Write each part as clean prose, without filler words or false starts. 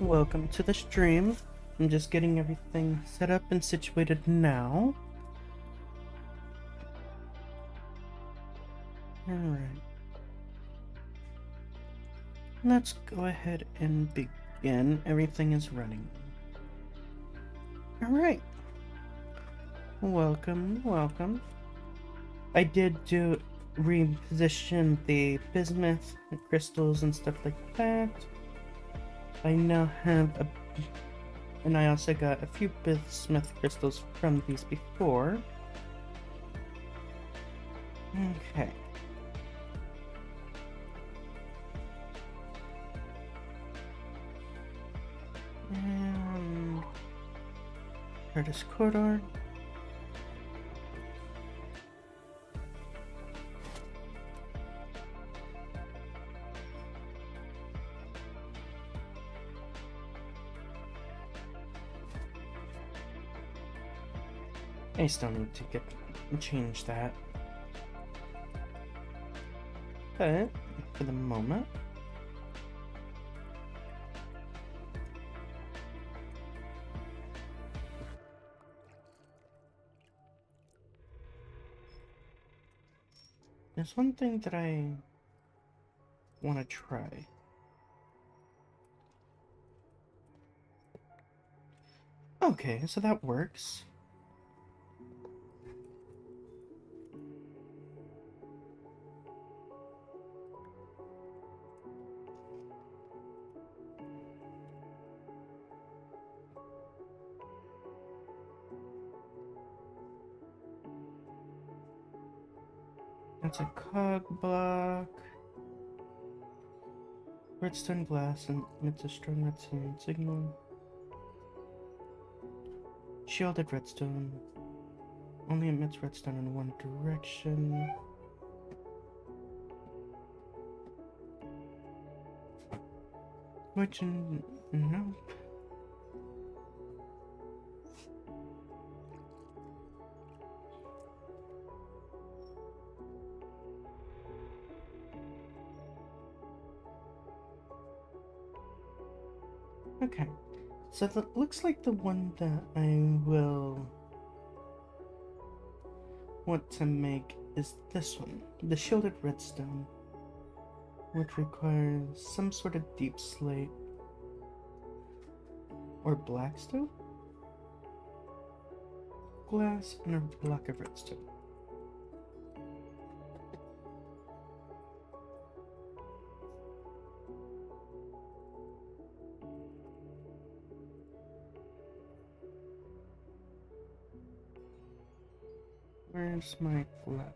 Welcome to the stream. I'm just getting everything set up and situated now. Alright. Let's go ahead and begin. Everything is running. Alright. Welcome. I did reposition the bismuth crystals and stuff like that. I now have and I also got a few bismuth crystals from these before. Okay. And Curtis Corridor. I still need to change that. But for the moment, there's one thing that I want to try. Okay, so that works. That's a cog block. Redstone glass emits a strong redstone signal. Shielded redstone only emits redstone in one direction. Which, nope. Okay, so that looks like the one that I will want to make is this one, the shielded redstone, which requires some sort of deep slate or blackstone, glass, and a block of redstone. Where's my glass?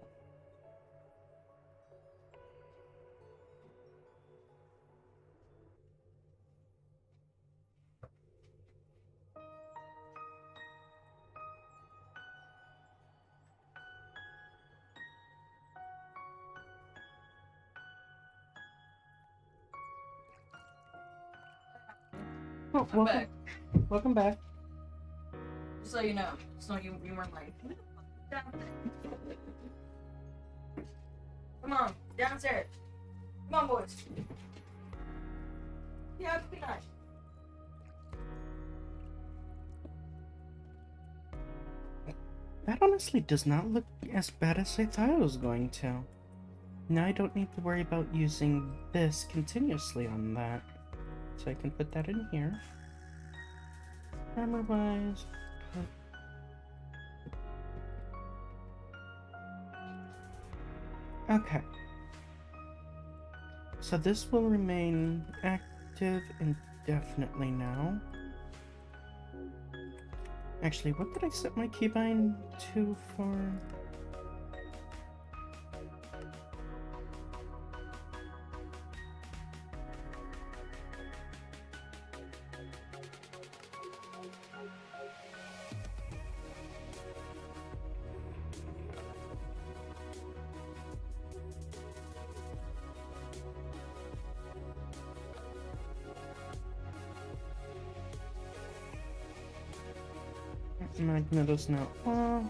Oh, welcome. Welcome back. Just so you know, so you weren't like, come on, downstairs. Come on, boys. Yeah, it'd be nice. That honestly does not look as bad as I thought it was going to. Now I don't need to worry about using this continuously on that. So I can put that in here. Armor-wise, okay. So this will remain active indefinitely now. Actually, what did I set my keybind to for? Magneto's now off.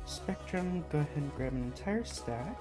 Spectrum, go ahead and grab an entire stack.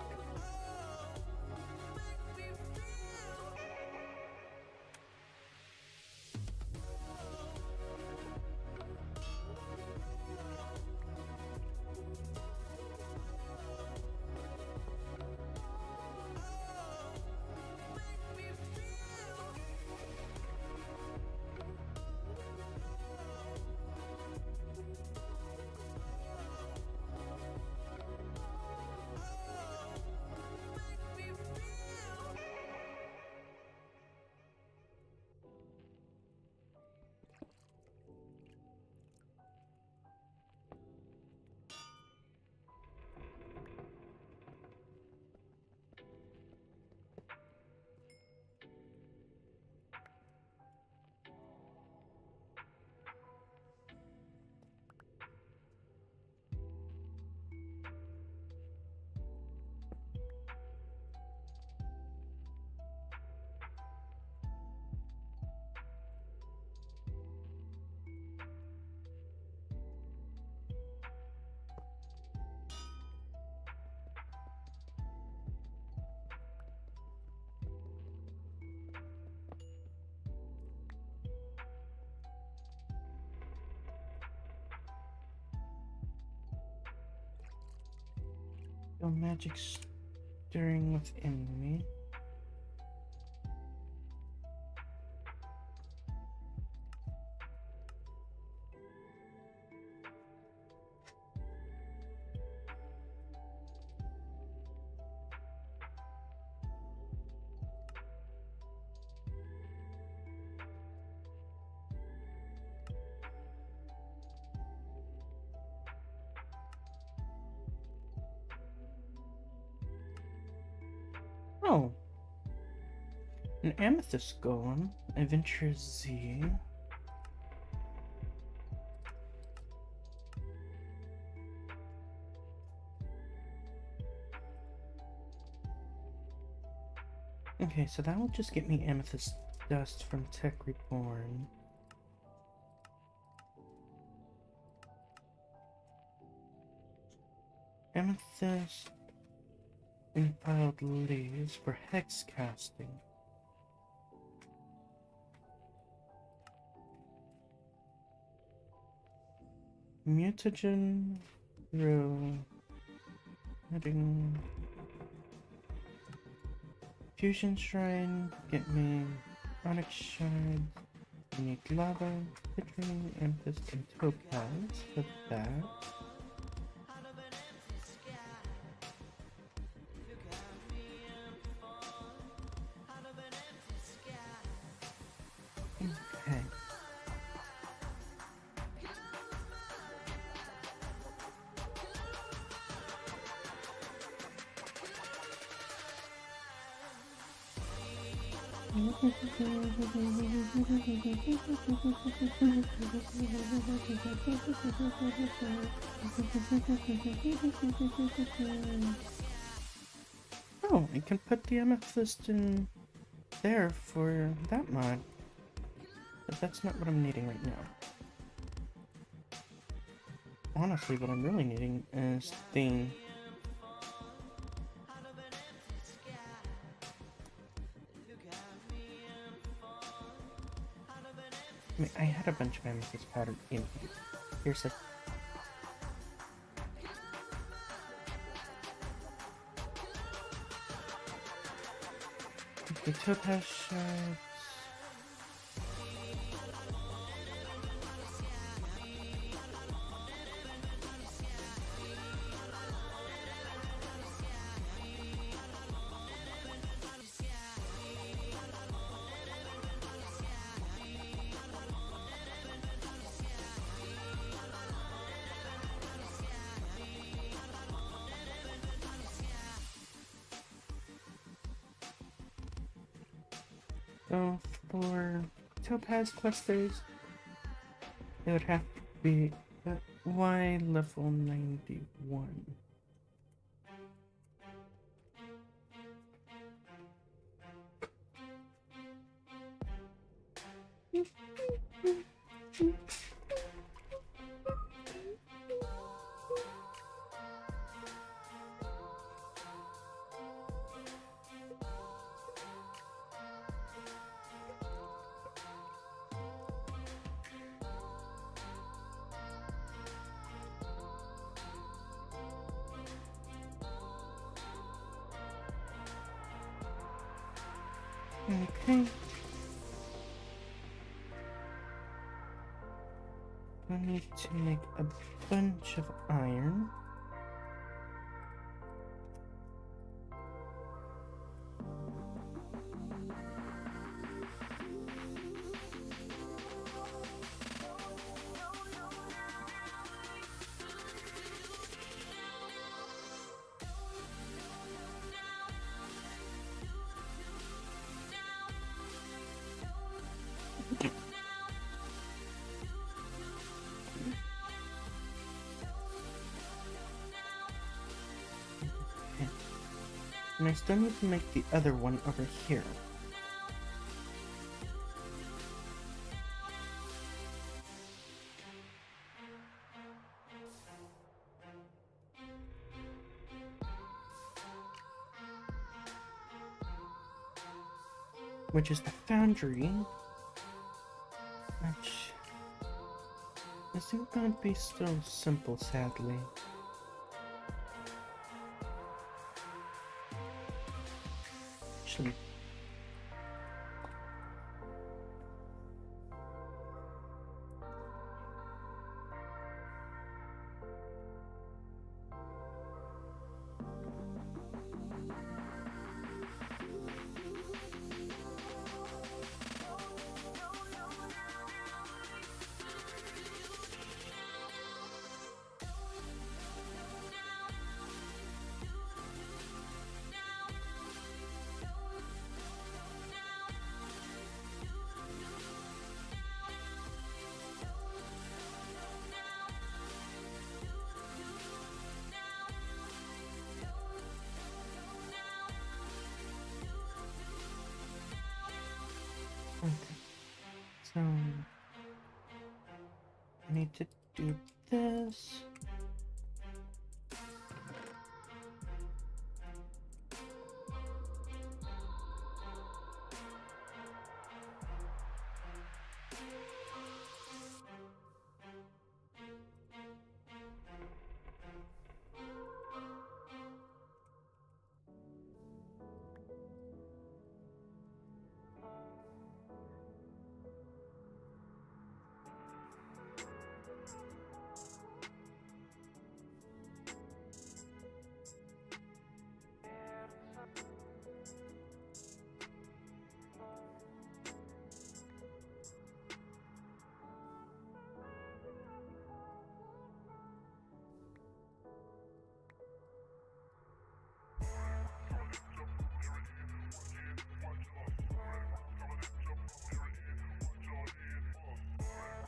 Oh, magic stirring within me. Oh, an amethyst golem, Adventure Z. Okay, so that will just get me amethyst dust from Tech Reborn. Amethyst infiled leaves for hex casting. Mutagen through heading fusion shrine, get me onyx shard, I need lava, citrine, amethyst, and topaz for that. Okay. Oh, I can put the amethyst in there for that mod. But that's not what I'm needing right now. Honestly, what I'm really needing is the... I mean, I had a bunch of amethyst powder in here. Here's like... the topaz shards. So for topaz clusters, it would have to be at Y level 91. Okay. I need to make a bunch of iron. And I still need to make the other one over here. Which is the foundry. Which isn't gonna be so simple, sadly. So I need to do this.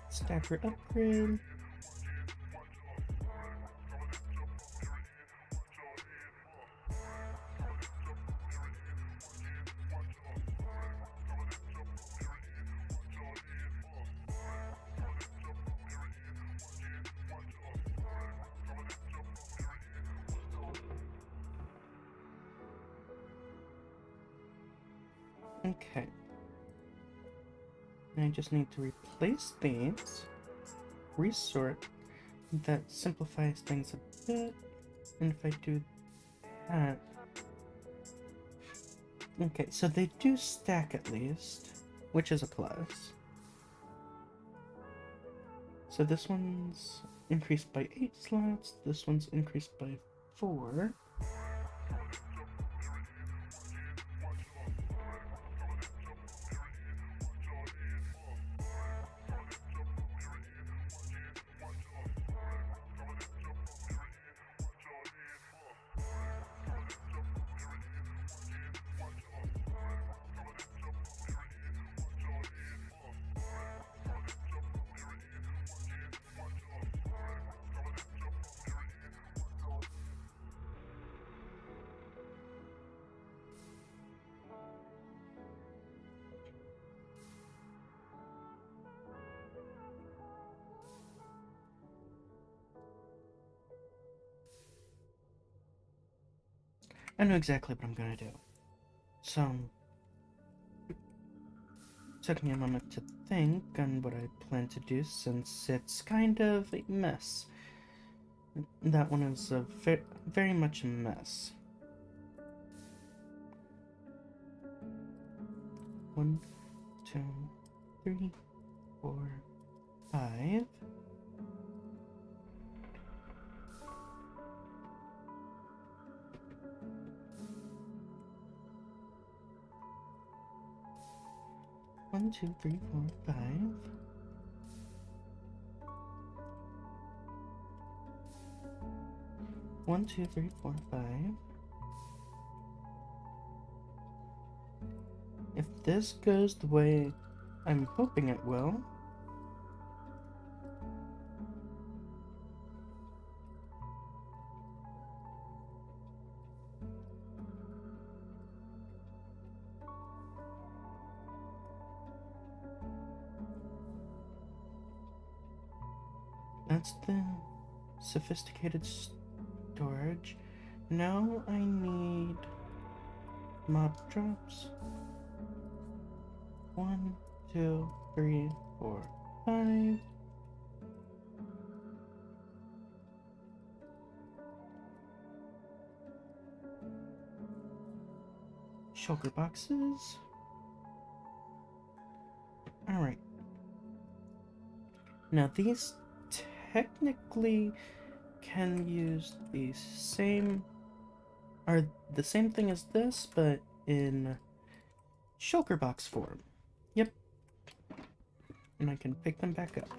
Stacker upgrade. Okay. I just need to replace these, resort. That simplifies things a bit. And if I do that... Okay, so they do stack at least, which is a plus. So this one's increased by 8 slots, this one's increased by 4. I know exactly what I'm gonna do. So, took me a moment to think on what I plan to do since it's kind of a mess. That one is a very much a mess. 1, 2, 3, 4, 5. One, two, three, four, 5. One, two, three, four, 5. If this goes the way I'm hoping it will, that's the sophisticated storage. Now I need mob drops. 1, 2, 3, 4, 5. Shulker boxes. Alright. Now these technically can use the same... are the same thing as this, but in shulker box form. Yep. And I can pick them back up.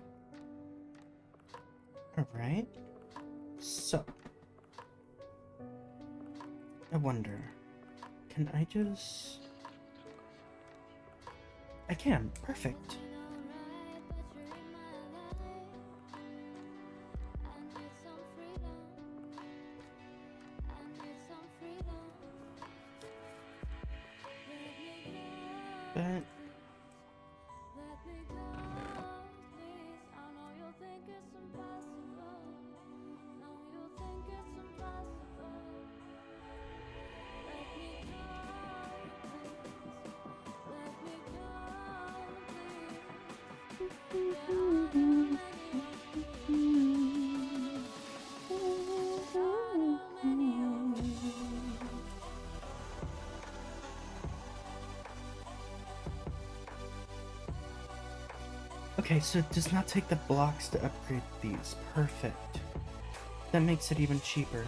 Alright. So. I wonder... can I just... I can. Perfect. But Okay, so it does not take the blocks to upgrade these. Perfect. That makes it even cheaper.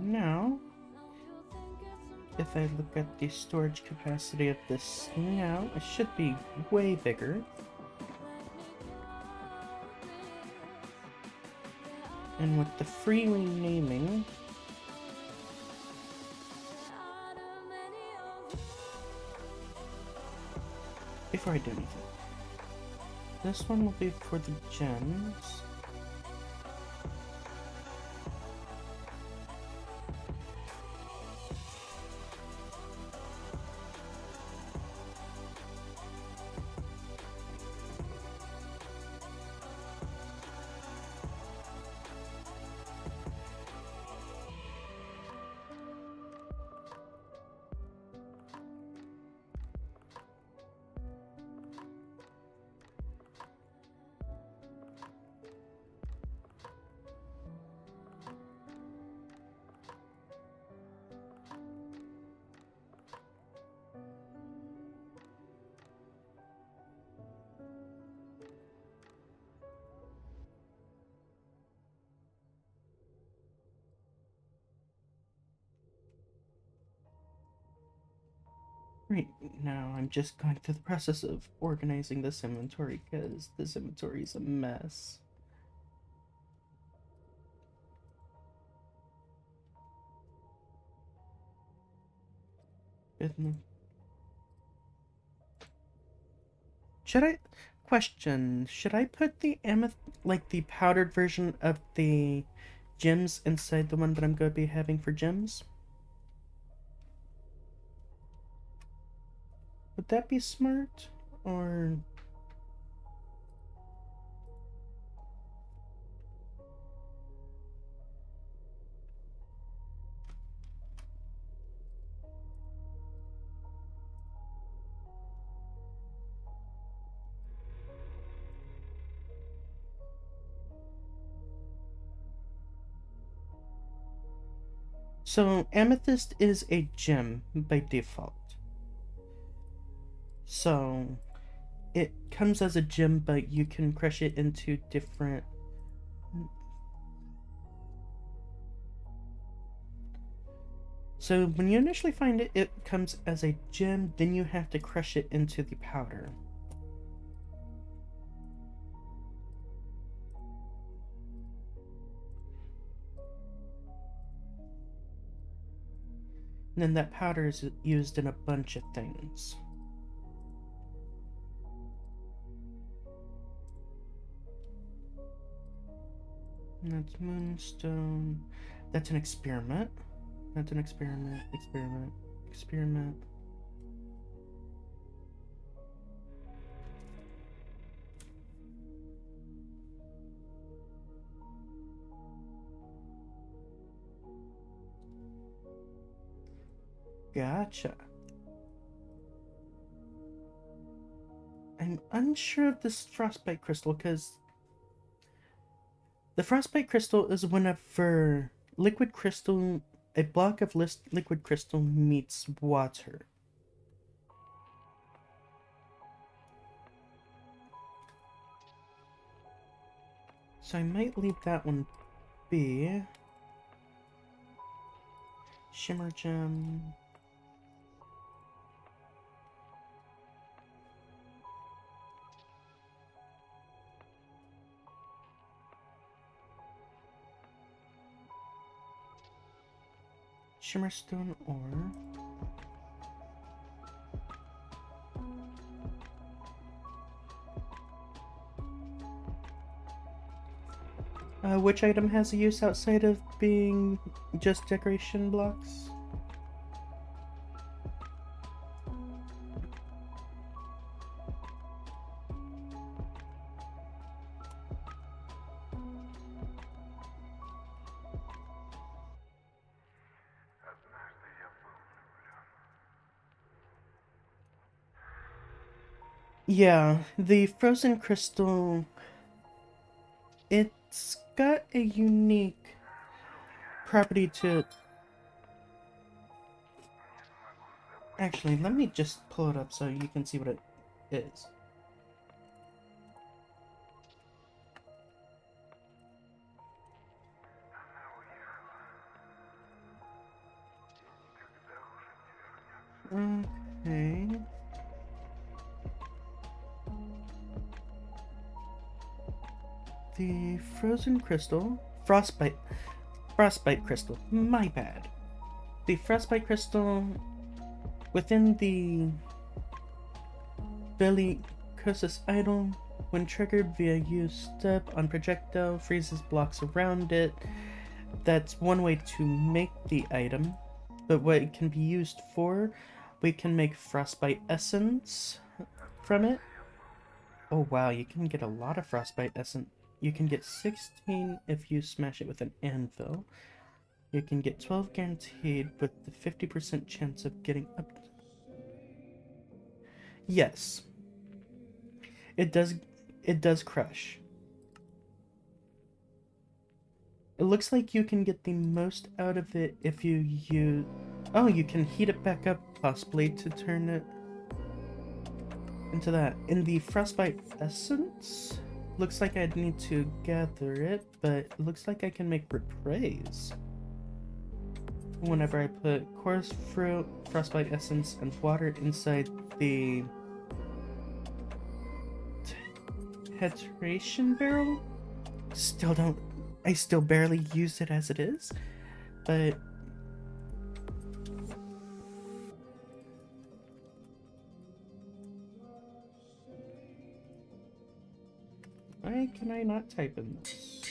Now, if I look at the storage capacity of this now, it should be way bigger. And with the free renaming, before I do anything, this one will be for the gems. Right now, I'm just going through the process of organizing this inventory because this inventory is a mess. Should I question? Should I put the like the powdered version of the gems inside the one that I'm going to be having for gems? Would that be smart? Or so amethyst is a gem by default. So it comes as a gem, but you can crush it into different. So when you initially find it, it comes as a gem, then you have to crush it into the powder. And then that powder is used in a bunch of things. And that's moonstone. That's an experiment. That's an experiment. Experiment. Experiment. Gotcha. I'm unsure of this frostbite crystal because the frostbite crystal is whenever liquid crystal, a block of liquid crystal meets water. So I might leave that one be. Shimmer gem. Shimmerstone ore. Which item has a use outside of being just decoration blocks? Yeah, the frozen crystal, it's got a unique property to... Actually, let me just pull it up so you can see what it is. Okay. The frozen crystal, frostbite crystal, my bad. The frostbite crystal within the bellicosus idol, when triggered via use step on projectile, freezes blocks around it. That's one way to make the item, but what it can be used for, we can make frostbite essence from it. Oh wow, you can get a lot of frostbite essence. You can get 16 if you smash it with an anvil. You can get 12 guaranteed with the 50% chance of getting up. Yes. It does crush. It looks like you can get the most out of it if you use... Oh, you can heat it back up possibly to turn it into that. In the frostbite essence, looks like I'd need to gather it, but it looks like I can make repraise. Whenever I put chorus fruit, frostbite essence, and water inside the titration barrel, I still barely use it as it is, but why can I not type in this?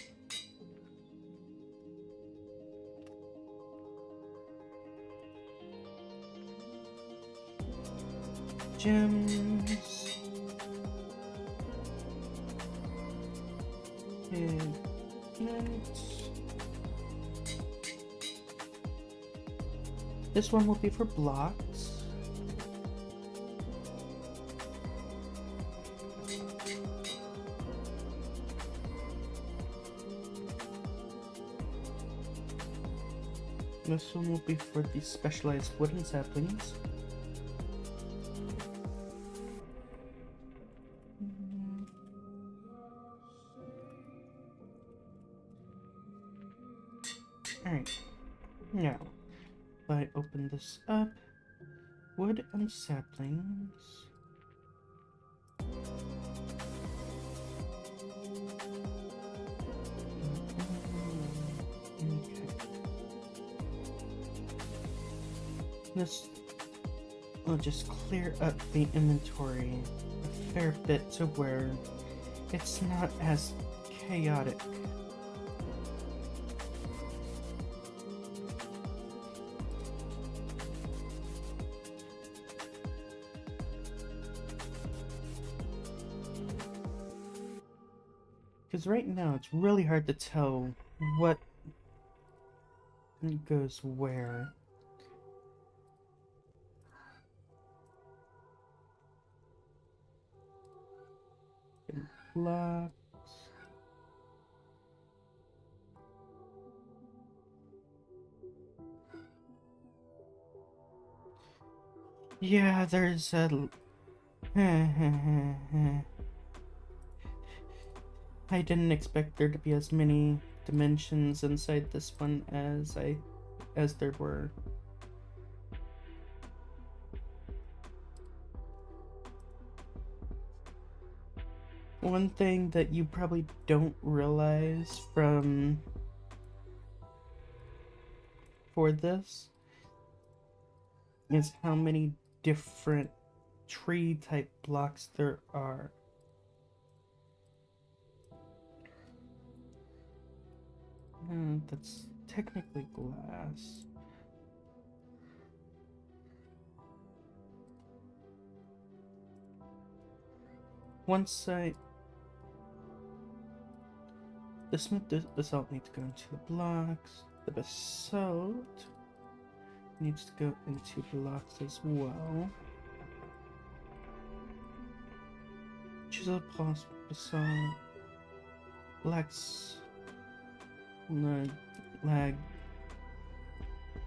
Gems. And this one will be for blocks. This one will be for the specialized wooden saplings. Alright, now, if I open this up, wood and saplings. Okay. This will just clear up the inventory a fair bit to where it's not as chaotic. Because right now it's really hard to tell what goes where. Blocks. Yeah, there's a... I didn't expect there to be as many dimensions inside this one as there were. One thing that you probably don't realize for this is how many different tree type blocks there are. that's technically glass. Once the smooth basalt needs to go into the blocks. The basalt needs to go into blocks as well. Chisel plus basalt. Lag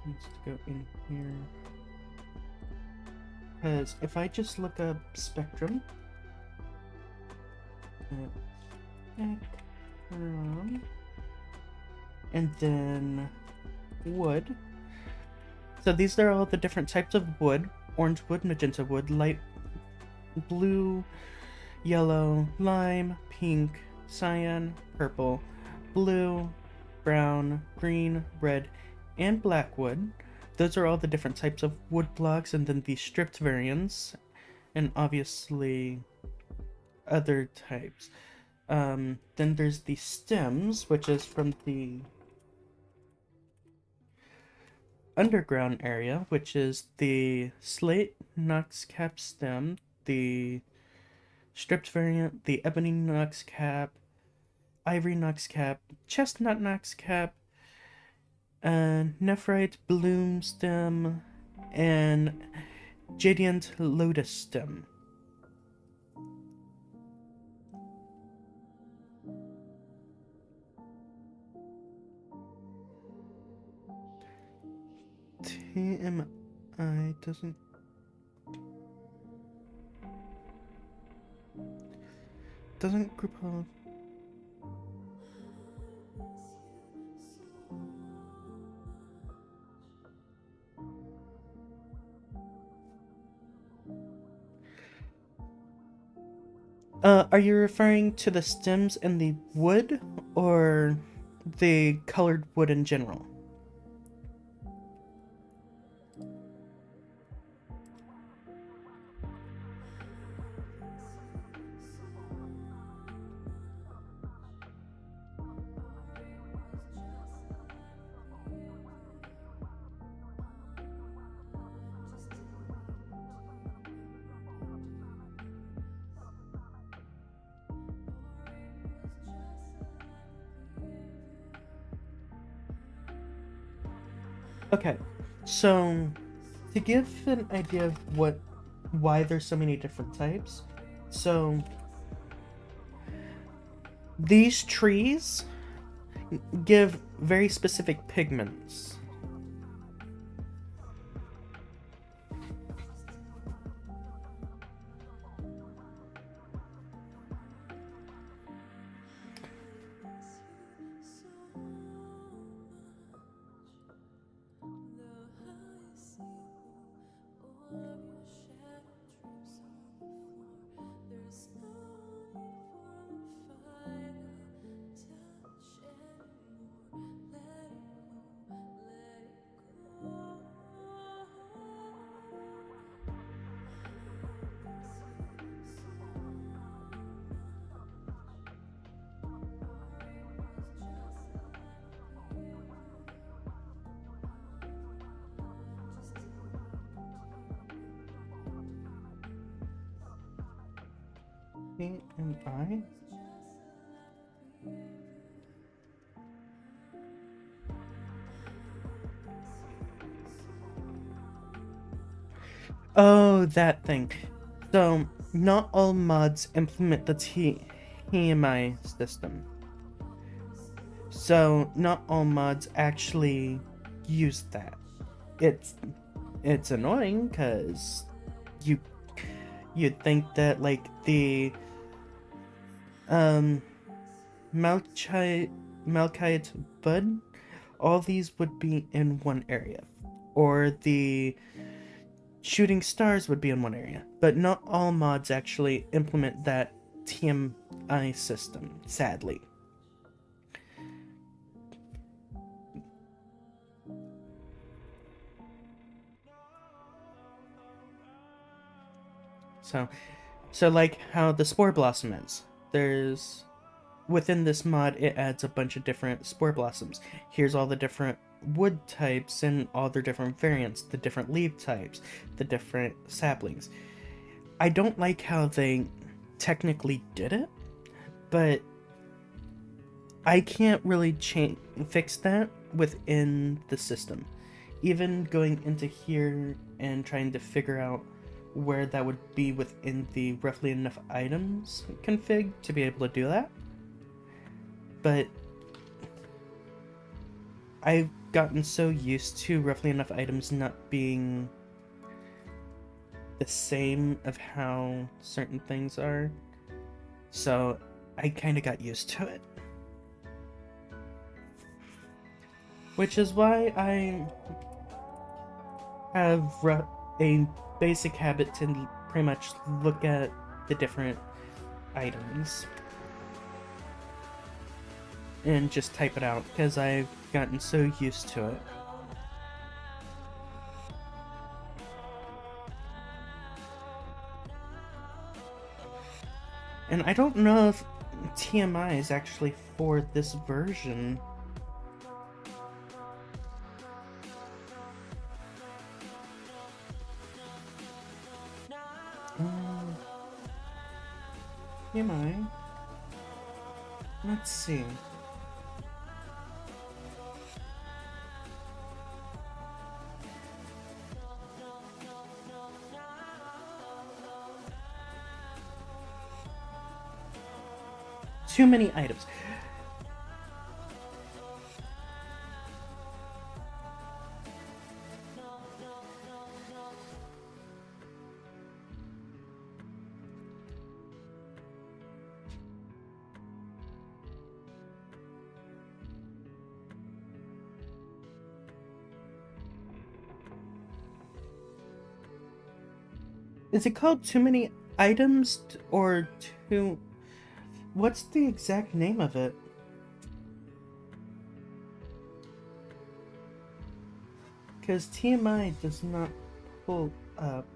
needs to go in here. Because if I just look up spectrum, and then wood. So these are all the different types of wood: orange wood, magenta wood, light blue, yellow, lime, pink, cyan, purple, blue, brown, green, red, and black wood. Those are all the different types of wood blocks, and then the stripped variants, and obviously other types. Then there's the stems, which is from the underground area, which is the slate Knox cap stem, the stripped variant, the ebony Knox cap, ivory Knox cap, chestnut Knox cap, nephrite bloom stem, and Jadiant lotus stem. TMI doesn't group of. Are you referring to the stems and the wood, or the colored wood in general? Okay, so to give an idea of why there's so many different types, so these trees give very specific pigments. TMI? Oh, that thing. So, not all mods implement the TMI system. So, not all mods actually use that. It's annoying because you'd think that like the malachite bud, all these would be in one area, or the shooting stars would be in one area, but not all mods actually implement that TMI system, sadly. So like how the spore blossom is. There's within this mod, it adds a bunch of different spore blossoms. Here's all the different wood types and all their different variants, the different leaf types, the different saplings. I don't like how they technically did it, but I can't really fix that within the system. Even going into here and trying to figure out where that would be within the roughly enough items config to be able to do that. But I've gotten so used to roughly enough items not being the same of how certain things are, so I kind of got used to it. Which is why I have a basic habit to pretty much look at the different items and just type it out, because I've gotten so used to it. And I don't know if TMI is actually for this version. TMI. Let's see. Too many items. Is it called too many items or too... What's the exact name of it? Because TMI does not pull up.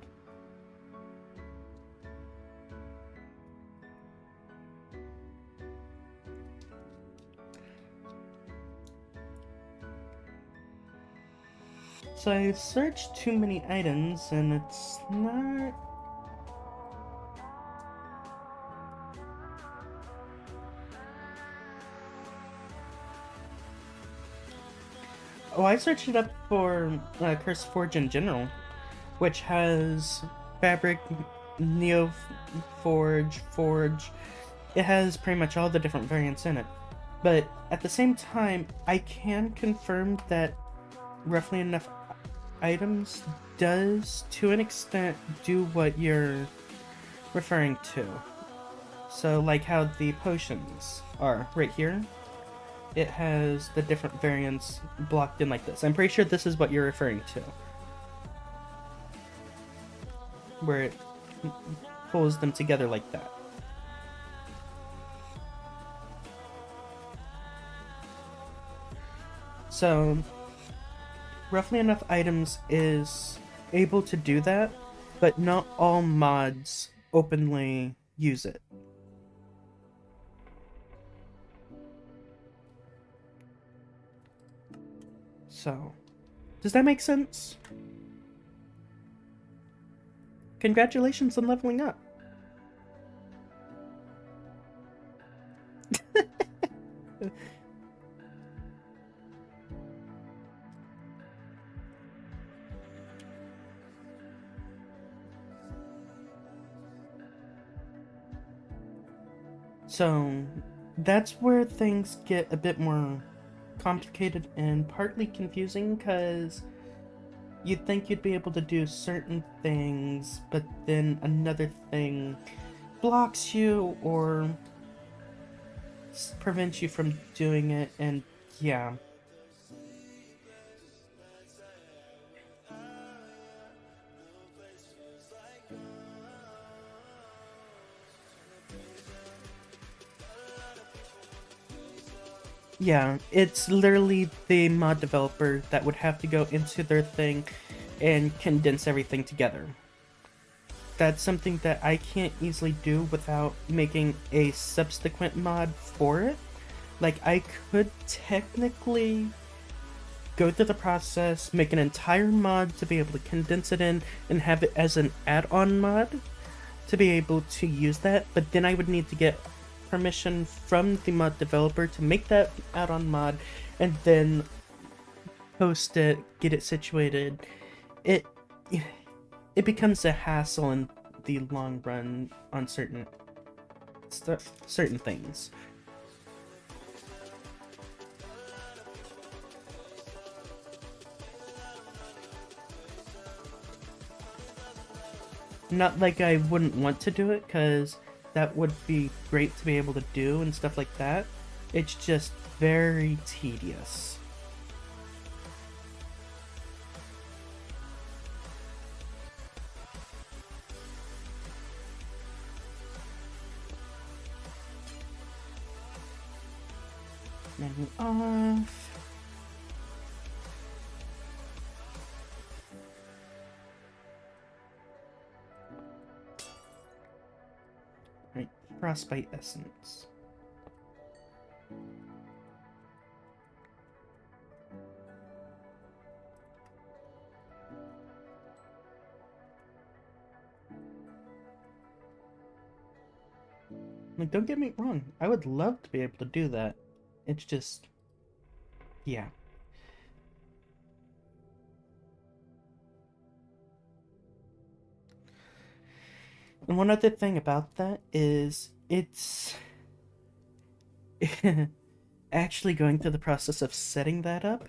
So I searched too many items and it's not... Oh, I searched it up for Curse Forge in general, which has Fabric, Neo Forge, Forge. It has pretty much all the different variants in it. But at the same time, I can confirm that roughly enough items does, to an extent, do what you're referring to. So, like how the potions are right here. It has the different variants blocked in like this. I'm pretty sure this is what you're referring to. Where it pulls them together like that. So, roughly enough items is able to do that, but not all mods openly use it. So, does that make sense? Congratulations on leveling up. So, that's where things get a bit more complicated and partly confusing, because you'd think you'd be able to do certain things, but then another thing blocks you or prevents you from doing it, and yeah. Yeah, it's literally the mod developer that would have to go into their thing and condense everything together. that's something that I can't easily do without making a subsequent mod for it. Like, I could technically go through the process, make an entire mod to be able to condense it in, and have it as an add-on mod to be able to use that, but then I would need to get permission from the mod developer to make that add-on mod, and then post it, get it situated. It becomes a hassle in the long run on certain things. Not like I wouldn't want to do it, because that would be great to be able to do and stuff like that. It's just very tedious. Menu off. Right, Frostbite Essence. Like, don't get me wrong, I would love to be able to do that. It's just, yeah. And one other thing about that is it's actually going through the process of setting that up.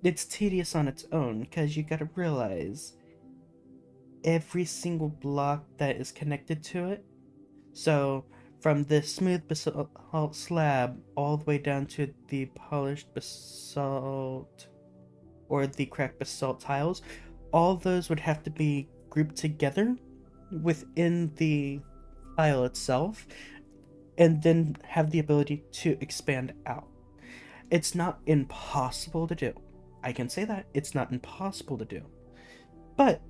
It's tedious on its own, because you gotta realize every single block that is connected to it. So, from the smooth basalt slab all the way down to the polished basalt or the cracked basalt tiles, all those would have to be grouped together within the tile itself, and then have the ability to expand out. It's not impossible to do. I can say that. It's not impossible to do. But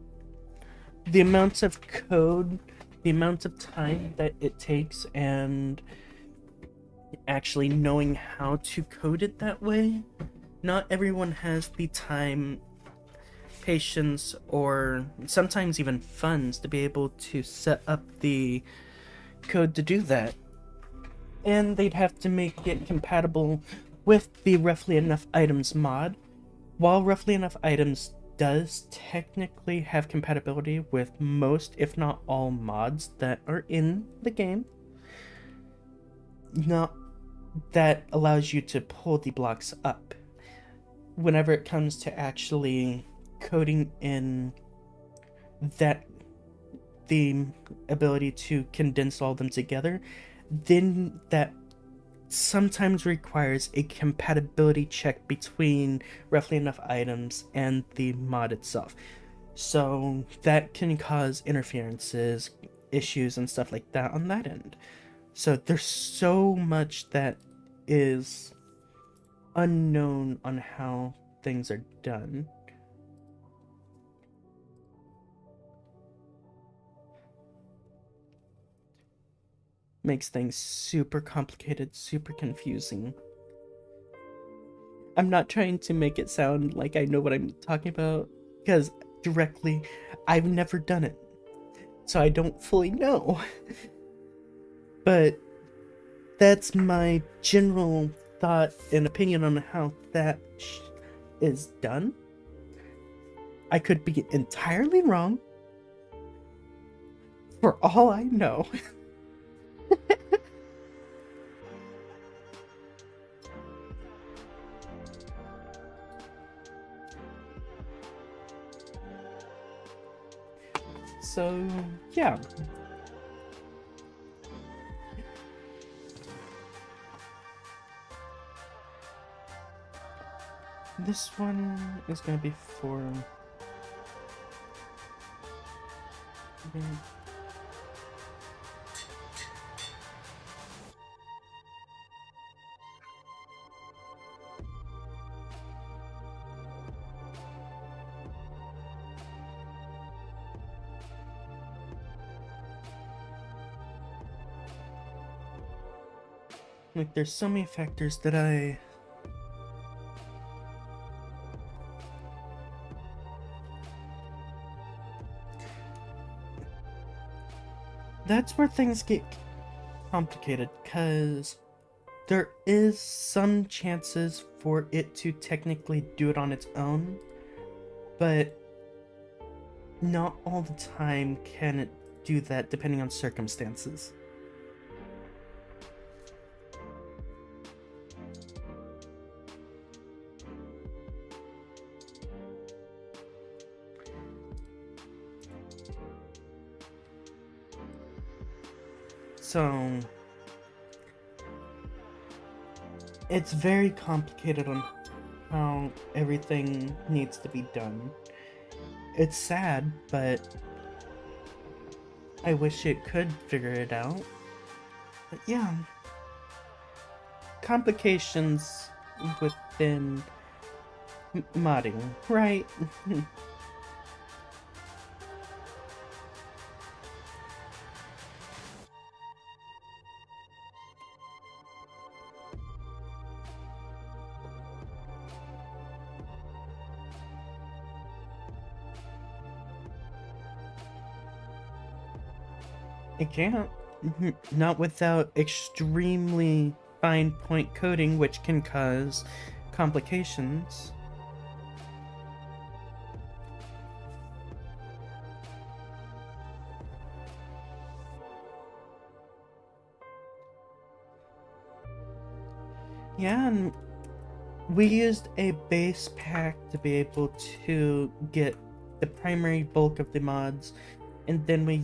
the amounts of code, the amount of time that it takes, and actually knowing how to code it that way, not everyone has the time, patience, or sometimes even funds to be able to set up the code to do that. And they'd have to make it compatible with the Roughly Enough Items mod. While Roughly Enough Items does technically have compatibility with most, if not all, mods that are in the game, not that allows you to pull the blocks up. Whenever it comes to actually coding in that, the ability to condense all of them together, then that sometimes requires a compatibility check between Roughly Enough Items and the mod itself. So that can cause interferences, issues, and stuff like that on that end. So there's so much that is unknown on how things are done. Makes things super complicated, super confusing. I'm not trying to make it sound like I know what I'm talking about, because directly, I've never done it, so I don't fully know. But that's my general thought and opinion on how that is done. I could be entirely wrong, for all I know. So, yeah. This one is gonna be for... Like, there's so many factors that I... That's where things get complicated, because there is some chances for it to technically do it on its own, but not all the time can it do that depending on circumstances. So it's very complicated on how everything needs to be done. It's sad, but I wish it could figure it out. But yeah, complications within modding, right? It can't. Not without extremely fine point coding, which can cause complications. Yeah, and we used a base pack to be able to get the primary bulk of the mods, and then we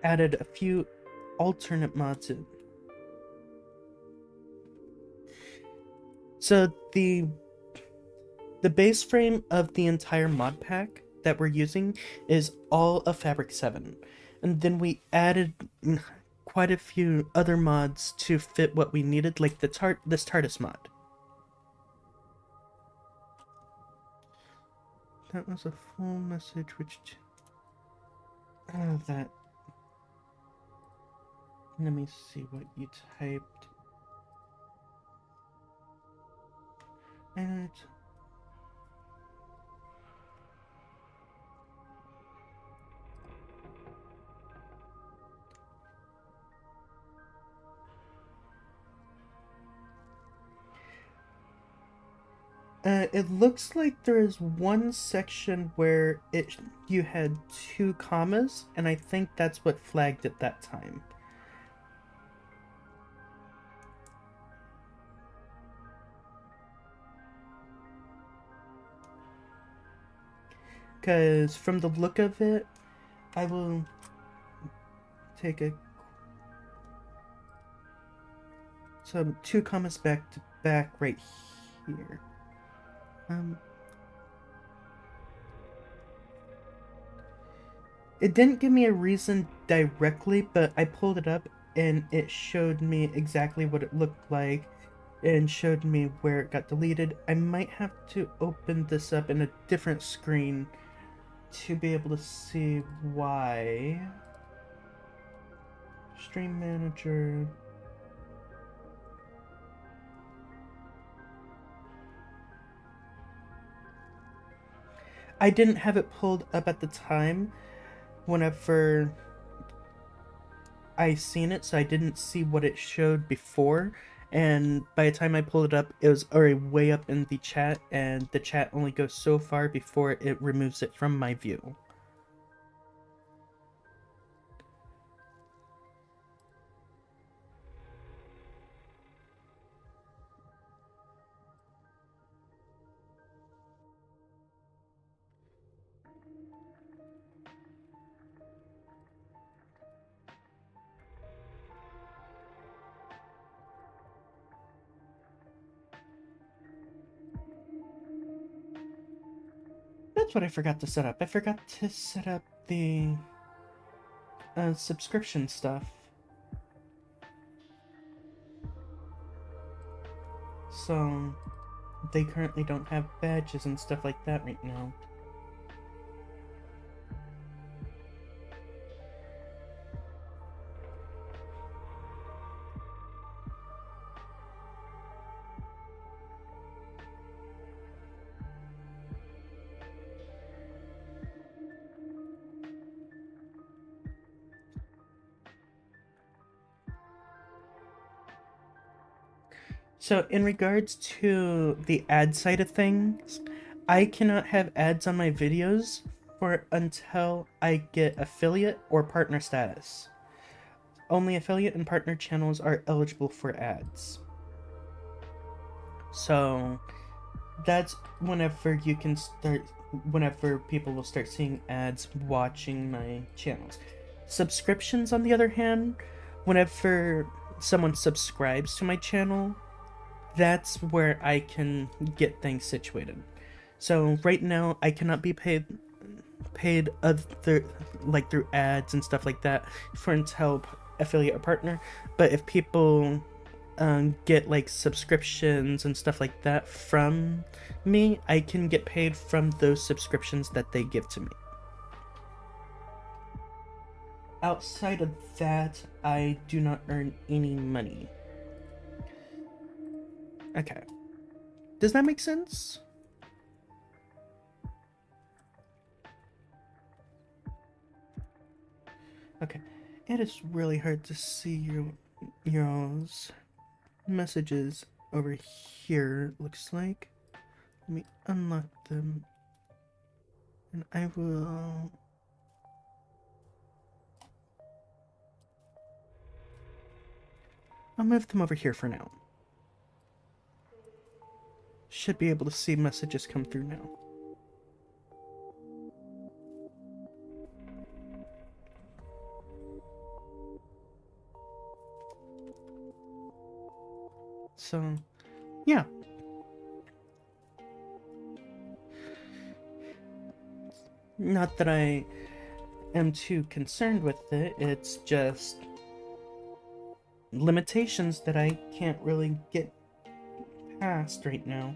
added a few alternate mods in. So the base frame of the entire mod pack that we're using is all of Fabric 7. And then we added quite a few other mods to fit what we needed, like this TARDIS mod. That was a full message which... that... Let me see what you typed. And... it looks like there is one section where you had 2 commas, and I think that's what flagged it that time. Because from the look of it, I will take some 2 commas back to back right here. It didn't give me a reason directly, but I pulled it up and it showed me exactly what it looked like and showed me where it got deleted. I might have to open this up in a different screen to be able to see why. Stream manager. I didn't have it pulled up at the time whenever I seen it, so I didn't see what it showed before, and by the time I pulled it up, it was already way up in the chat, and the chat only goes so far before it removes it from my view. That's what I forgot to set up. I forgot to set up the subscription stuff. So they currently don't have badges and stuff like that right now. So, in regards to the ad side of things, I cannot have ads on my videos for until I get affiliate or partner status. Only affiliate and partner channels are eligible for ads. So, that's whenever you can start, whenever people will start seeing ads watching my channels. Subscriptions, on the other hand, whenever someone subscribes to my channel, that's where I can get things situated. So right now I cannot be paid other, like through ads and stuff like that, for until affiliate or partner. But if people get like subscriptions and stuff like that from me, I can get paid from those subscriptions that they give to me. Outside of that, I do not earn any money. Okay. Does that make sense? Okay. It is really hard to see y'all's messages over here, looks like. Let me unlock them. And I will... I'll move them over here for now. Should be able to see messages come through now. So, yeah. Not that I am too concerned with it, it's just limitations that I can't really get past right now.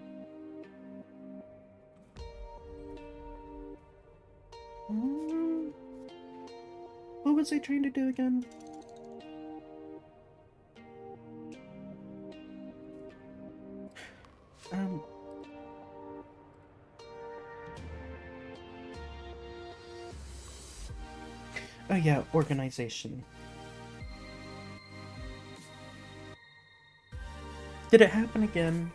What was I trying to do again? Oh yeah, organization. Did it happen again?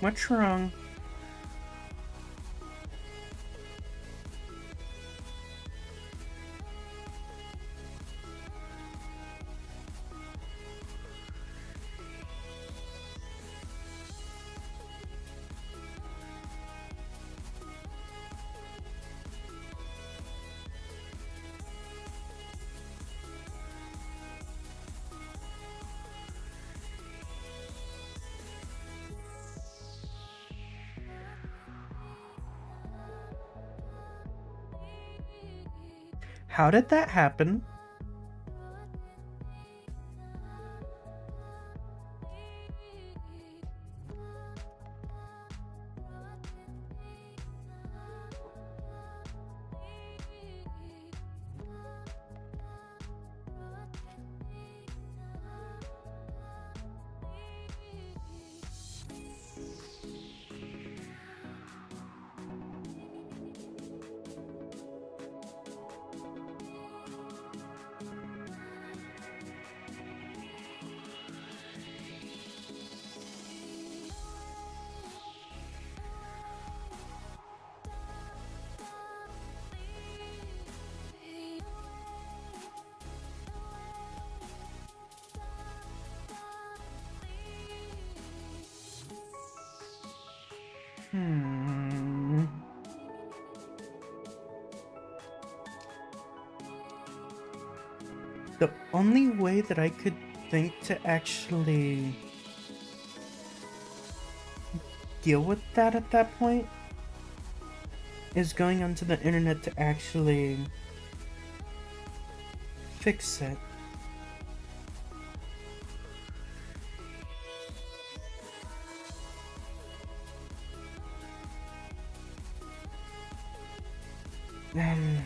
What's wrong? How did that happen? Hmm. The only way that I could think to actually deal with that at that point is going onto the internet to actually fix it. Um,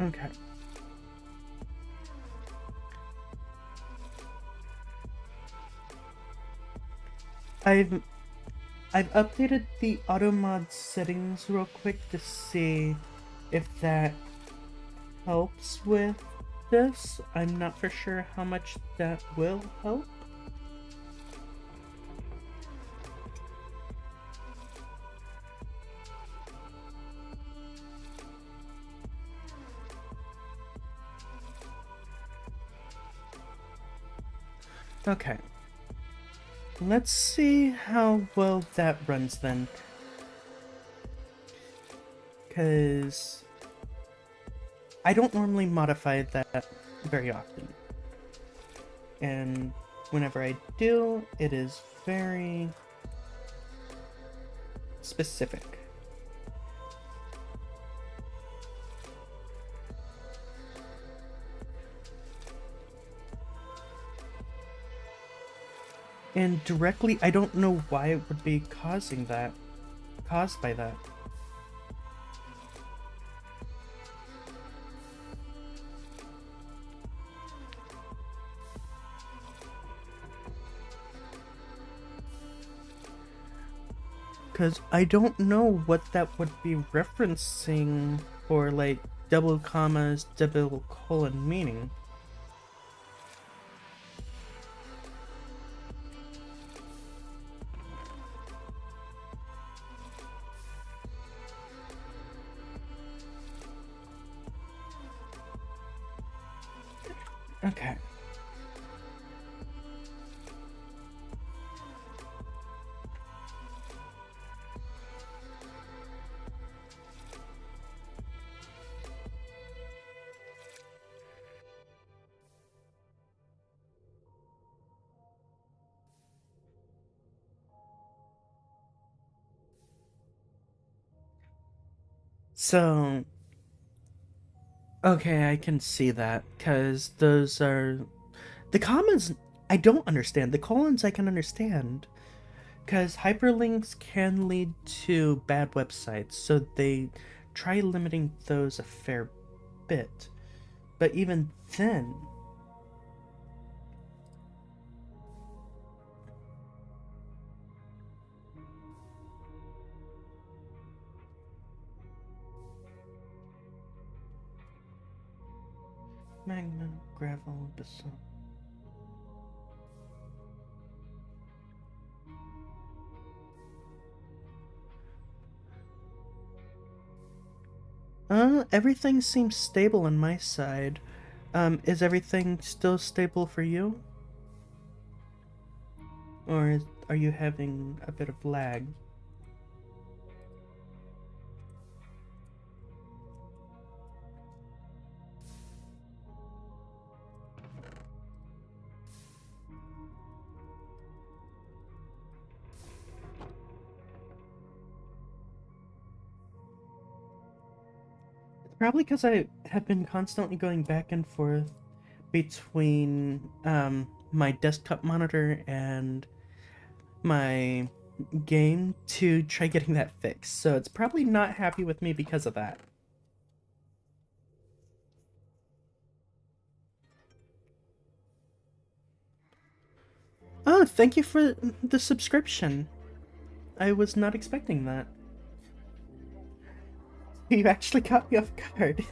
okay. I've I've updated the auto mod settings real quick to see if that helps with this. I'm not for sure how much that will help. Okay. Let's see how well that runs then. Because I don't normally modify that very often. And whenever I do, it is very specific. And directly, I don't know why it would be caused by that. Because I don't know what that would be referencing for, like, double commas, double colon meaning. Okay. So, okay, I can see that, because those are... The commas, I don't understand. The colons, I can understand. Because hyperlinks can lead to bad websites, so they try limiting those a fair bit. But even then... Magma, gravel, basalt. Everything seems stable on my side. Is everything still stable for you? Or are you having a bit of lag? Probably because I have been constantly going back and forth between my desktop monitor and my game to try getting that fixed. So it's probably not happy with me because of that. Oh, thank you for the subscription. I was not expecting that. You actually caught me off guard.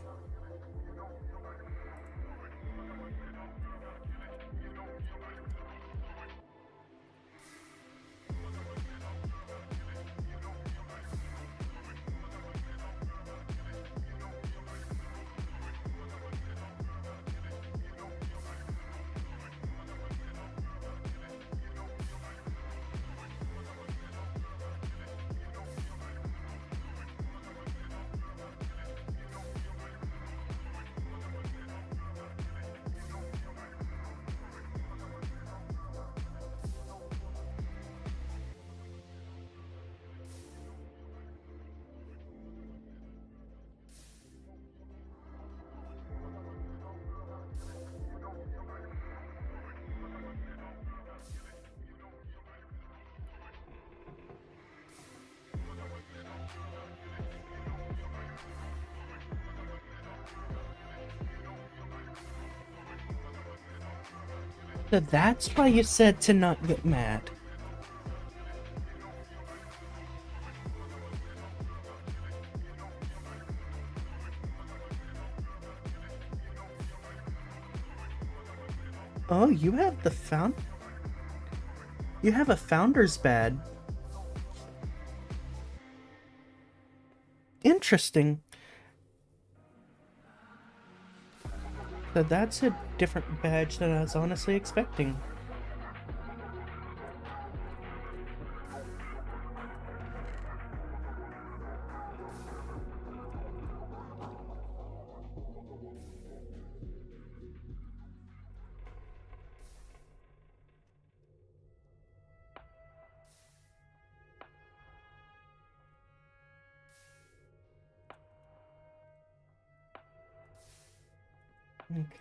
So that's why you said to not get mad. Oh, you have the found. You have a founder's badge. Interesting. So that's a different badge than I was honestly expecting.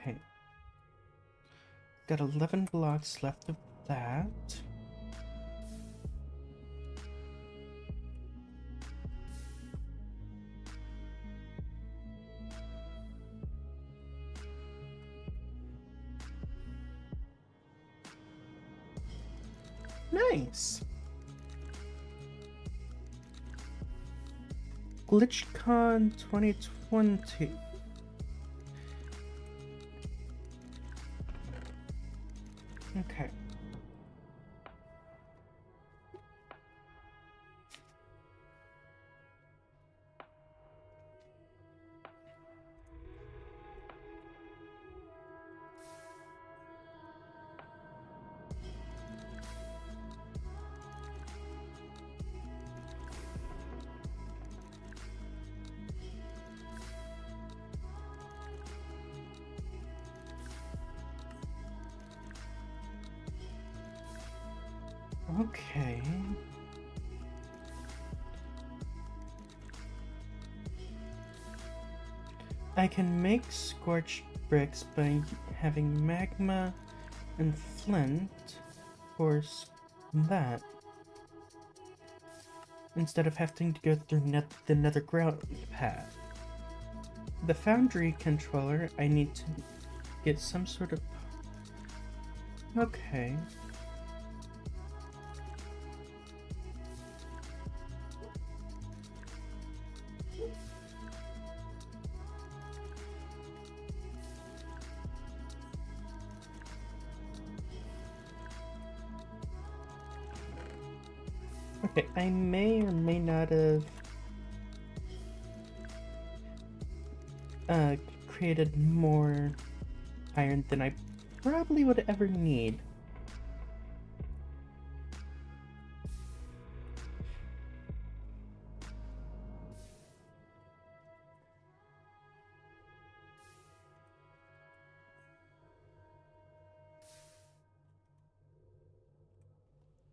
Okay. Got 11 blocks left of that. Nice. GlitchCon 2020. Okay. Okay. I can make scorched bricks by having magma and flint for that, instead of having to go through the nether ground path. The foundry controller, I need to get some sort of... Okay. Okay, I may or may not have created more iron than I probably would ever need.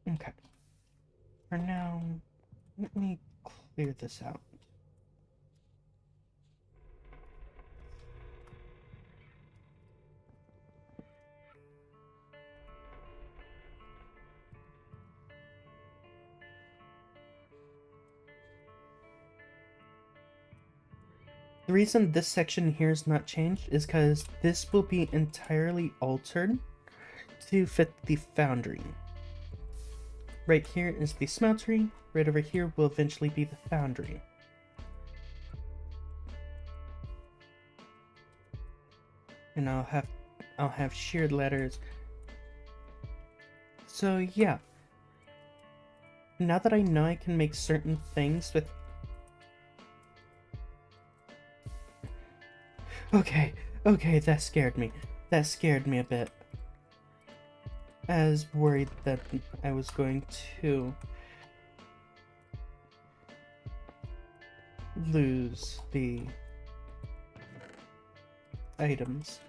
Okay. For now, let me clear this out. The reason this section here is not changed is because this will be entirely altered to fit the foundry. Right here is the smeltery, right over here will eventually be the foundry. And I'll have sheared ladders. So yeah. Now that I know I can make certain things with... Okay, that scared me. That scared me a bit. I was worried that I was going to lose the items.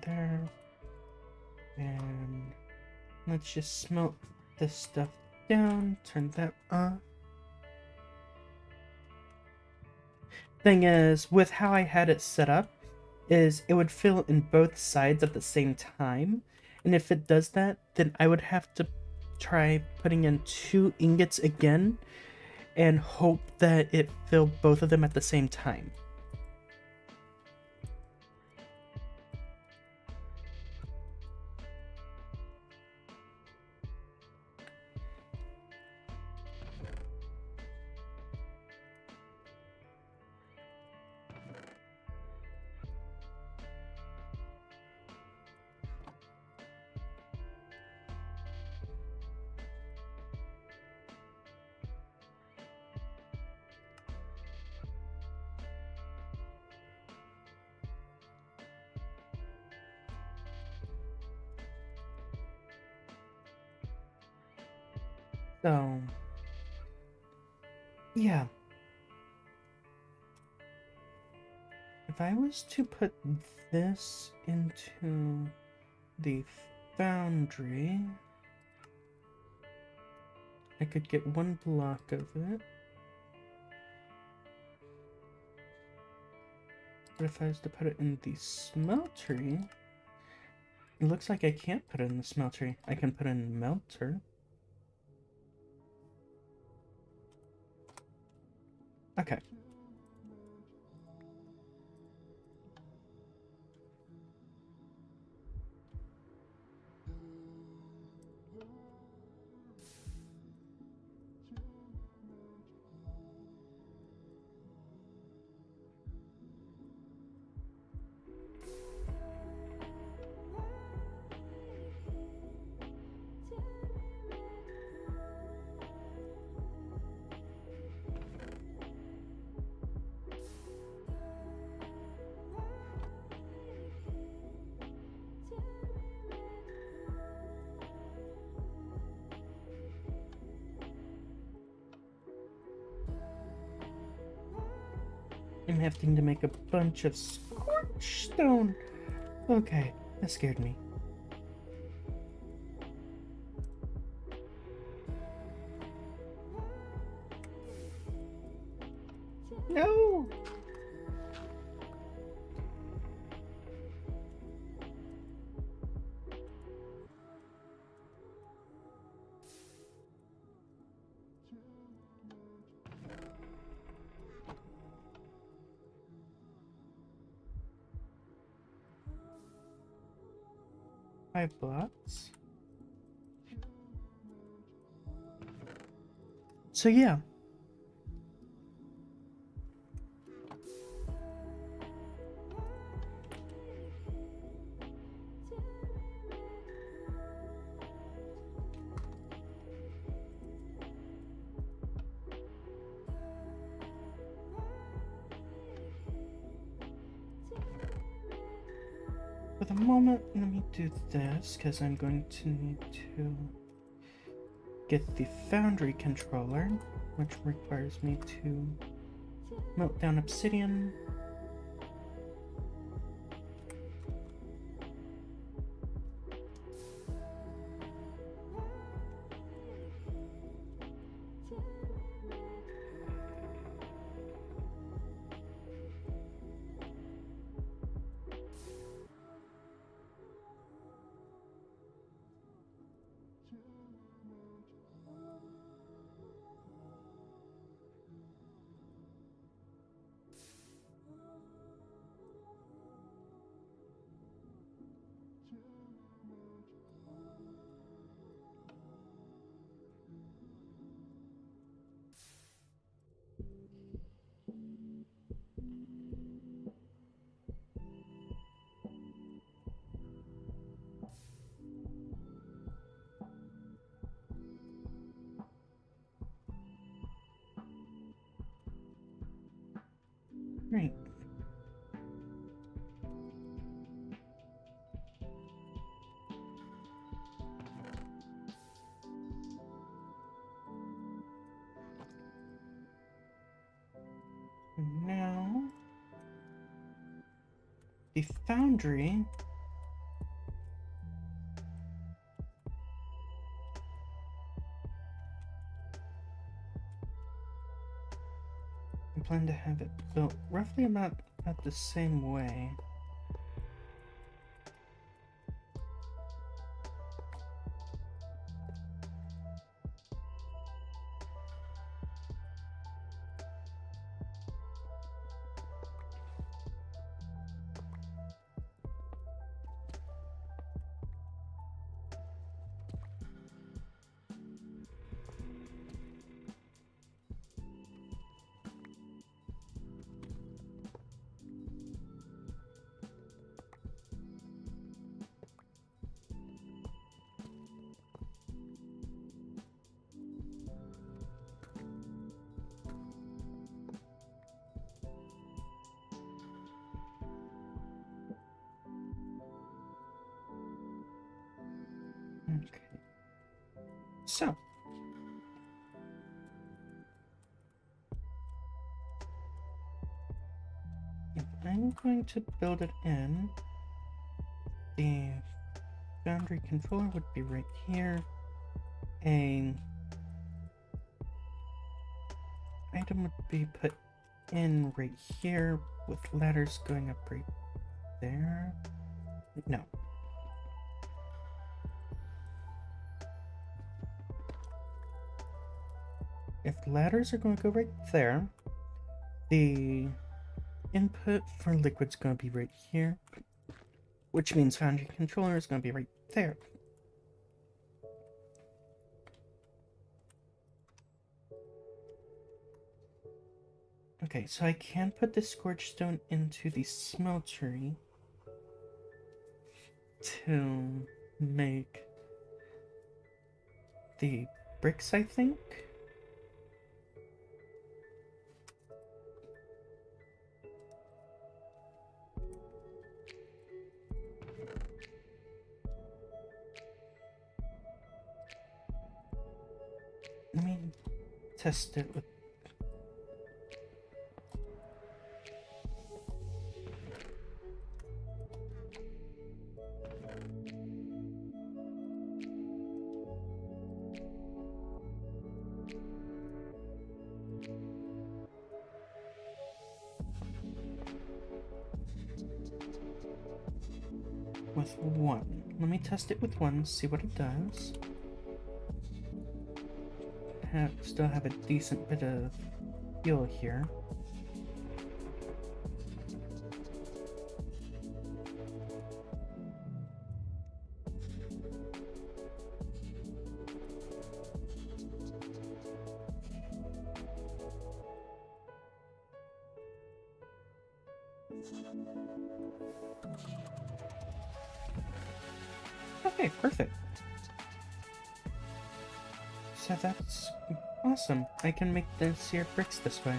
There. And let's just smelt this stuff down, turn that on. Thing is, with how I had it set up, is it would fill in both sides at the same time. And if it does that, then I would have to try putting in 2 ingots again and hope that it filled both of them at the same time. So, yeah. If I was to put this into the foundry, I could get 1 block of it. But if I was to put it in the smeltery, it looks like I can't put it in the smeltery. I can put it in the melter. Okay. I'm having to make a bunch of scorch stone. Okay, that scared me. No! 5 blocks. So yeah. For the moment, let me do this, because I'm going to need to get the foundry controller, which requires me to melt down obsidian. Right. And now, the foundry. I plan to have it built roughly about the same way. Okay. So, if I'm going to build it in, the boundary controller would be right here. A item would be put in right here with ladders going up right there. No. If ladders are going to go right there, the input for liquid's going to be right here, which means foundry controller is going to be right there. Okay, so I can put the scorched stone into the smeltery to make the bricks, I think. Let me test it with... with one. Let me test it with one, see what it does. Still have a decent bit of fuel here. Okay, perfect. So that's awesome. I can make the seared bricks this way.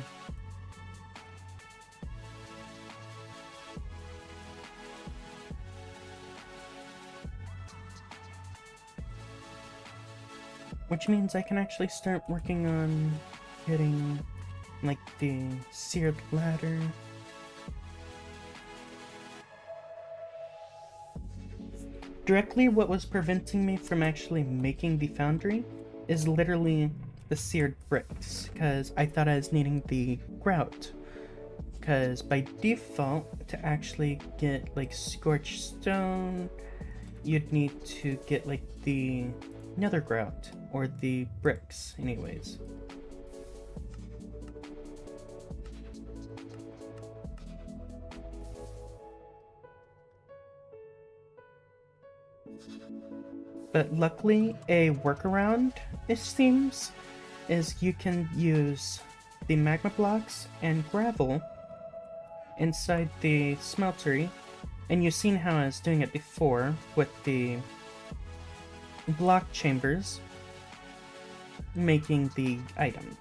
which means I can actually start working on getting, like, the seared ladder. Directly what was preventing me from actually making the foundry is literally the seared bricks, because I thought I was needing the grout. Because by default, to actually get like scorched stone, you'd need to get like the nether grout, or the bricks anyways. But luckily, a workaround, it seems, is you can use the magma blocks and gravel inside the smeltery, and you've seen how I was doing it before with the block chambers, making the item.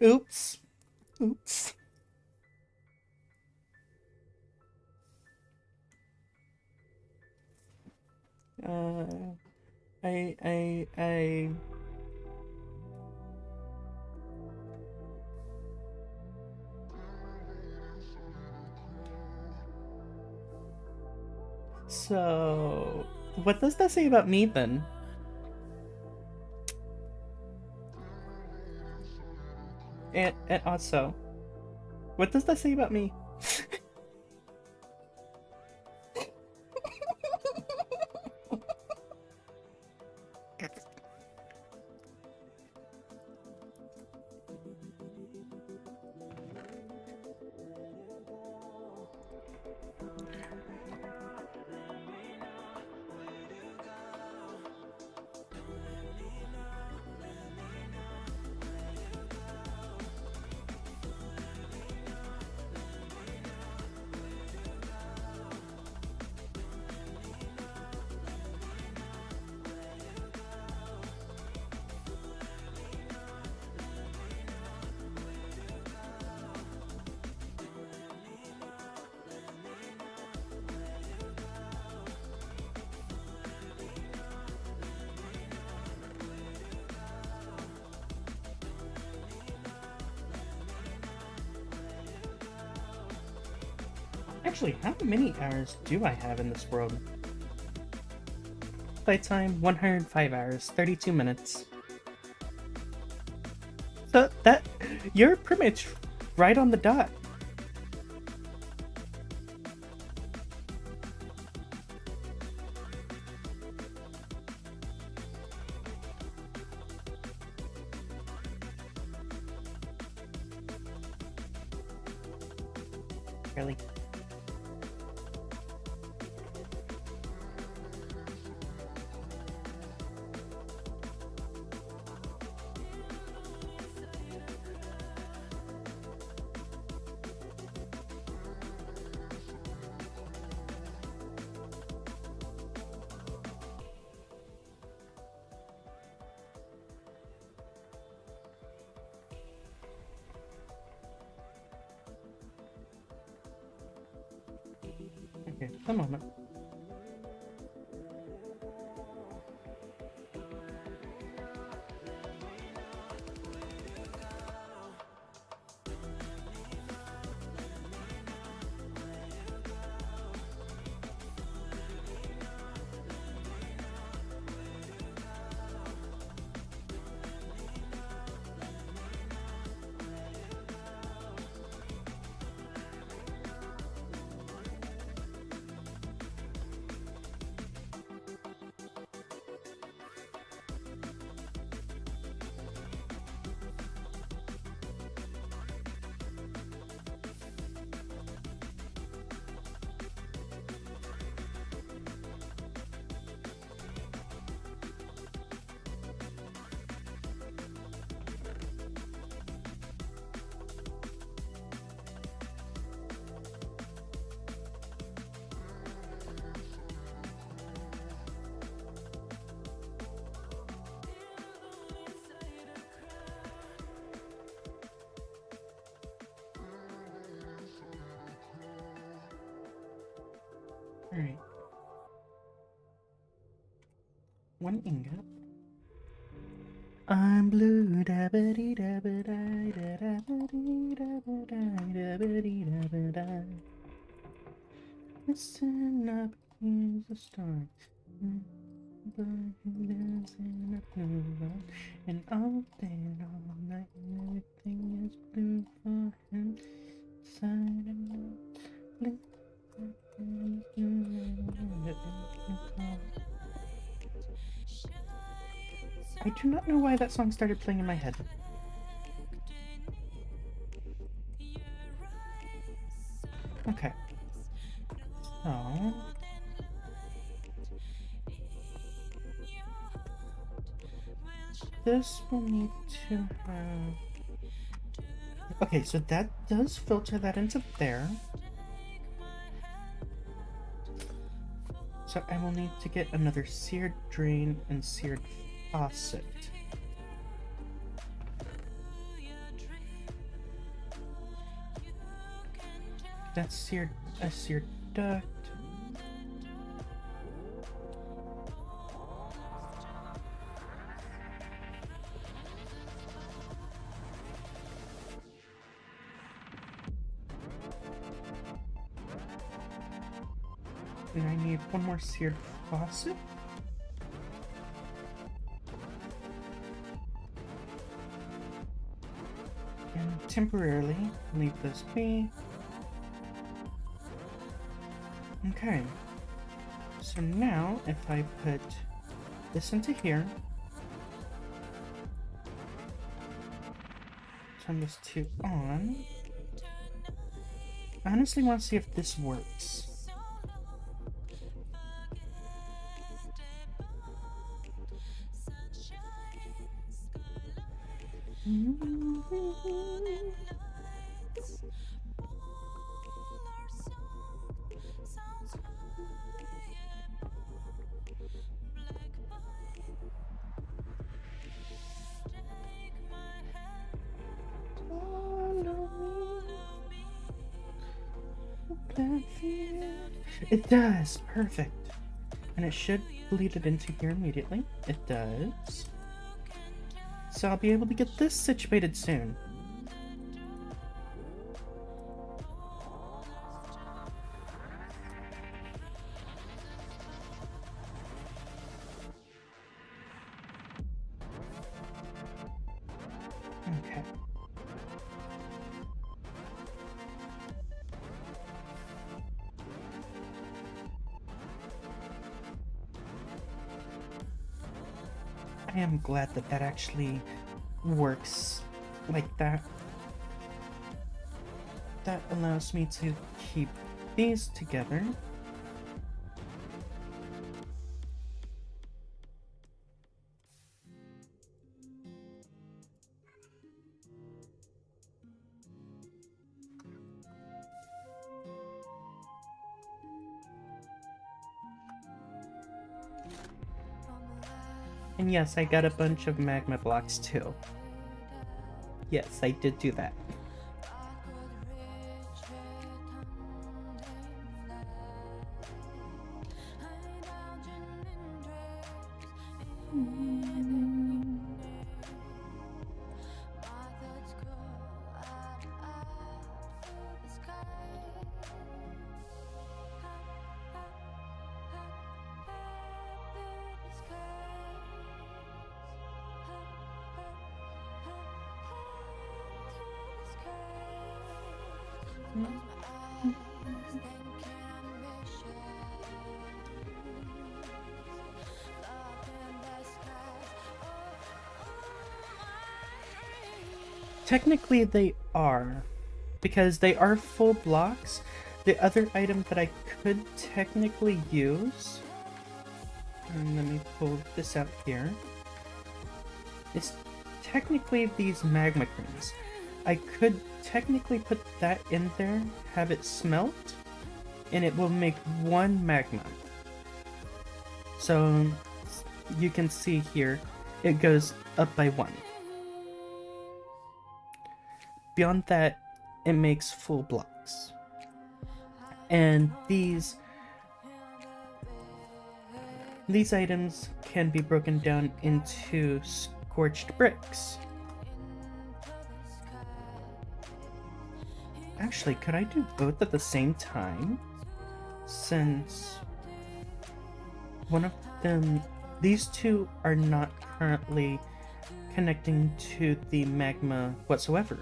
Oops. Oops. I... So... What does that say about me, then? And also... What does that say about me? Actually, how many hours do I have in this world? Playtime 105 hours, 32 minutes. So that... You're pretty much right on the dot. Really? Okay, a moment. Alright. One ingot. I'm blue, da ba dee da ba da da da ba dee da ba da ba dee da ba da. Listen up, here's the start. Dancing up the road, and all day and all night, everything is blue for him. Side and blue. I do not know why that song started playing in my head. Okay. So... this will need to have... okay, so that does filter that into there. So I will need to get another seared drain and seared faucet. That's seared, a seared duct. And I need one more seared faucet. And temporarily leave this be. Okay. So now if I put this into here, turn this 2 on. I honestly want to see if this works. It does! Perfect! And it should bleed it into here immediately. It does. So I'll be able to get this situated soon. Okay. I am glad that that actually works like that. That allows me to keep these together. And yes, I got a bunch of magma blocks too. Yes, I did do that. Technically they are, because they are full blocks. The other item that I could technically use, and let me pull this out here, is technically these magma creams. I could technically put that in there, have it smelt, and it will make one magma. So you can see here, it goes up by 1. Beyond that, it makes full blocks. And these these items can be broken down into scorched bricks. Actually, could I do both at the same time? Since one of them, these two are not currently connecting to the magma whatsoever.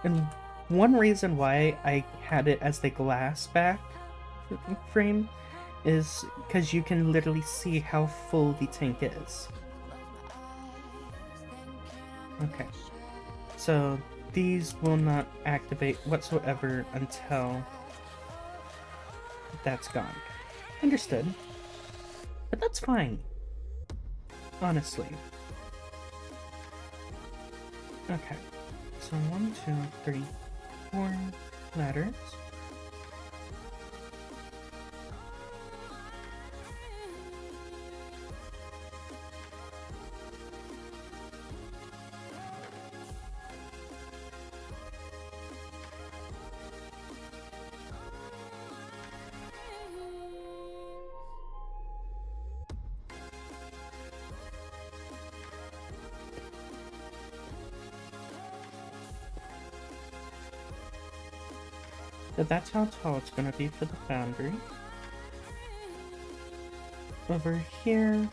And one reason why I had it as the glass back frame is because you can literally see how full the tank is. Okay, so these will not activate whatsoever until that's gone. Understood. But that's fine. Honestly. Okay. So 1, 2, 3, 4 ladders. So that's how tall it's gonna be for the foundry. Over here.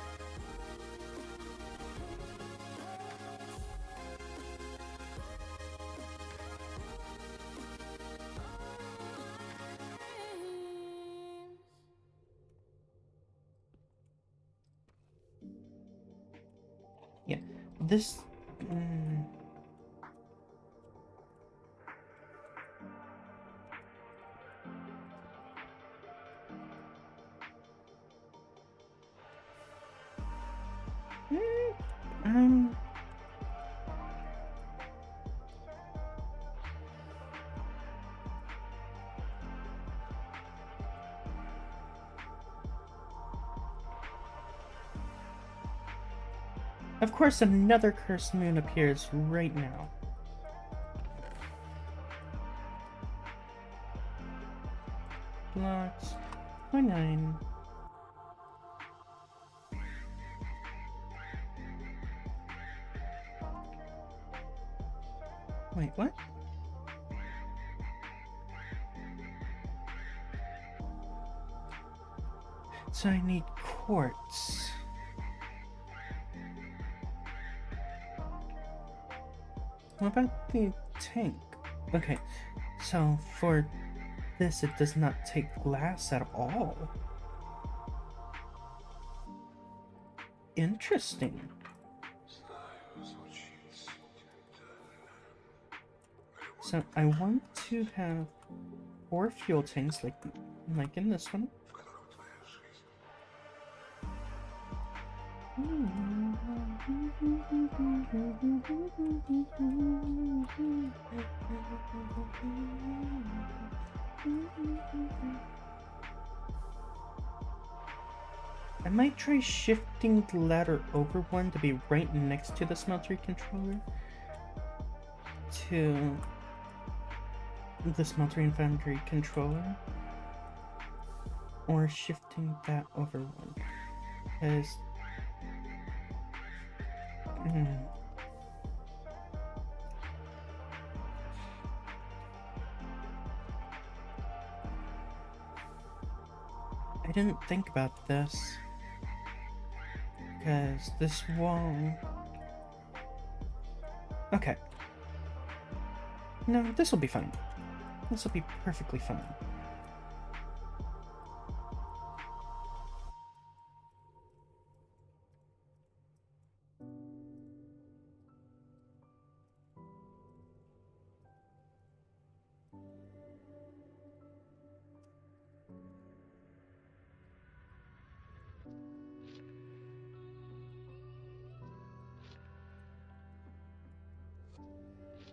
Yeah, this... I'm... Of course, another cursed moon appears right now. Blocks. 0.9. Wait, what? So I need quartz. What about the tank? Okay, so for this, it does not take glass at all. Interesting. So I want to have 4 fuel tanks like in this one. I might try shifting the ladder over one to be right next to the smeltery controller to the smeltery and foundry controller, or shifting that over one, because I didn't think about this, because this wall... Okay. No, this will be fine. This will be perfectly fine.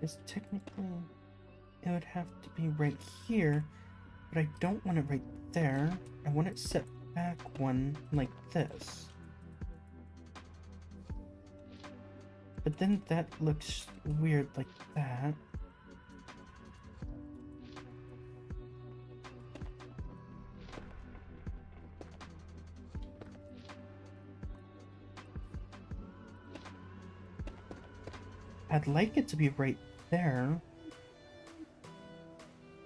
Is technically it would have to be right here, but I don't want it right there. I want it set back one like this. But then that looks weird like that. I'd like it to be right there.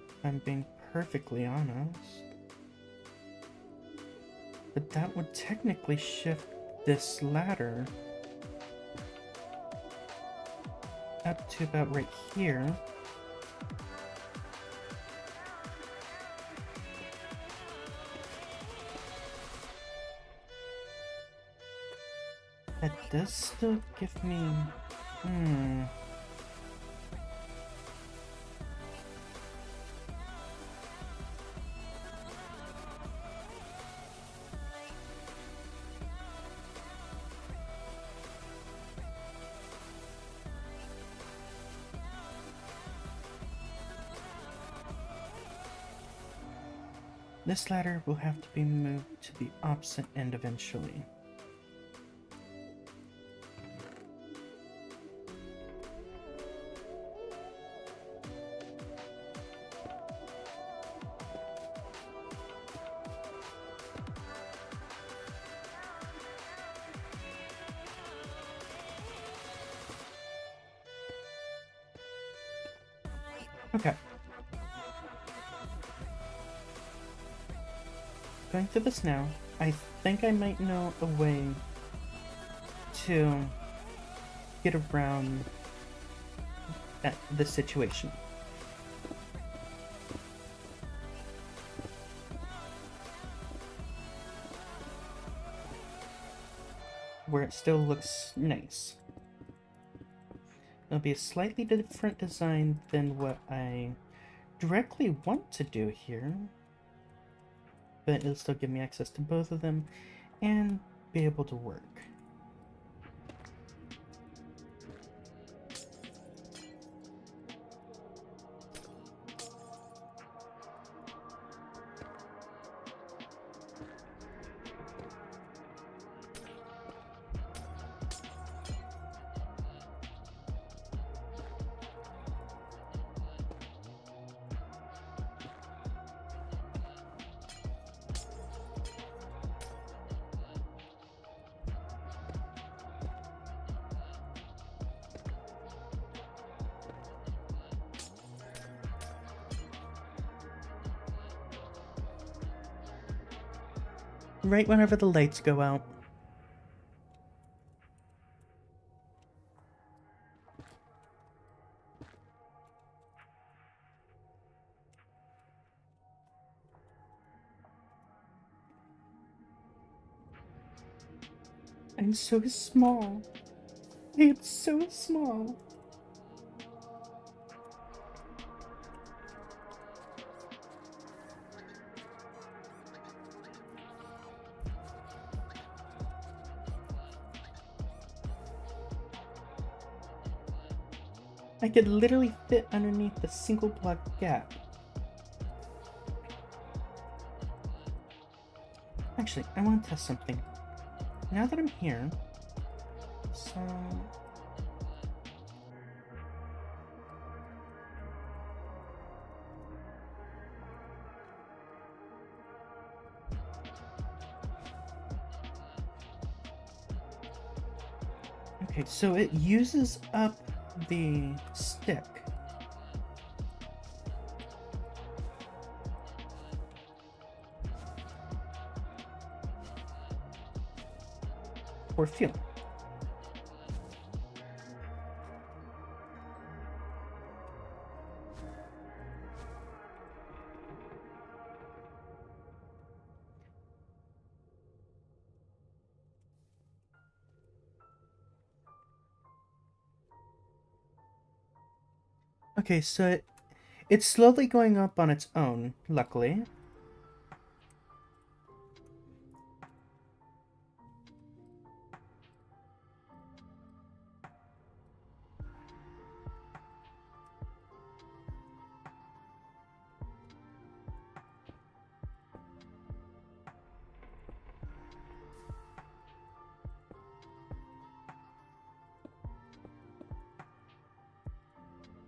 If I'm being perfectly honest. But that would technically shift this ladder up to about right here. That does still give me... This ladder will have to be moved to the opposite end eventually. Okay. Going through this now, I think I might know a way to get around this situation. Where it still looks nice. It'll be a slightly different design than what I directly want to do here. But it'll still give me access to both of them and be able to work. Right whenever the lights go out. I'm so small. I am so small. I could literally fit underneath the single block gap. Actually, I want to test something. Now that I'm here, so... Okay, so it uses up the stick. Or fuel. Okay, so it's slowly going up on its own, luckily.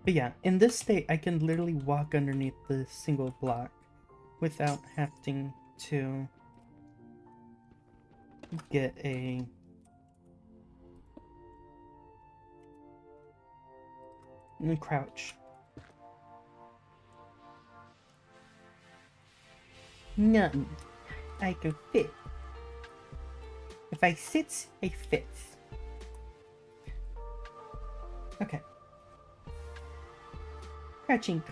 But yeah, in this state, I can literally walk underneath the single block without having to get a And crouch. None. I go fit. If I sit, I fit. Okay. Crouching.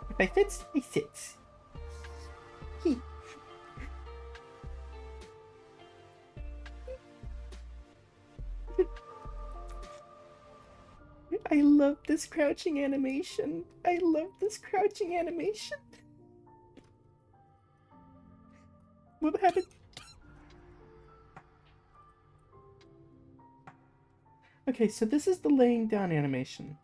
If I fit, I sit. I love this crouching animation. I love this crouching animation. What happened? Okay, so this is the laying down animation.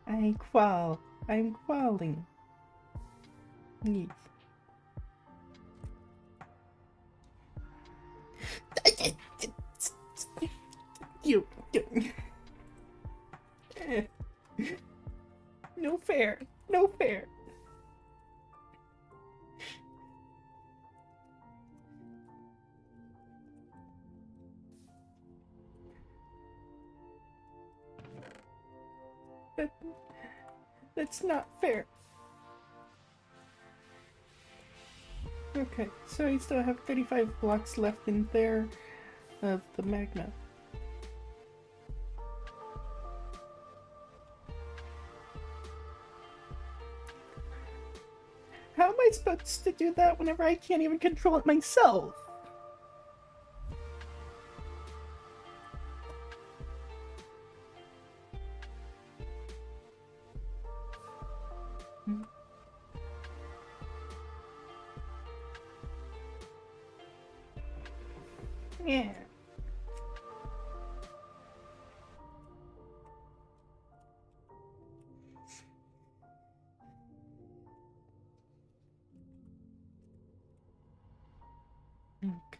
I crawl. I'm crawling. Yes. You. No fair. No fair. That's not fair. Okay, so I still have 35 blocks left in there of the magma. How am I supposed to do that whenever I can't even control it myself? Yeah. Okay.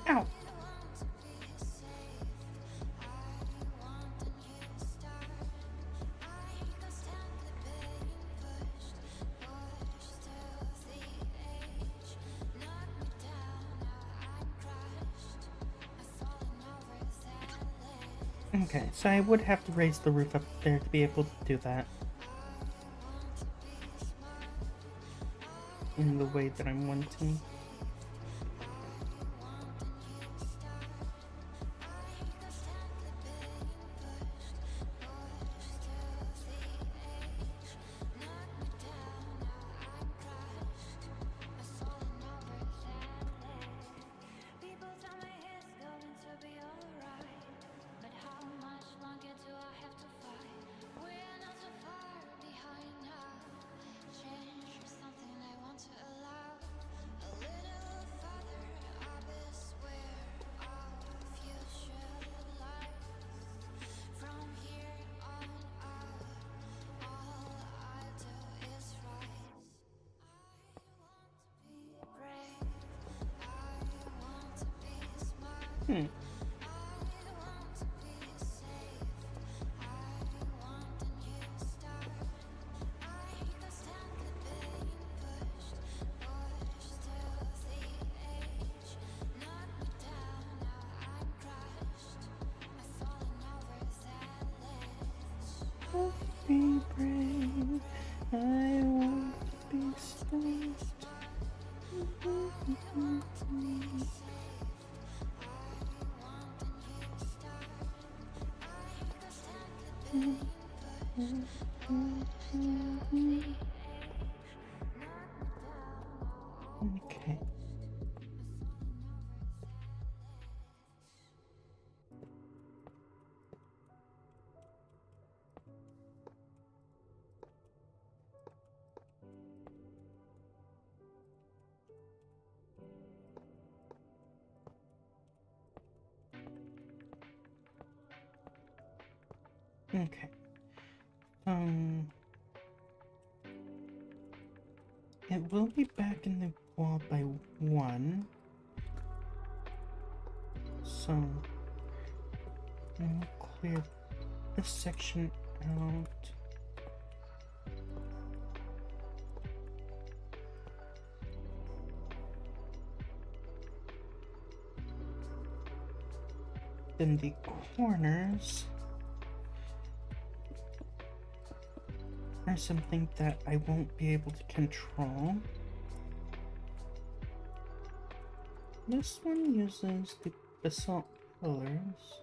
Ow. Okay, so I would have to raise the roof up there to be able to do that. In the way that I'm wanting. Hmm. Be brave. I want to be strong. Okay. Okay. It will be back in the wall by 1. So, we'll clear this section out. Then the corners are something that I won't be able to control. This one uses the basalt pillars.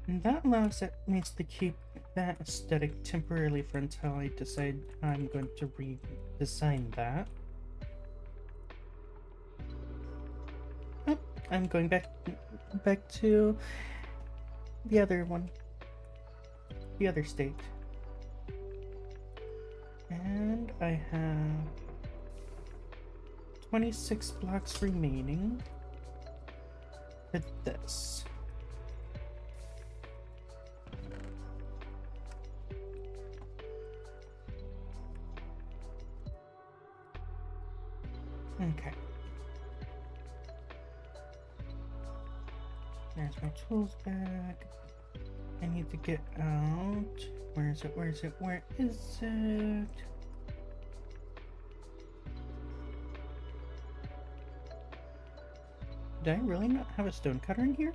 And that allows me to keep that aesthetic temporarily for until I decide I'm going to redesign that. Oh, I'm going back to the other one. The other state. And I have 26 blocks remaining for this. Okay. There's my tools back. I need to get out. Where is it? Where is it? Where is it? Did I really not have a stone cutter in here?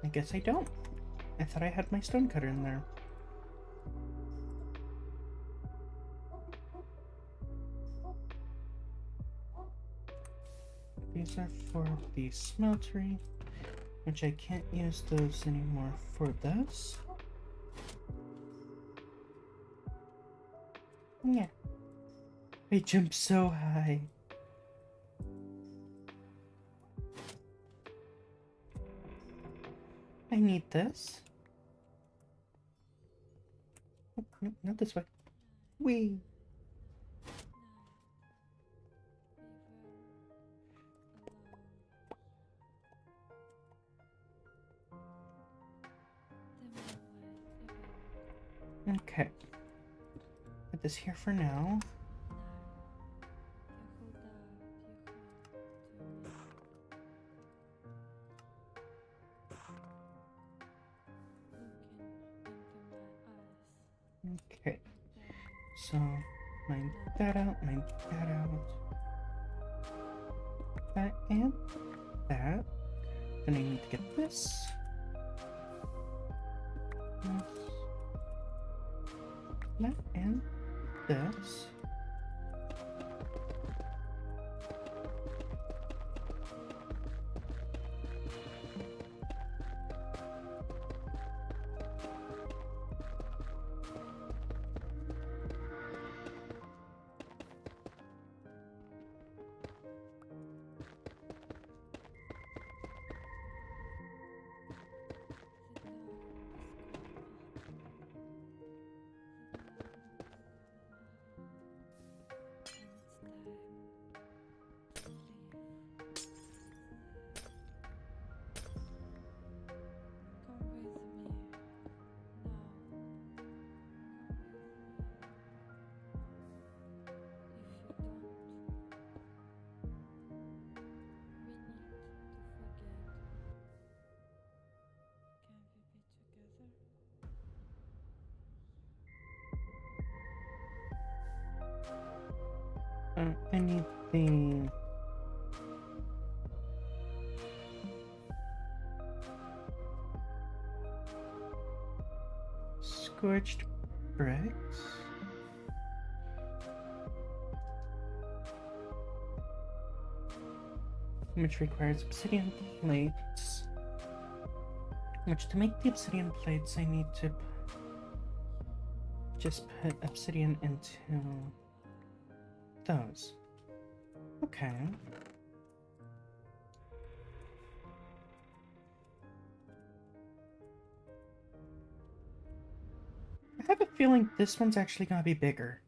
I guess I don't. I thought I had my stone cutter in there. These are for the smeltery, which I can't use those anymore for this. Yeah. I jumped so high. I need this. Oh, no, not this way. Whee! Okay. Put this here for now. Okay. So, mine that out, mine that out. That and that. Then I need to get this. That and this. I need the scorched bricks. Which requires obsidian plates. Which, to make the obsidian plates, I need to just put obsidian into those. Okay. have a feeling this one's actually gonna be bigger.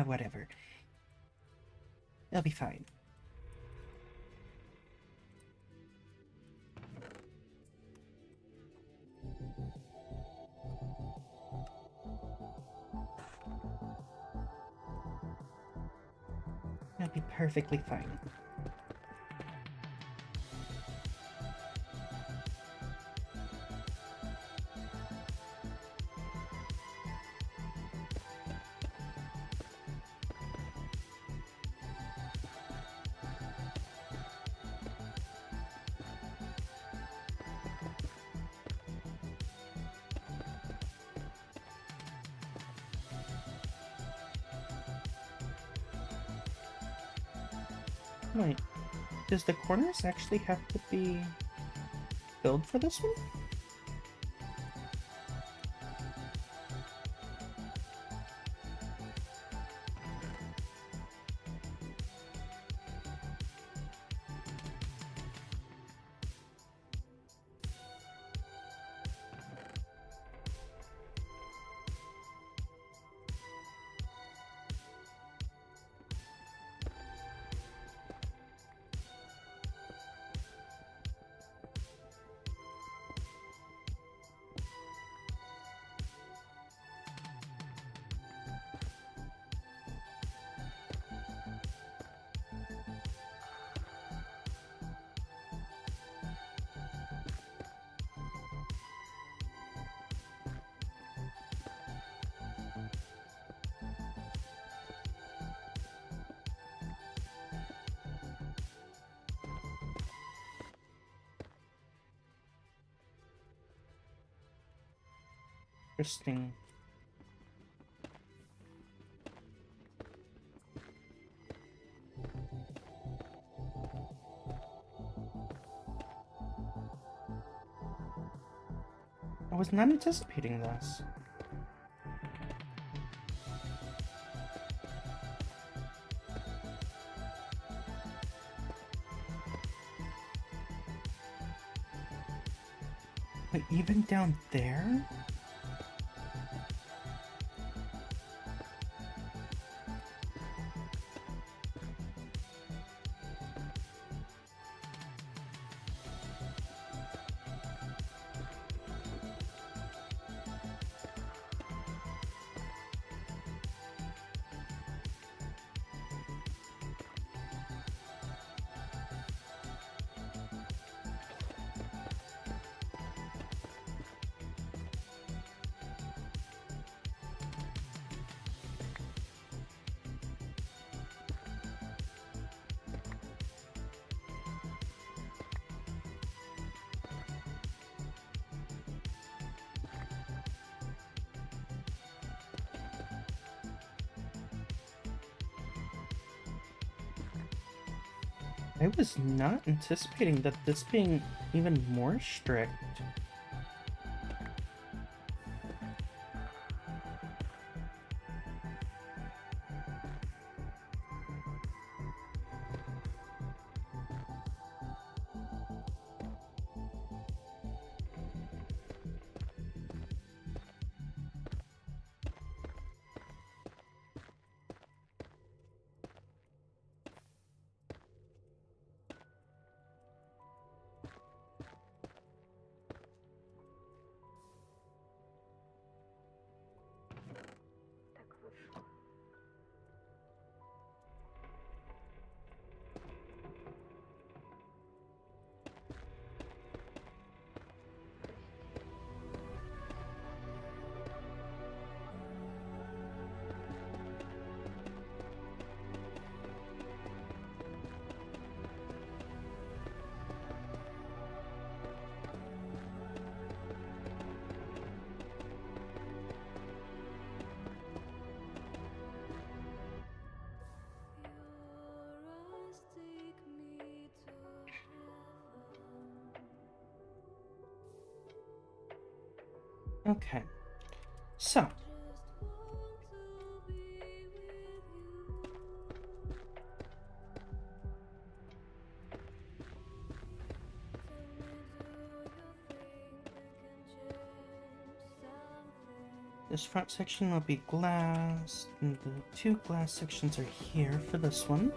Whatever. It'll be fine. It'll be perfectly fine. Wait, does the corners actually have to be filled for this one? Interesting. I was not anticipating this. Wait, even down there? I was not anticipating that this being even more strict. Okay, so front section will be glass, and the 2 glass sections are here for this one.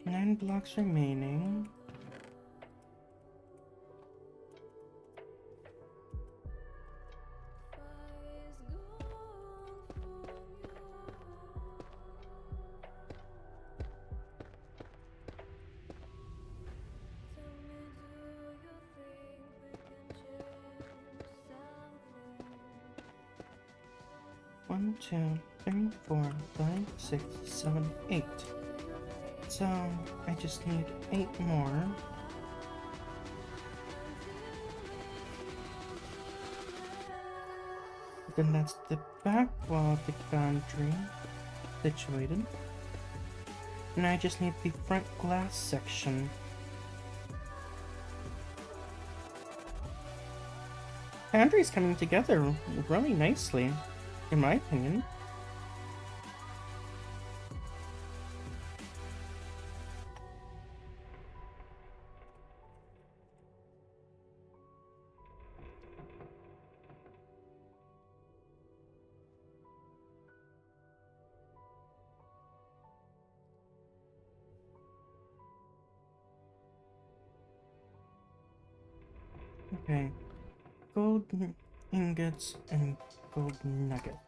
Nine blocks remaining. One, two, three, 4, 5, 6, 7, 8. So I just need 8 more. Then that's the back wall of the boundary situated. And I just need the front glass section. Boundary's coming together really nicely, in my opinion. Okay, gold ingots and gold nuggets.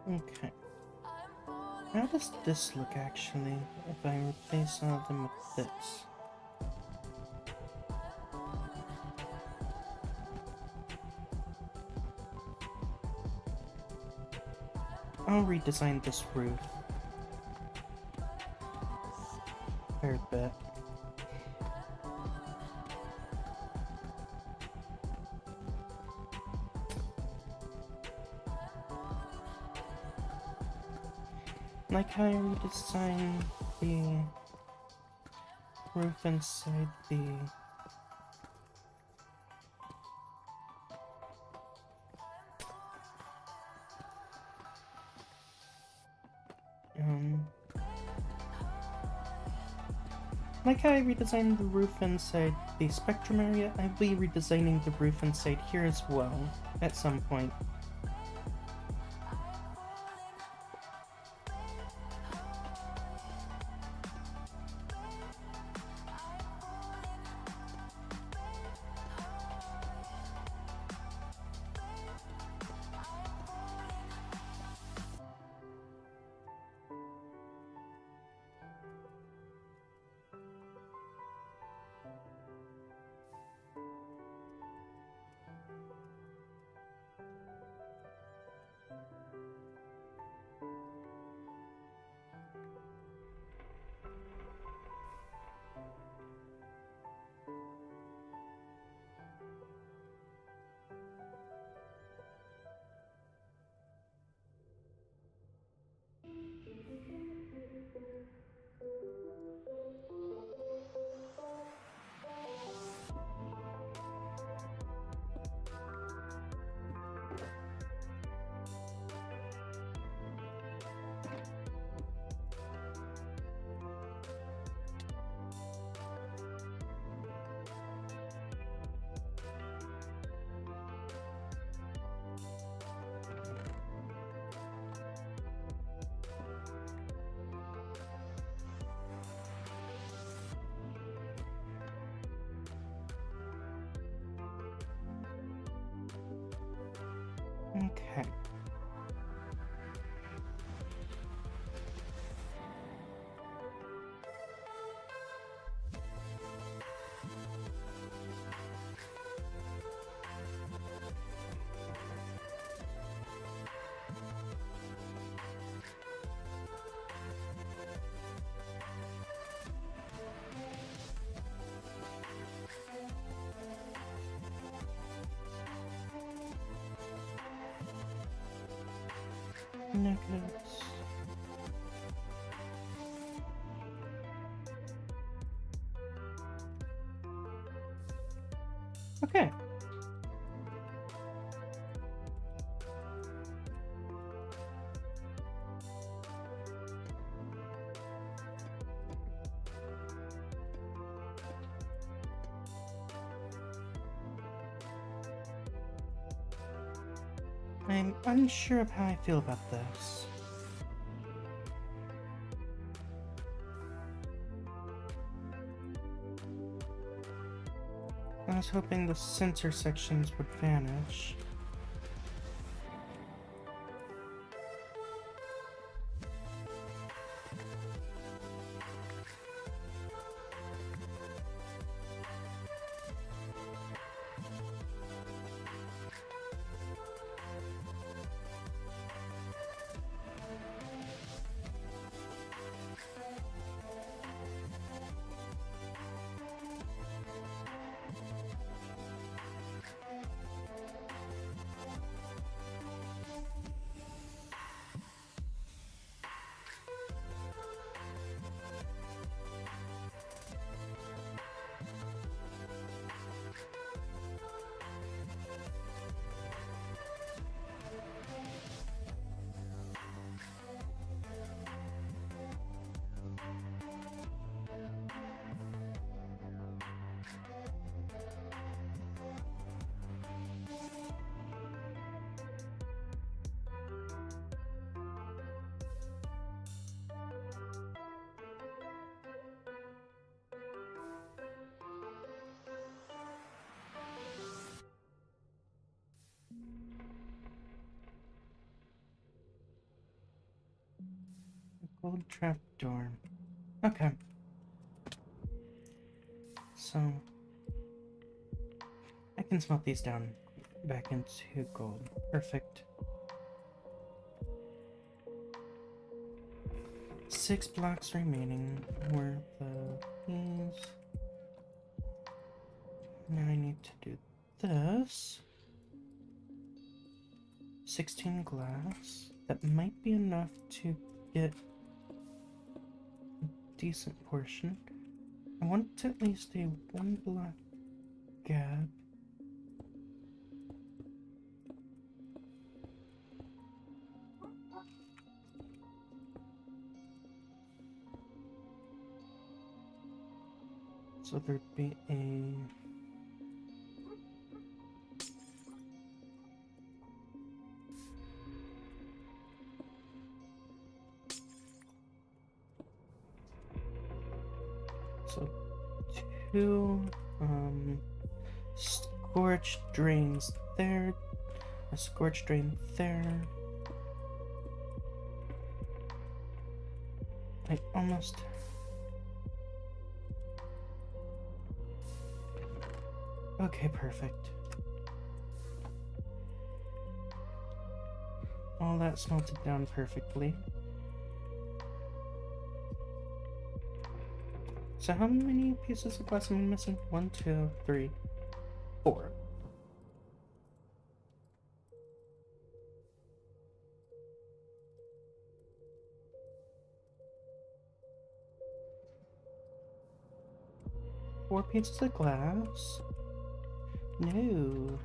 Okay. How does this look actually if I replace all of them with this? I'll redesign this roof a fair bit. Like how I redesigned the roof inside the like how I redesigned the roof inside the spectrum area, I'll be redesigning the roof inside here as well at some point. Okay. Negatives. Okay. I'm unsure of how I feel about this. I was hoping the sensor sections would vanish. Gold trapdoor. Okay. So I can smelt these down back into gold. Perfect. 6 blocks remaining worth of these. Now I need to do this. 16 glass. That might be enough to get a decent portion. I want at least a 1 block gap. So there'd be a... So 2, scorch drains there, a scorch drain there. I almost... Okay, perfect. All that smelted down perfectly. So how many pieces of glass am I missing? 1, 2, 3, 4. Four pieces of glass? No.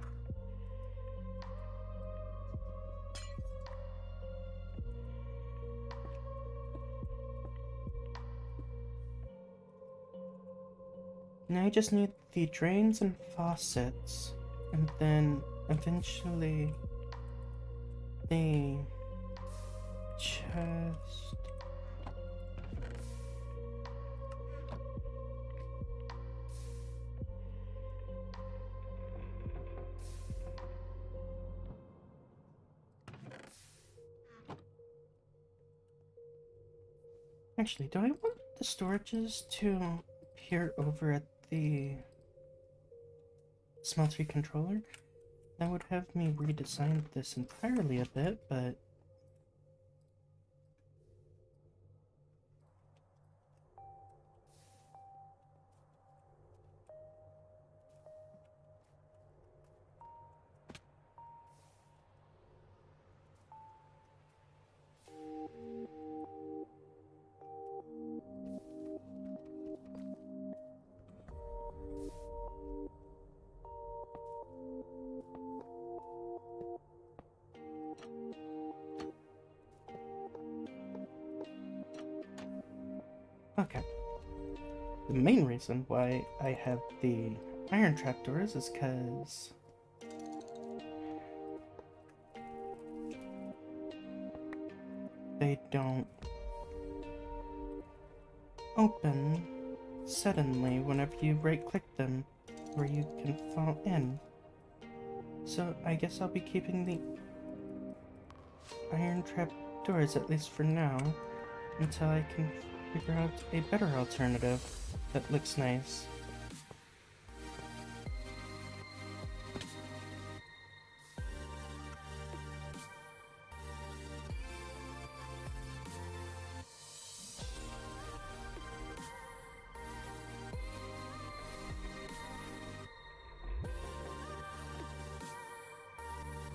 Now I just need the drains and faucets, and then eventually the chest. Actually, do I want the storages to appear over at the smeltery controller? That would have me redesign this entirely a bit, but... Okay. The main reason why I have the iron trapdoors is because they don't open suddenly whenever you right-click them, where you can fall in. So I guess I'll be keeping the iron trapdoors, at least for now, until I can figure out a better alternative that looks nice.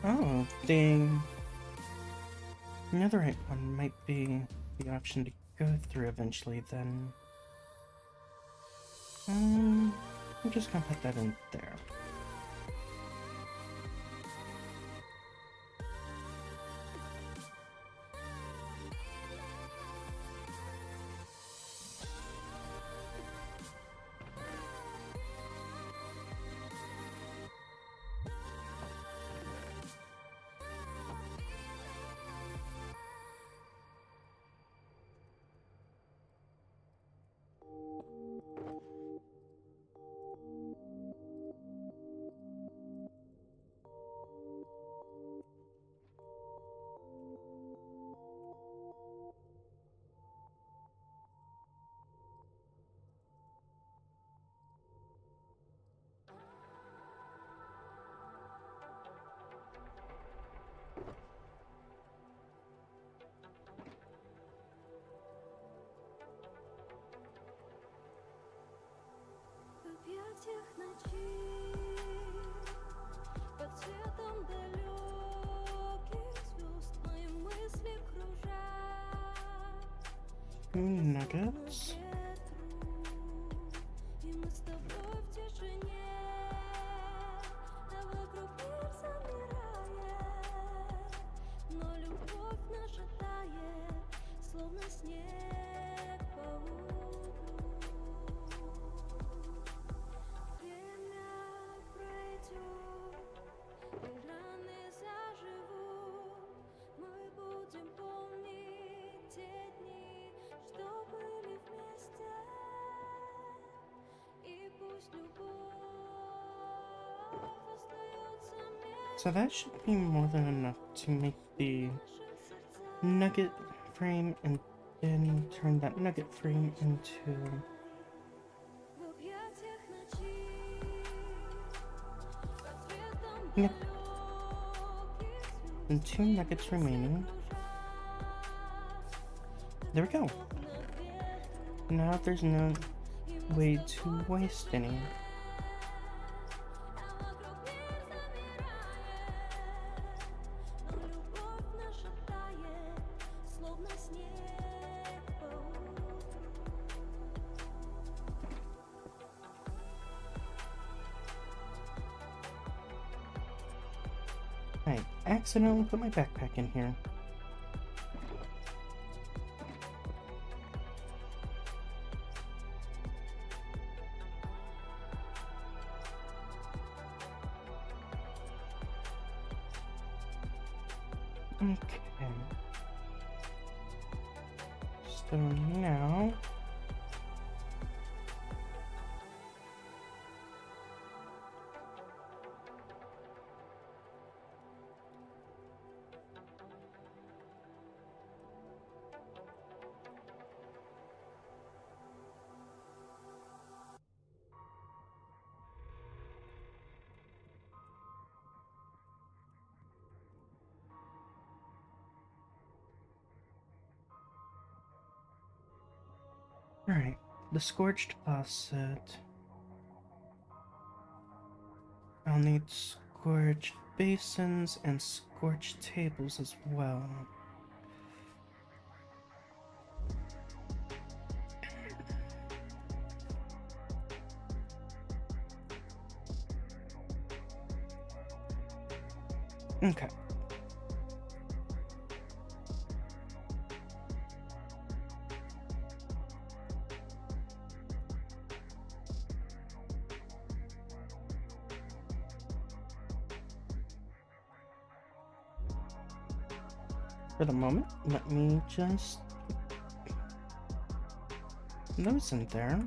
Oh, the netherite one might be the option to go through eventually then. I'm just gonna put that in there. Nuggets. So that should be more than enough to make the nugget frame and then turn that nugget frame into... Yep. And 2 nuggets remaining. There we go. Now there's no way to waste any. I accidentally put my backpack in here. Okay. So now... Alright, the scorched faucet. I'll need scorched basins and scorched tables as well. Okay. For the moment, let me just put those in there.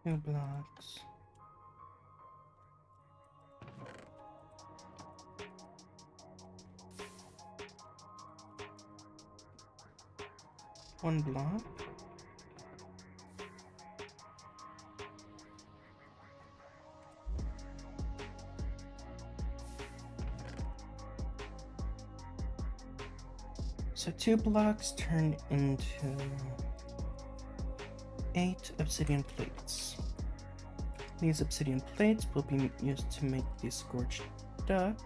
Two blocks. One block. So 2 blocks turn into 8 obsidian plates. These obsidian plates will be used to make the scorched duct.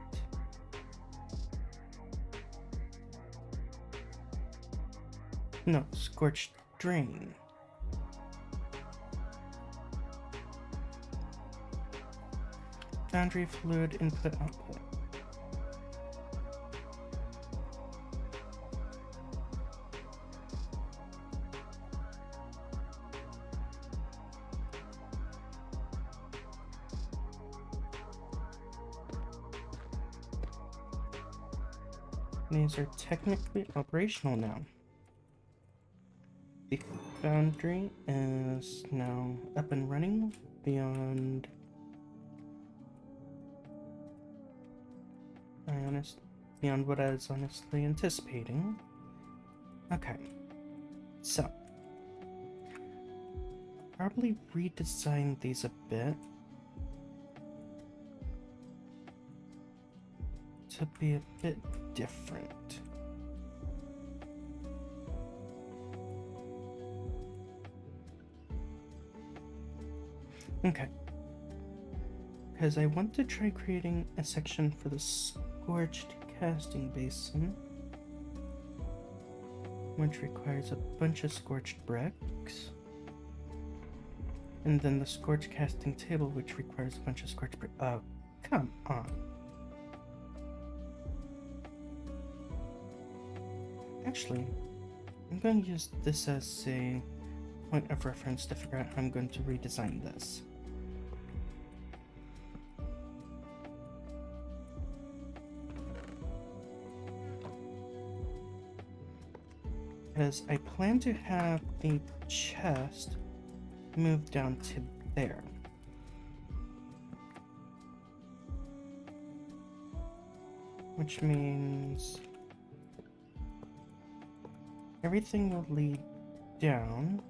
No, scorched drain. Foundry fluid input output. These are technically operational now. The foundry is now up and running beyond what I was honestly anticipating. Okay, so probably redesign these a bit to be a bit different. Okay, because I want to try creating a section for the scorched casting basin, which requires a bunch of scorched bricks, and then the scorched casting table, which requires a bunch of scorched bricks. Oh, come on. Actually, I'm going to use this as a point of reference to figure out how I'm going to redesign this. Because I plan to have the chest move down to there. Which means everything will lead down.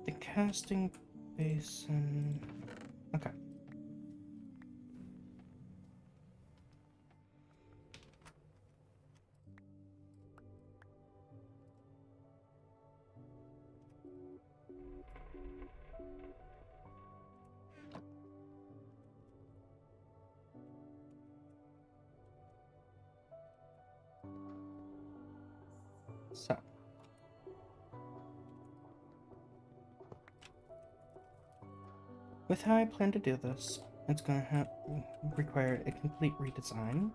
The casting basin. Okay. So, with how I plan to do this, it's going to require a complete redesign.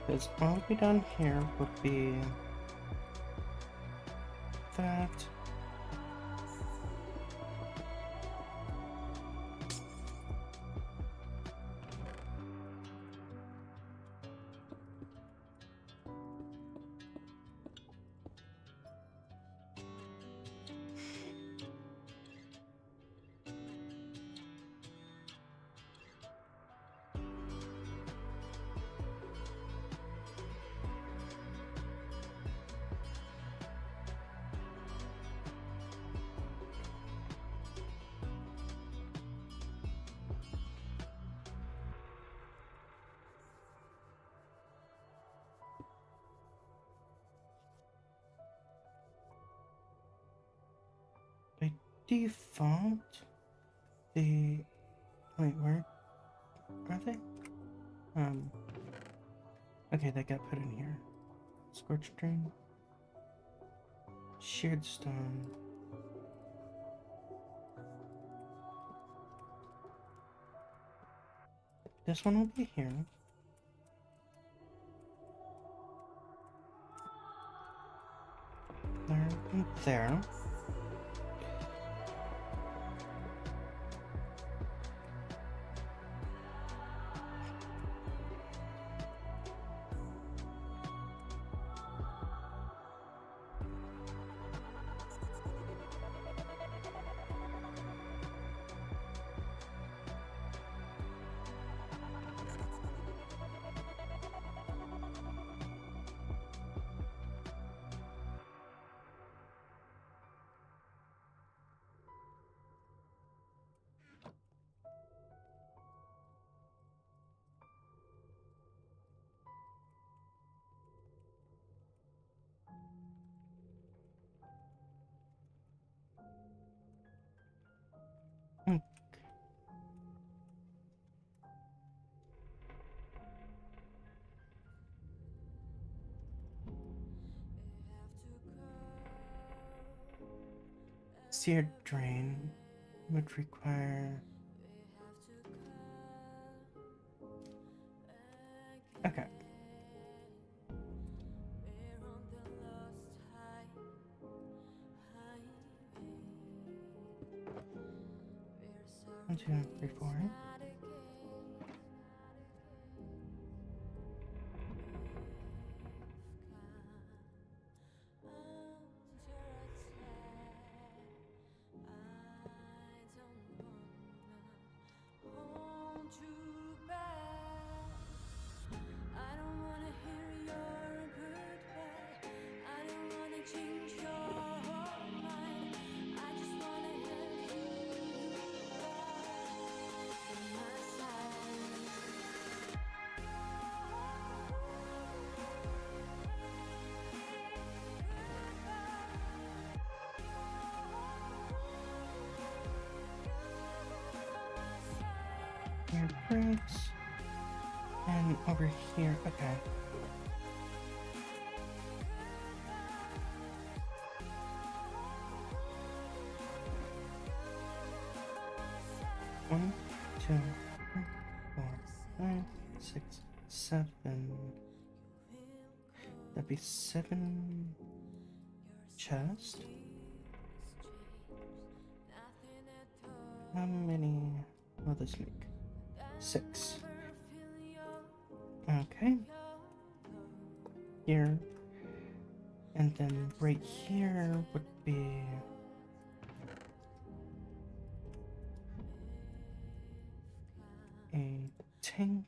Because all the way down here would be that. By default, the wait, where are they? Okay, they got put in here. Scorched drain, sheared stone. This one will be here. There and there. Hmm. Seared drain would require. Okay. One, two, three, four. Here breaks. And over here, okay. One, two, three, four, five, 6, 7. That'd be 7 chest. How many will this make? 6. Okay. Here. And then right here would be a tank.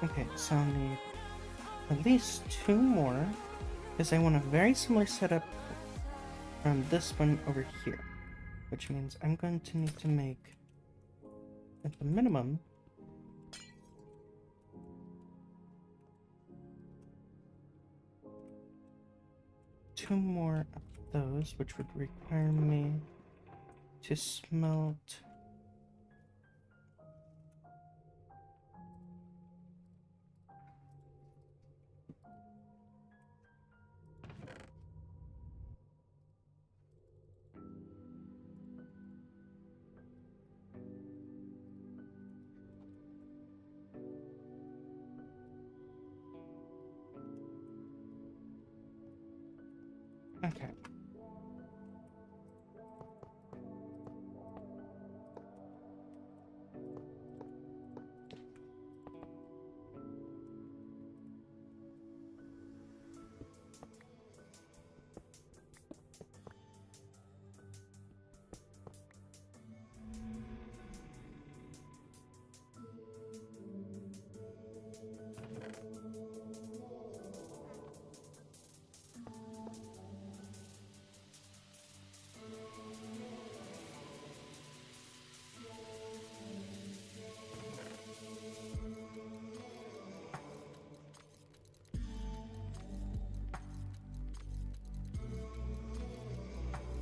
Okay, so I'll need at least 2 more, because I want a very similar setup from this one over here, which means I'm going to need to make, at the minimum, 2 more of those, which would require me to smelt. Okay.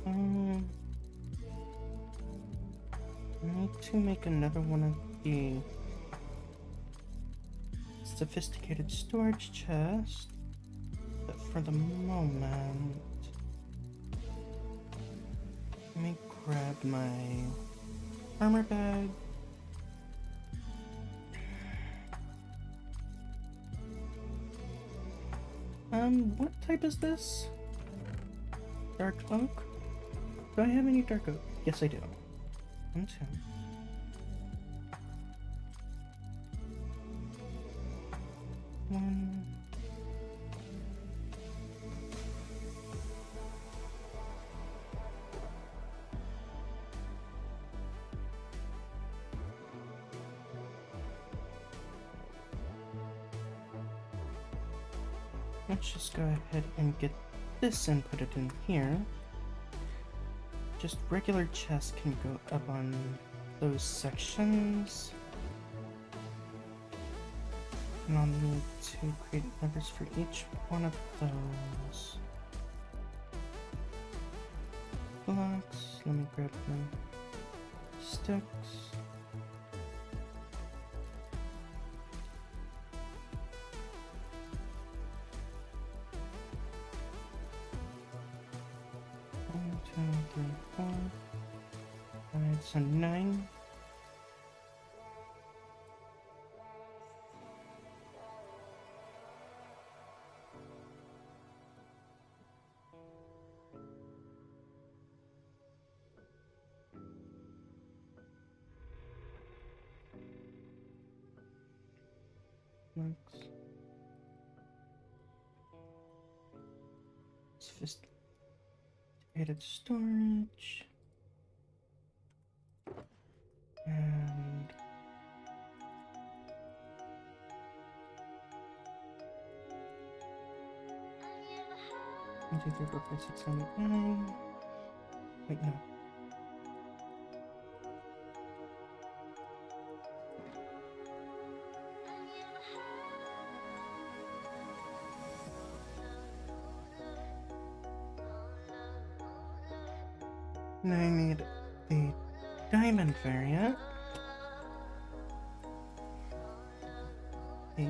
I need to make another one of the sophisticated storage chest, but for the moment, let me grab my armor bag. What type is this? Dark oak? Do I have any dark oak? Yes, I do. 1, 2. One. Let's just go ahead and get this and put it in here. Just regular chests can go up on those sections. And I'll need to create numbers for each one of those blocks. Let me grab my sticks. One, two, three, 4, 5, so 9. Sophisticated storage. And 1, 2, 3, 4, 5, 6, 7, 8, 9. Wait, no. Now I need the diamond variant. 8.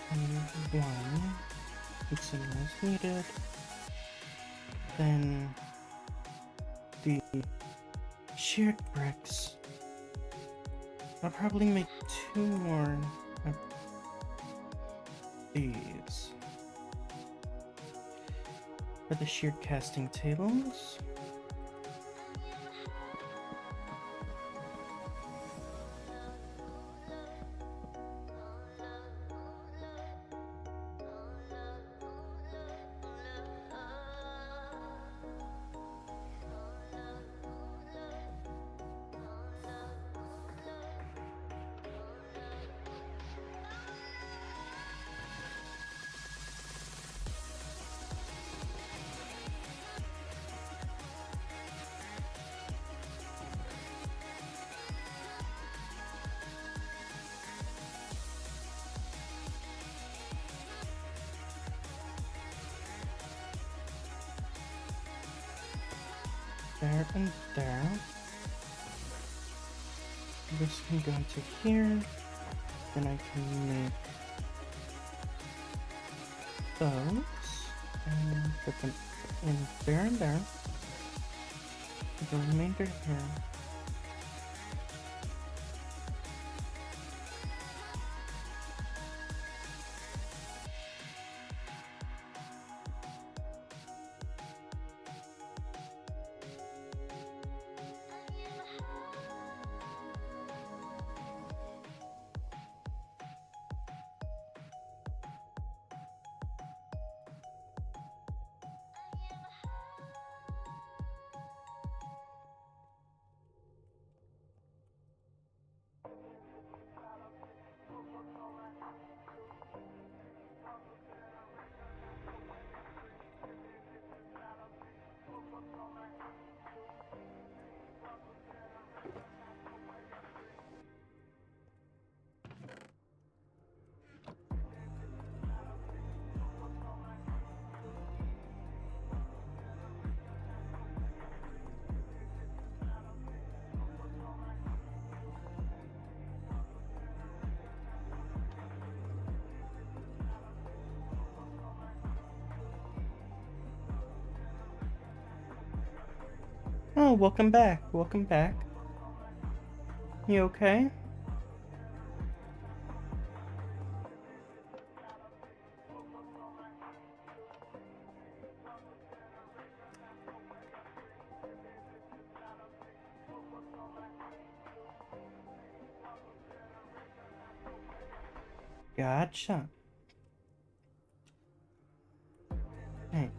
And 1. Fixing as needed. Then the sheared bricks. I'll probably make 2 more of these. for the shared casting tables. There and there. This can go into here. Then I can make those and put them in there and there. The remainder here. Oh, welcome back. Welcome back. You okay? Gotcha. Hey.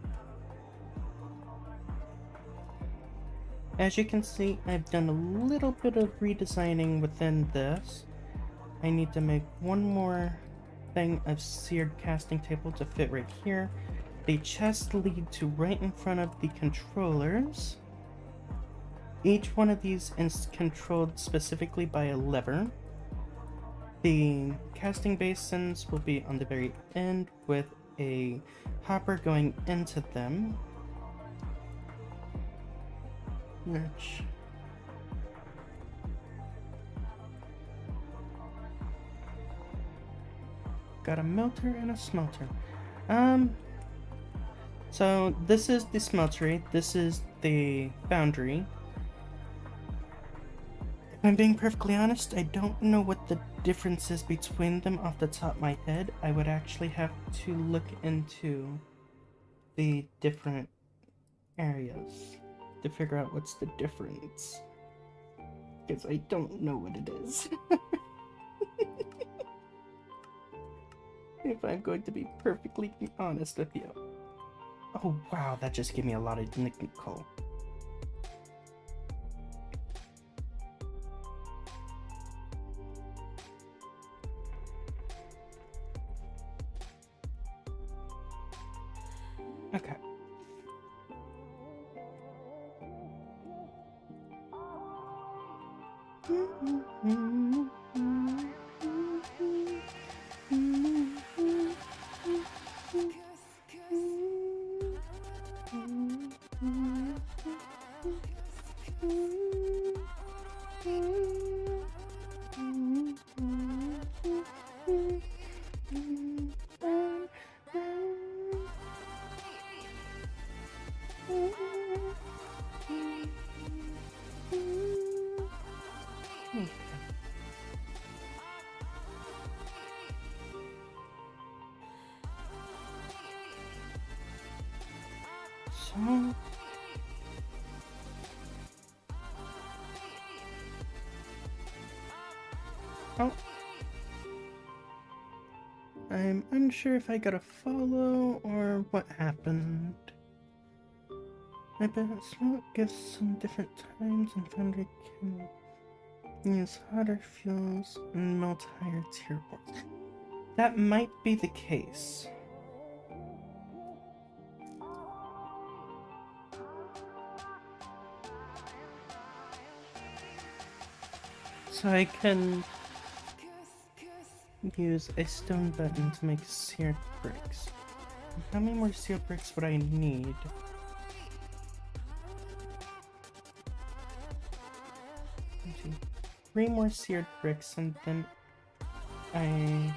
As you can see, I've done a little bit of redesigning within this. I need to make one more thing of seared casting table to fit right here. The chests lead to right in front of the controllers. Each one of these is controlled specifically by a lever. The casting basins will be on the very end with a hopper going into them. Which got a melter and a smelter. So this is the smeltery, this is the foundry. If I'm being perfectly honest, I don't know what the difference is between them off the top of my head. I would actually have to look into the different areas to figure out what's the difference, because I don't know what it is. If I'm going to be perfectly honest with you. Oh wow, that just gave me a lot of nickel. Okay. So... Oh. I'm unsure if I got a follow or what happened. I bet smoke gives some different times and Foundry can use hotter fuels and melt higher tier ores. That might be the case. So I can use a stone button to make seared bricks. How many more seared bricks would I need? Let's see. 3 more seared bricks and then I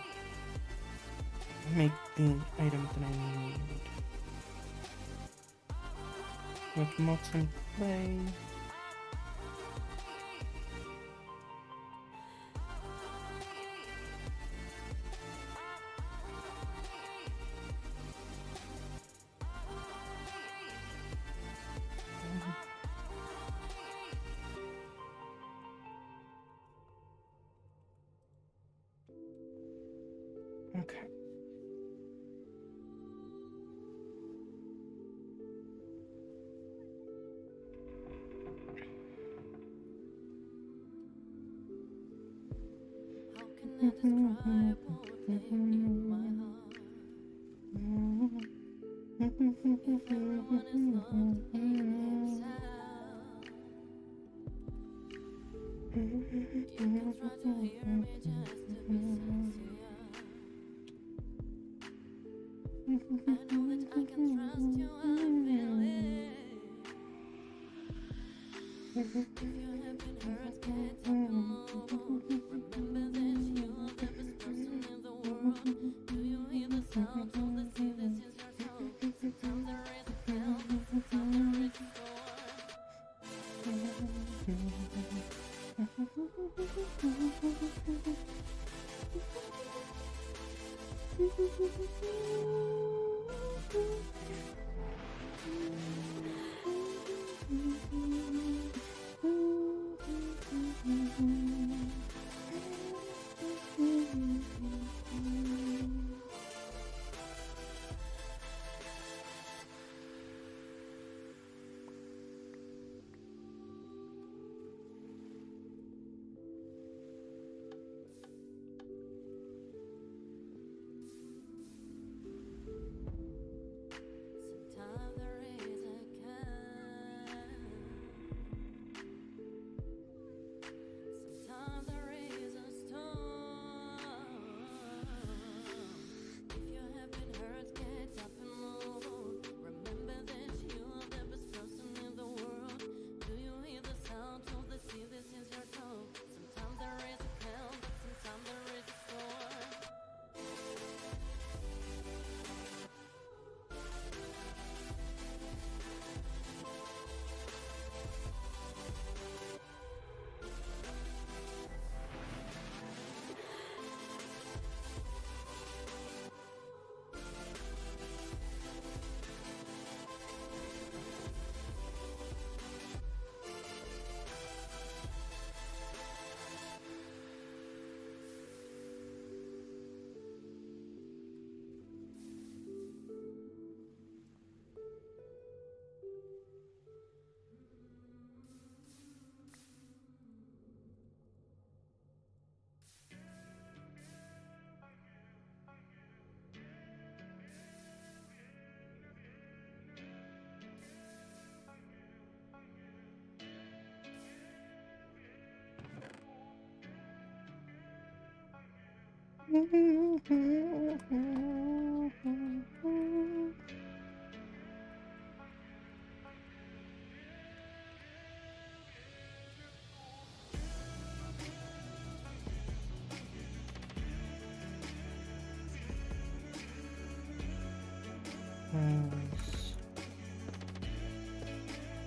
make the item that I need. With molten clay. Okay.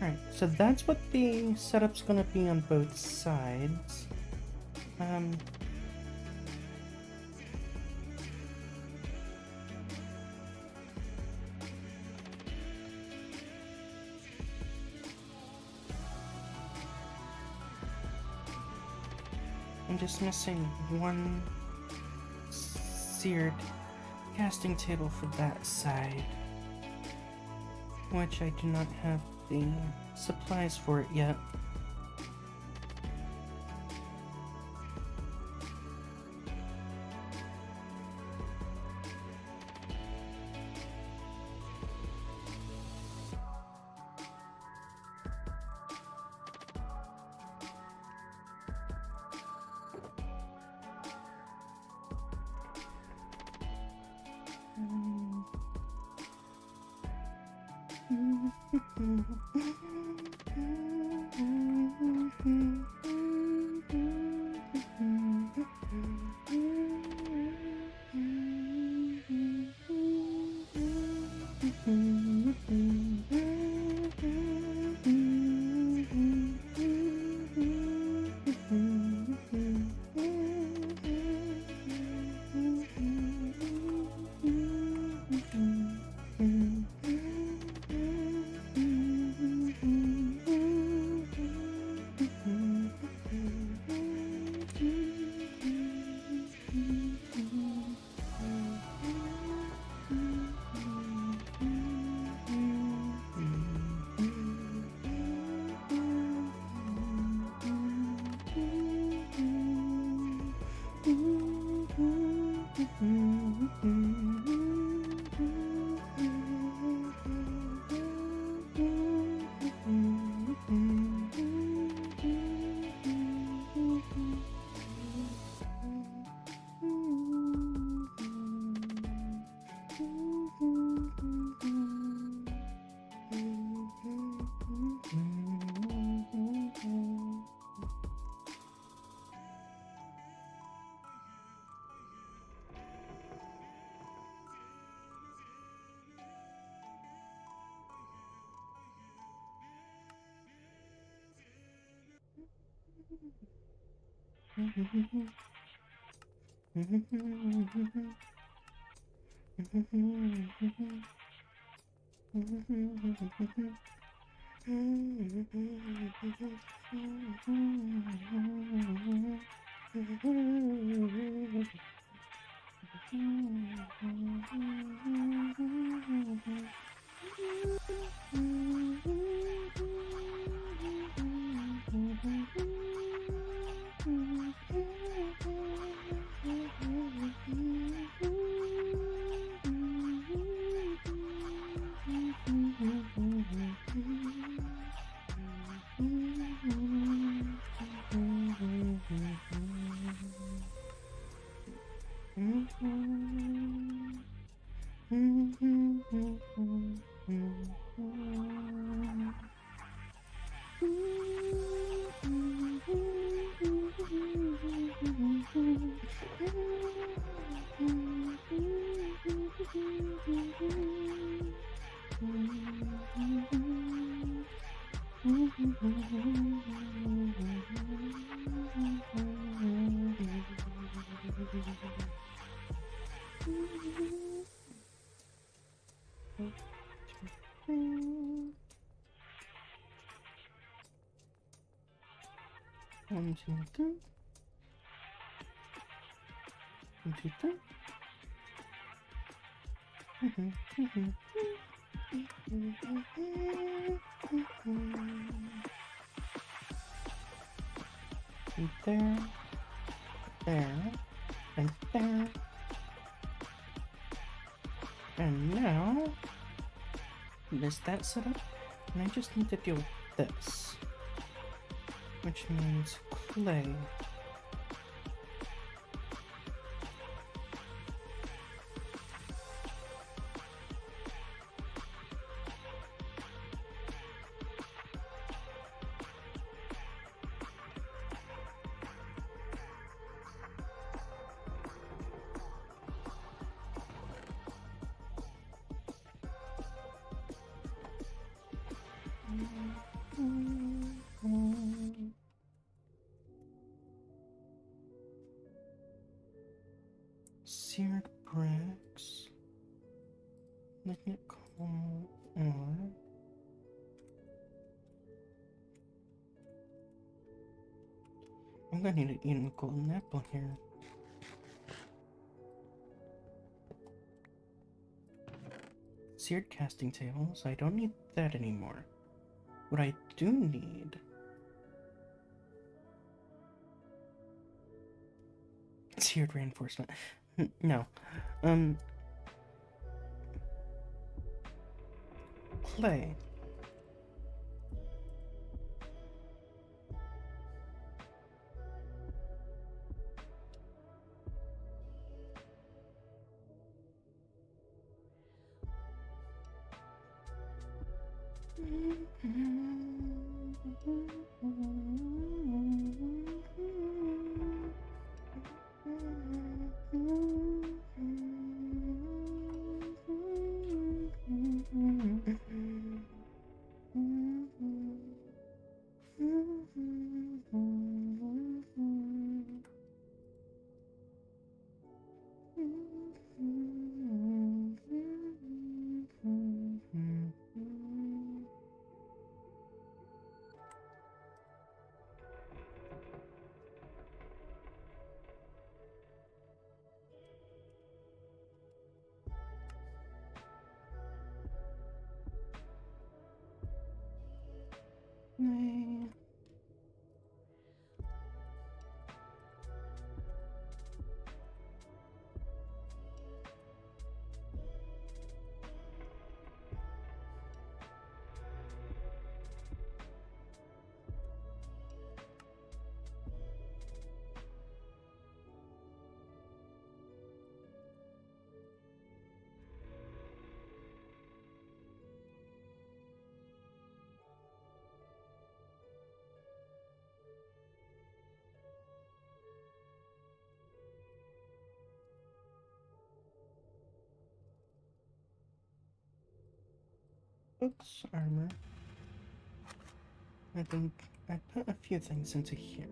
Alright, so that's what the setup's gonna be on both sides. I'm just missing one seared casting table for that side, which I do not have the supplies for it yet. One, two, three. One, two, three. And there, there, and there. And now, there's that set up, and I just need to deal with this, which means clay. Seared bricks, lignite coal ore, I need to eat a golden apple here. Seared casting tables. I don't need that anymore. What I do need... Seared reinforcement. No. Clay. Books, armor. I think I put a few things into here.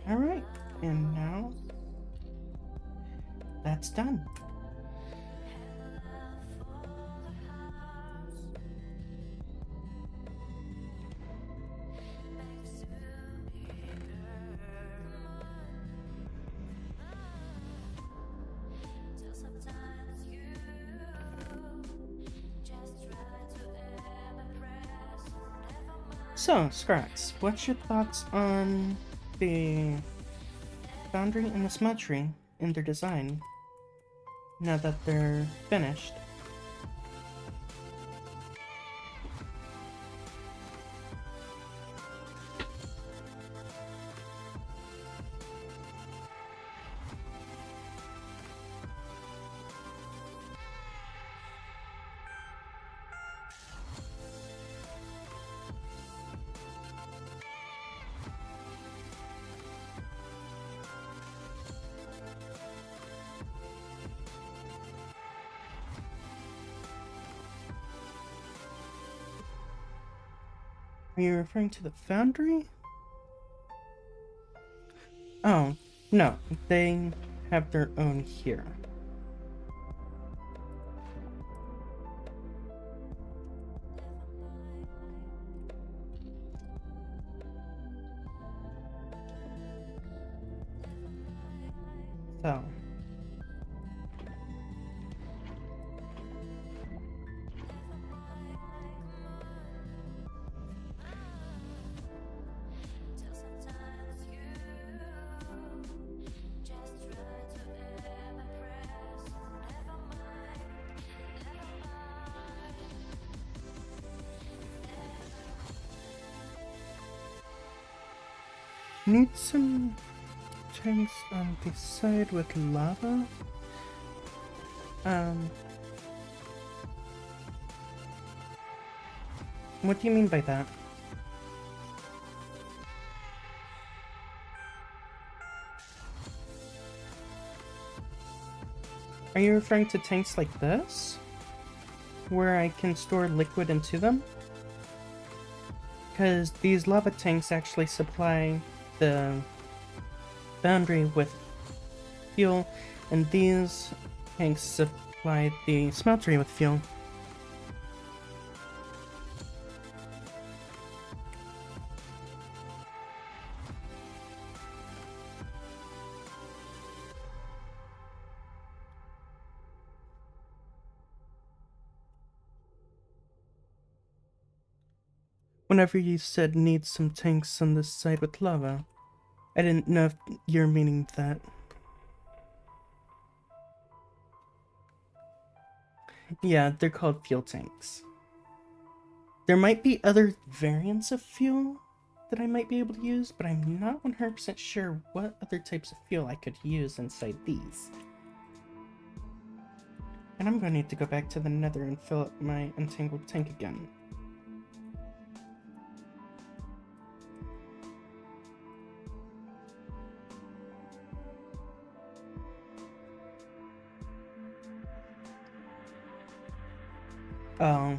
Alright, and now that's done. So, Scrax, what's your thoughts on the foundry and the smudgery in their design now that they're finished? Are you referring to the foundry? Oh, no, they have their own here. So. Need some tanks on the side with lava. What do you mean by that? Are you referring to tanks like this? Where I can store liquid into them? Because these lava tanks actually supply the foundry with fuel, and these tanks supply the smeltery with fuel. Whenever you said need some tanks on this side with lava, I didn't know if you're meaning that. Yeah, they're called fuel tanks. There might be other variants of fuel that I might be able to use, but I'm not 100% sure what other types of fuel I could use inside these. And I'm going to need to go back to the nether and fill up my entangled tank again. Oh.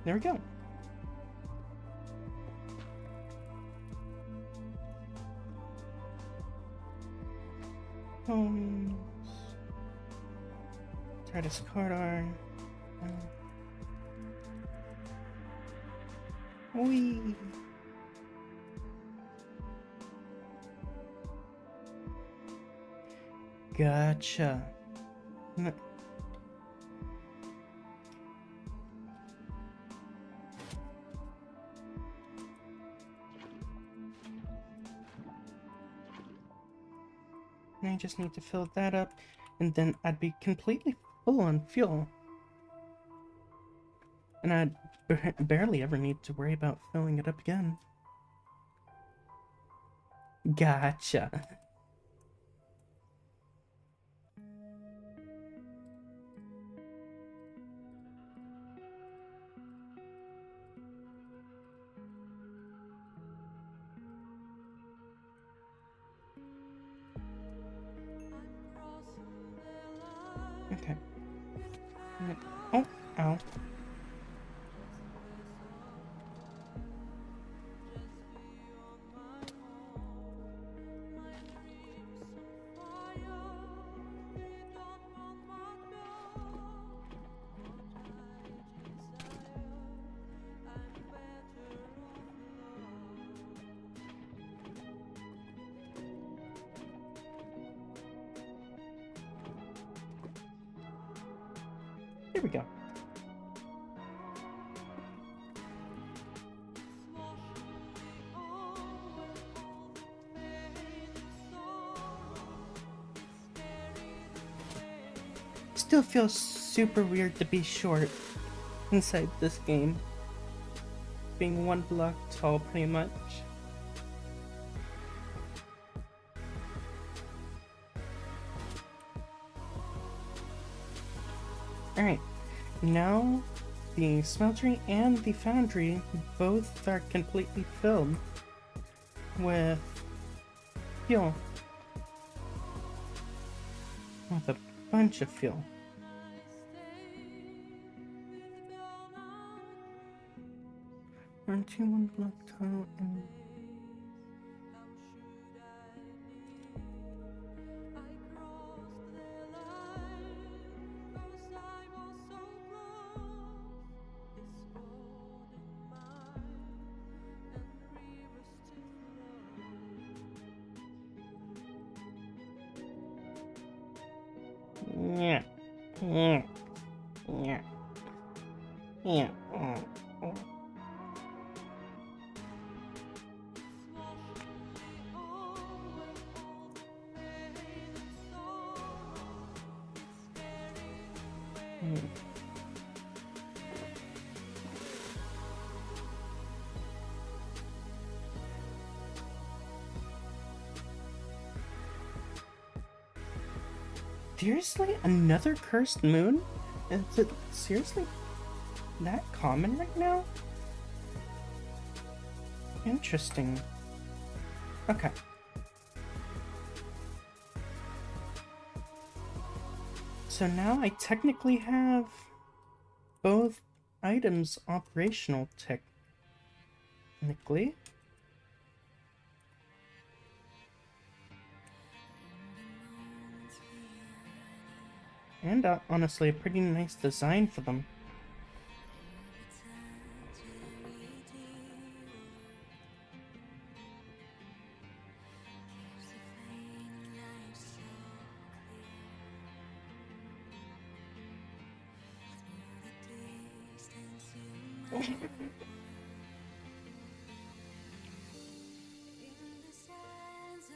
There we go. Homes. Titus Cardar. Whee! Gotcha. No. I just need to fill that up, and then I'd be completely full on fuel. And I'd barely ever need to worry about filling it up again. Gotcha. Okay. Oh, ow. There we go. Still feels super weird to be short inside this game. Being one block tall, pretty much. Alright, now the smeltery and the foundry both are completely filled with fuel. With a bunch of fuel. Aren't you one block tall and... Yeah. Yeah. Yeah. Yeah. Seriously? Another cursed moon? Is it seriously that common right now? Interesting. Okay. So now I technically have both items operational technically. And honestly, a pretty nice design for them.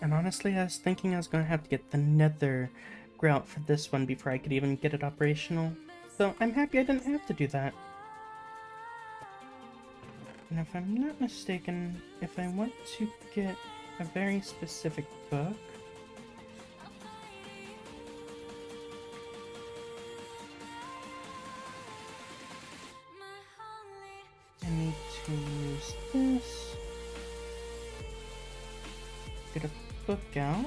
And honestly, I was thinking I was gonna have to get the nether grout for this one before I could even get it operational. So I'm happy I didn't have to do that. And if I'm not mistaken, if I want to get a very specific book, I need to use this, get a book out,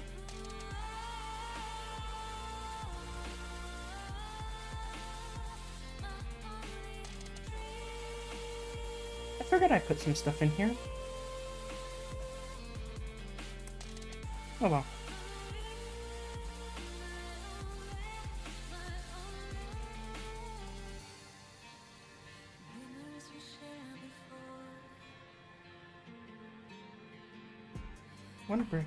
I forgot I put some stuff in here. Oh well. One brick.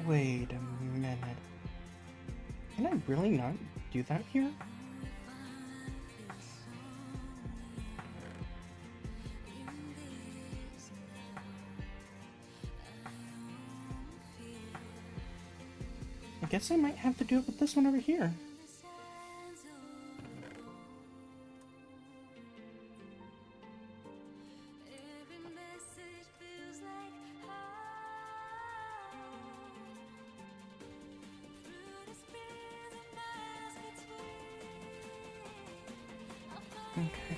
Wait a minute. Can I really not do that here? I guess I might have to do it with this one over here. Okay.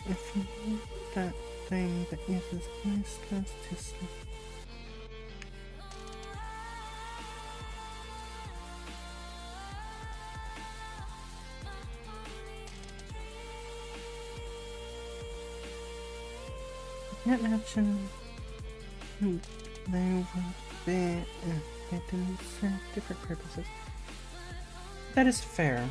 If you need that thing that uses blasters to sleep. I can't imagine they would be they didn't serve different purposes. That is fair.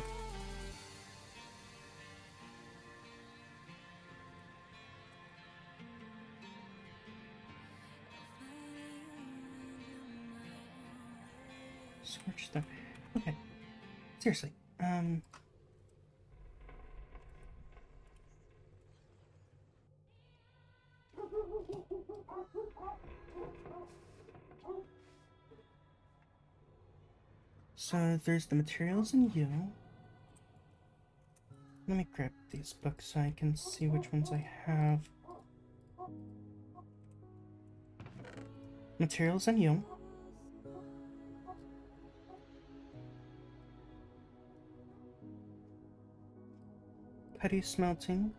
Scorch stuff. Okay. Seriously. So there's the materials in you. Let me grab these books so I can see which ones I have. Materials in you. Putty smelting.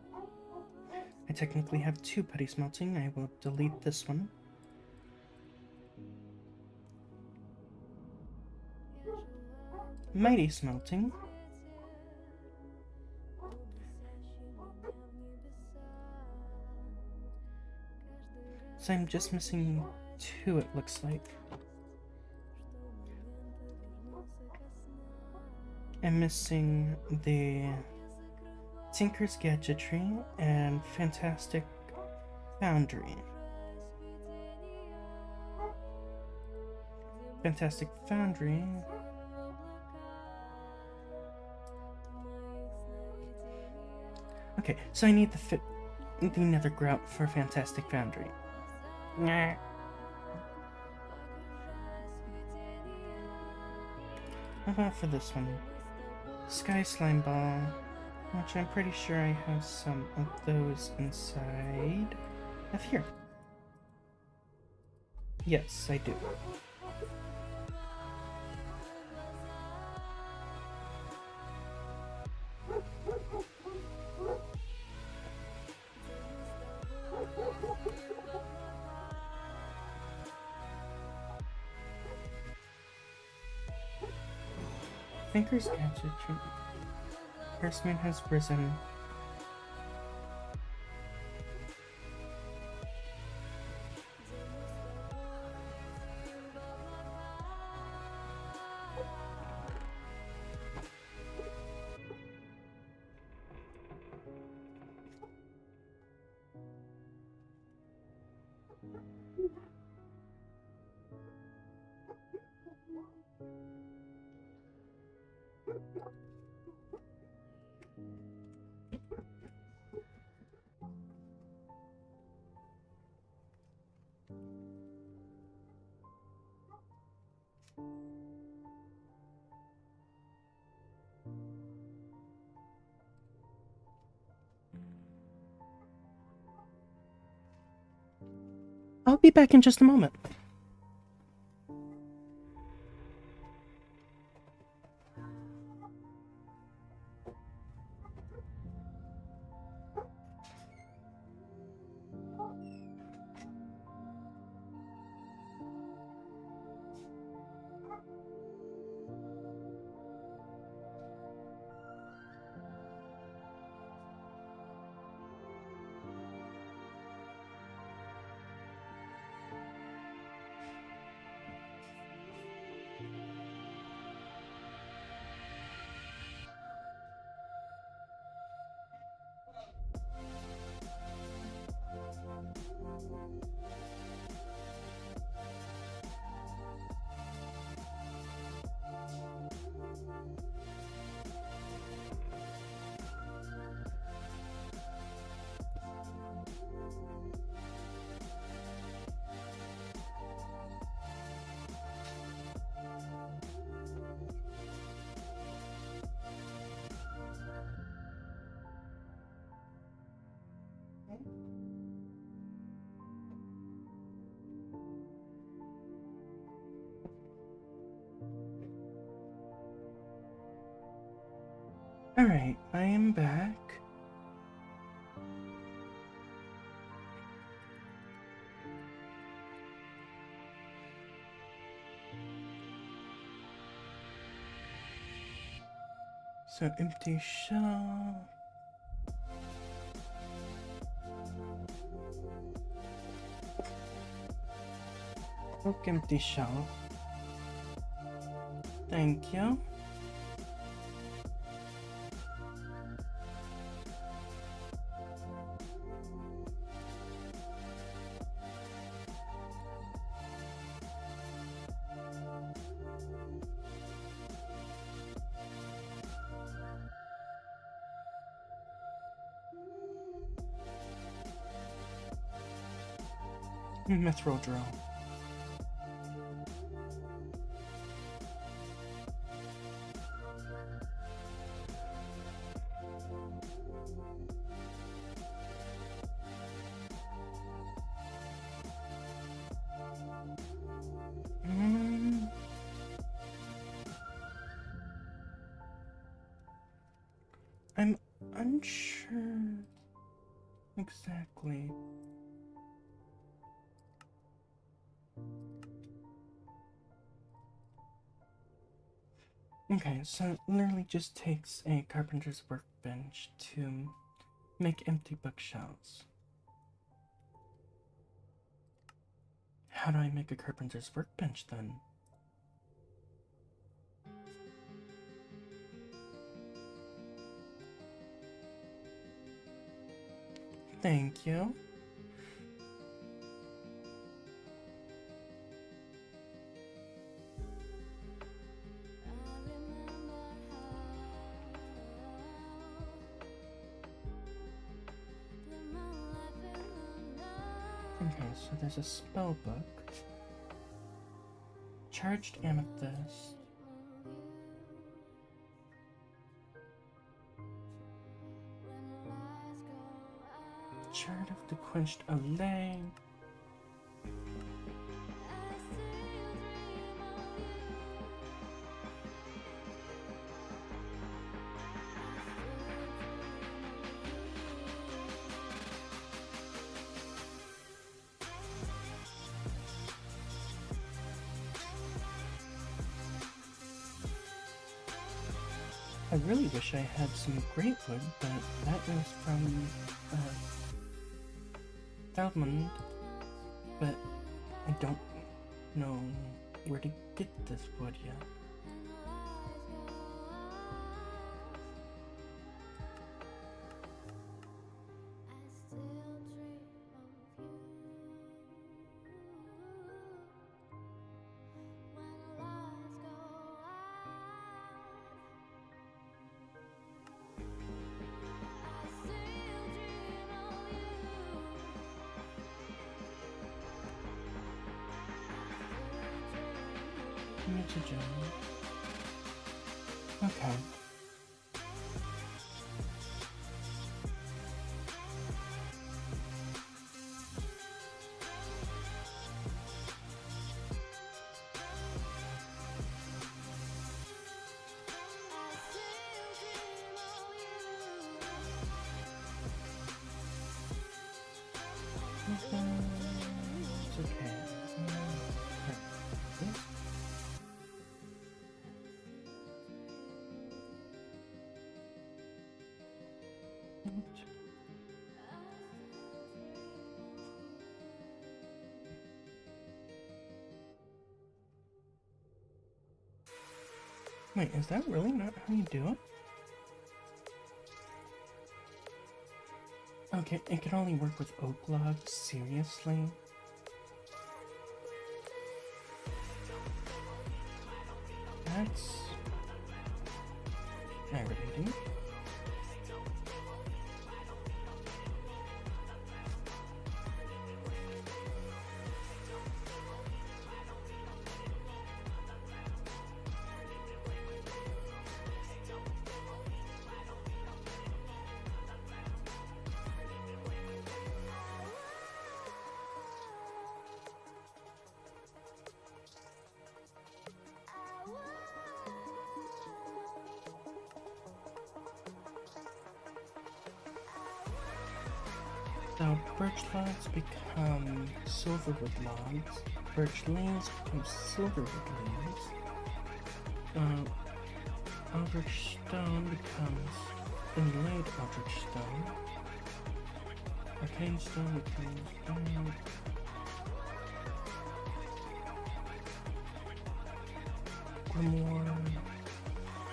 I technically have 2 putty smelting. I will delete this one. Mighty smelting. So I'm just missing 2, it looks like. I'm missing the Tinker's Gadgetry and Fantastic Foundry. Fantastic Foundry. Okay, so I need the nether grout for Fantastic Foundry. Nah. How about for this one? Sky Slime Ball, which I'm pretty sure I have some of those inside of here. Yes, I do. Thinker's Gadget. Horseman has risen. I'll be back in just a moment. Alright, I am back. So, empty shell. Oak empty shell. Thank you. Mithril drill. I'm unsure exactly. Okay, so it literally just takes a carpenter's workbench to make empty bookshelves. How do I make a carpenter's workbench then? Thank you. Okay, so there's a spell book. Charged amethyst. Chart of the quenched allay. I really wish I had some great wood, but that is from Feldman, but I don't know where to get this wood yet. Mutagen. Okay. It's okay. This. Wait, is that really not how you do it? Okay, it can only work with oak logs? Seriously? That's aggravating. So birch logs become silverwood logs. Birch leaves become silverwood leaves. Eldritch stone becomes inlaid eldritch stone. Arcane stone becomes grimoire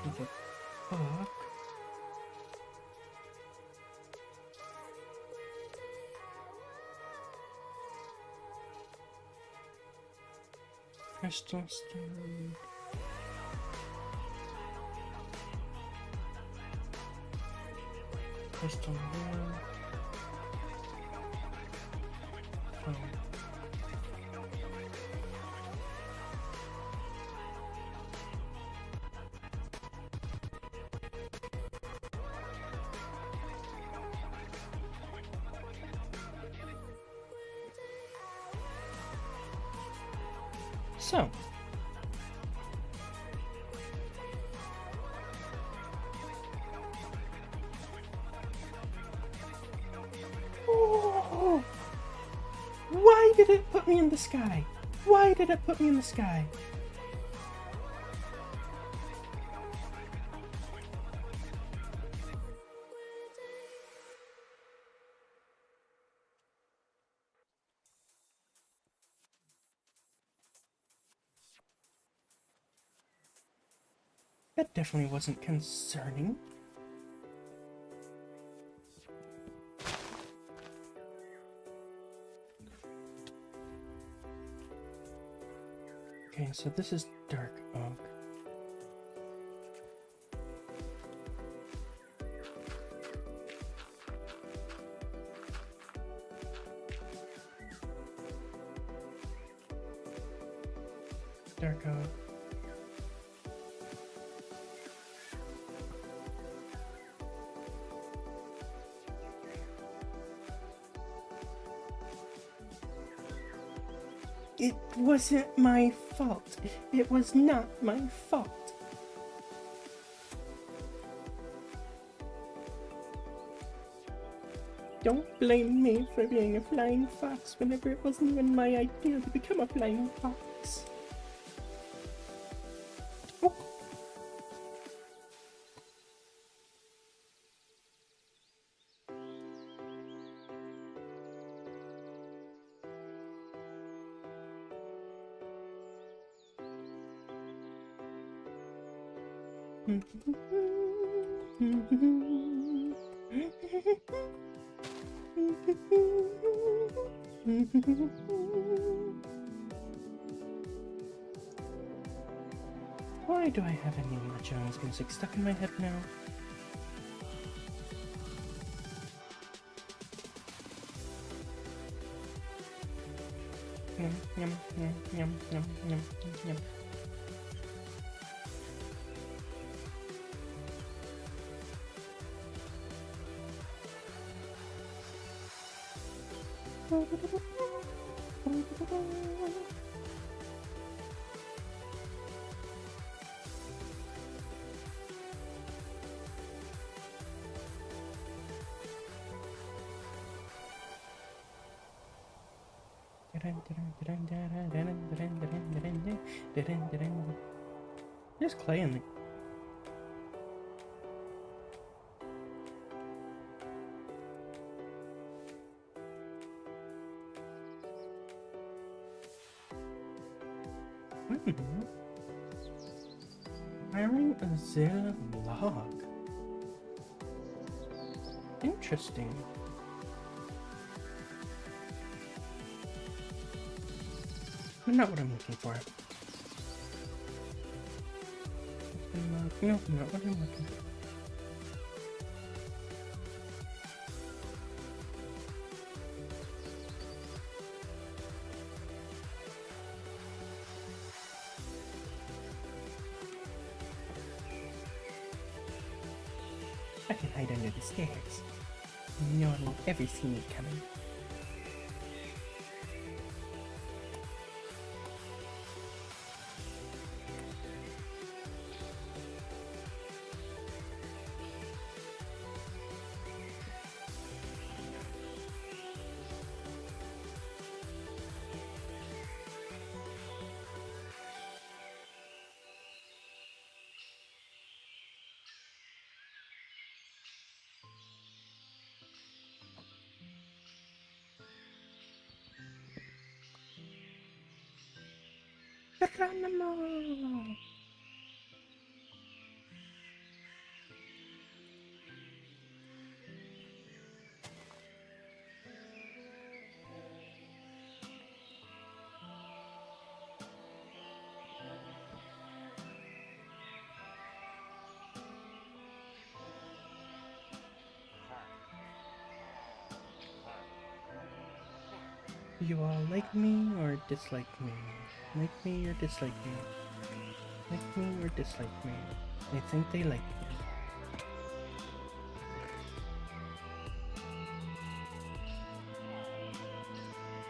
with a book. Crystal stone. Crystal wood. Oh. So, oh, why did it put me in the sky? Why did it put me in the sky? That definitely wasn't concerning. Okay, so this is dark oak. Dark oak. It wasn't my fault. It was not my fault. Don't blame me for being a flying fox whenever it wasn't even my idea to become a flying fox. Oh. Why do I have Indiana Jones music stuck in my head now? Yum, yum, yum, yum, yum, yum, yum. There's clay in there. Iron Azil log. Interesting. But not what I'm looking for. No, not what I'm looking for. I can hide under the stairs. No one will ever see me coming. Geronimo! You all like me or dislike me? Like me or dislike me? Like me or dislike me? I think they like me.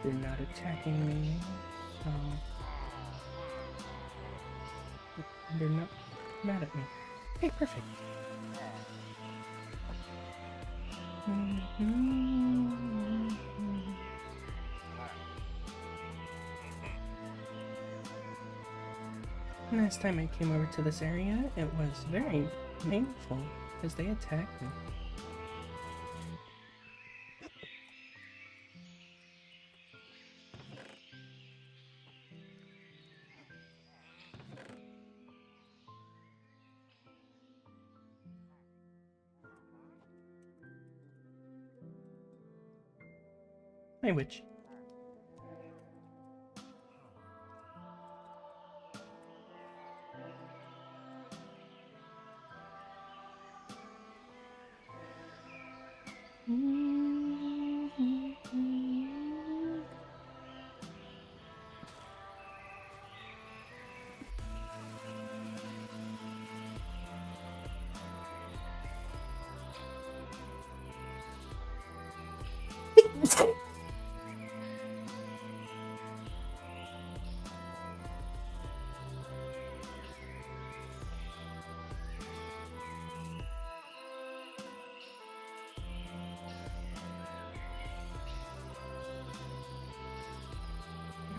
They're not attacking me, so they're not mad at me. Hey, perfect. Last time I came over to this area, it was very painful because they attacked me. Hi, witch.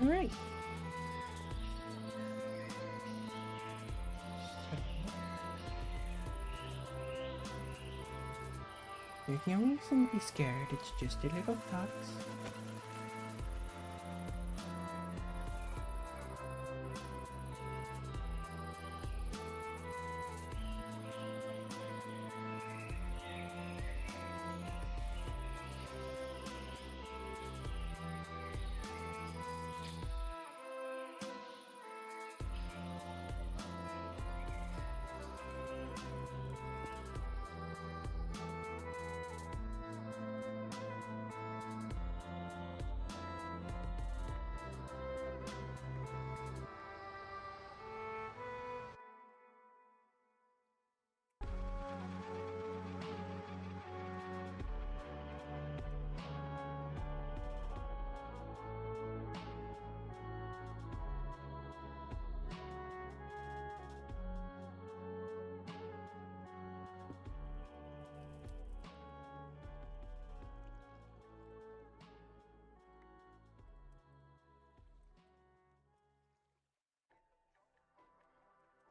Alright. There's no reason to be scared, it's just a little fox.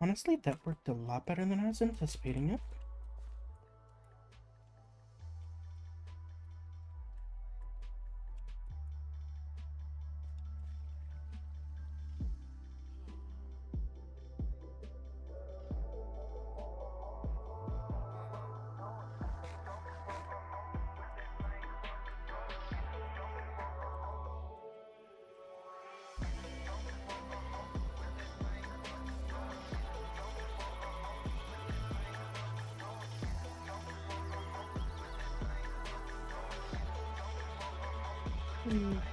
Honestly, that worked a lot better than I was anticipating it.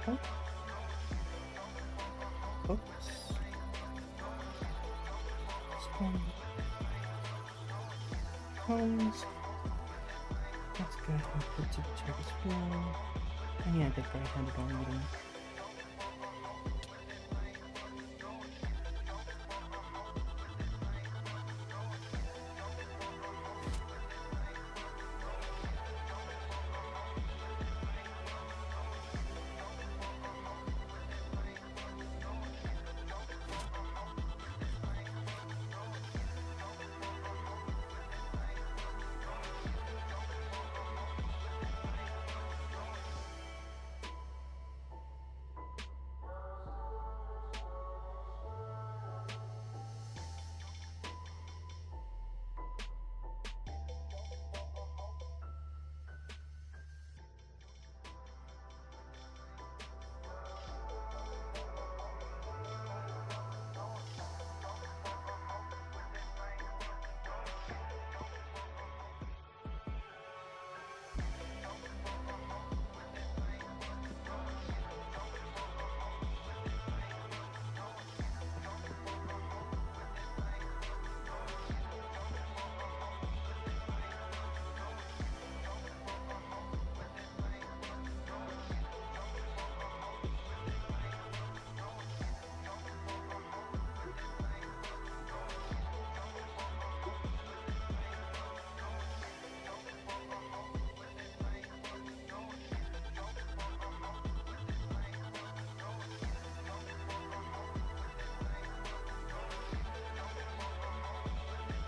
Oh. Oops. Spawn. Homes. Let's go ahead and put to check as well. And yeah, I think I had it already.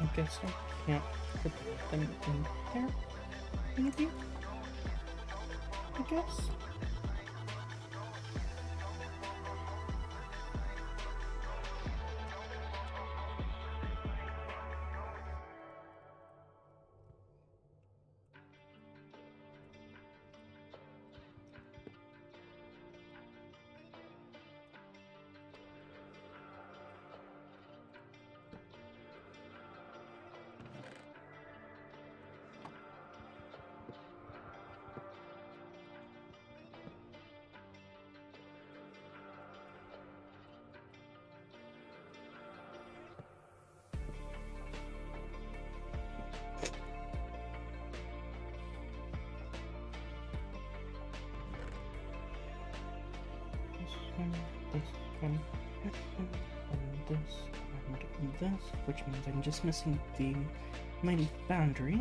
I guess I can't put them in there. Maybe? I guess. This one, and this, and this, which means I'm just missing the mighty boundary.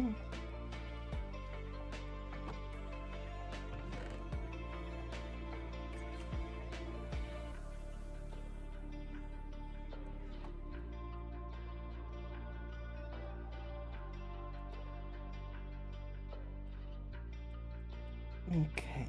Okay.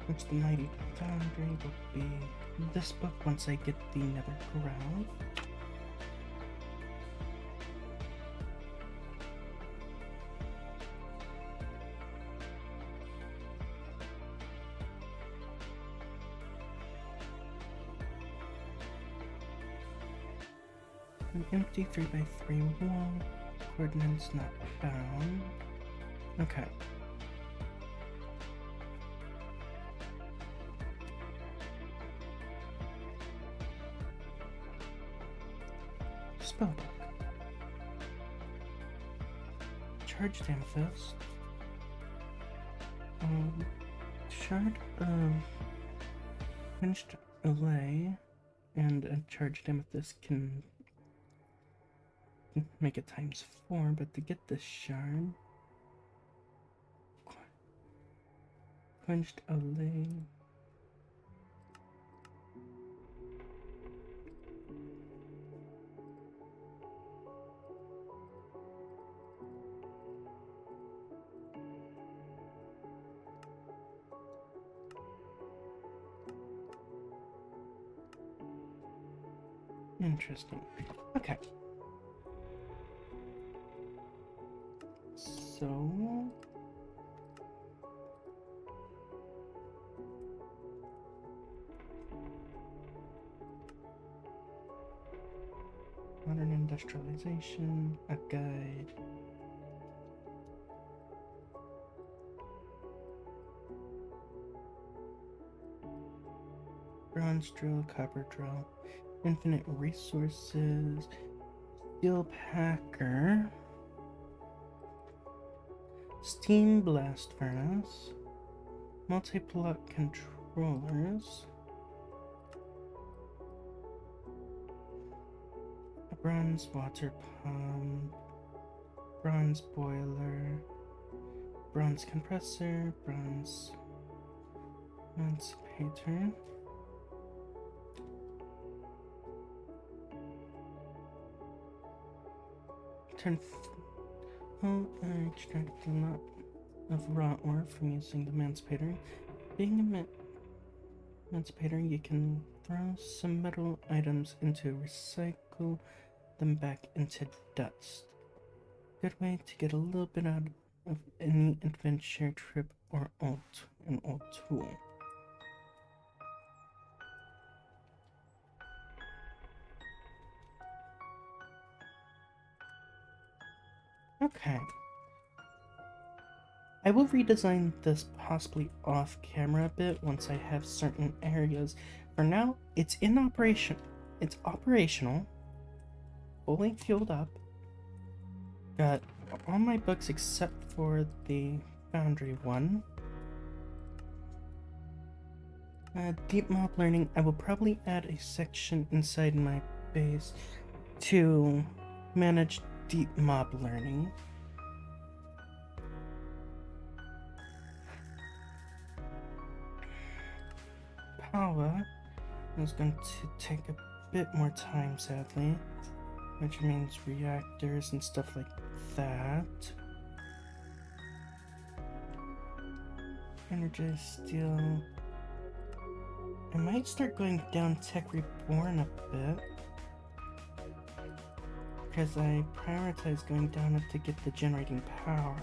Which the mighty foundry will be this book once I get the nether ground. An empty 3x3 wall. Coordinates not found. Okay. Spellbook. Charged amethyst. Shard of pinched allay and a charged amethyst can make it ×4, but to get this shard, quenched allay. Interesting. Okay. So modern industrialization, a guide. Bronze drill, copper drill, infinite resources, steel packer, steam blast furnace, multi-plot controllers, a bronze water pump, bronze boiler, bronze compressor, bronze emancipator. I extract a lot of raw ore from using the emancipator. Being an emancipator, you can throw some metal items into recycle them back into dust. Good way to get a little bit out of any adventure trip or an old tool. Okay. I will redesign this possibly off camera a bit once I have certain areas. For now, it's in operation. It's operational. Fully fueled up. Got all my books except for the Foundry one. Deep mob learning. I will probably add a section inside my base to manage deep mob learning. Power is going to take a bit more time, sadly, which means reactors and stuff like that. Energized steel. I might start going down Tech Reborn a bit, because I prioritize going down it to get the generating power.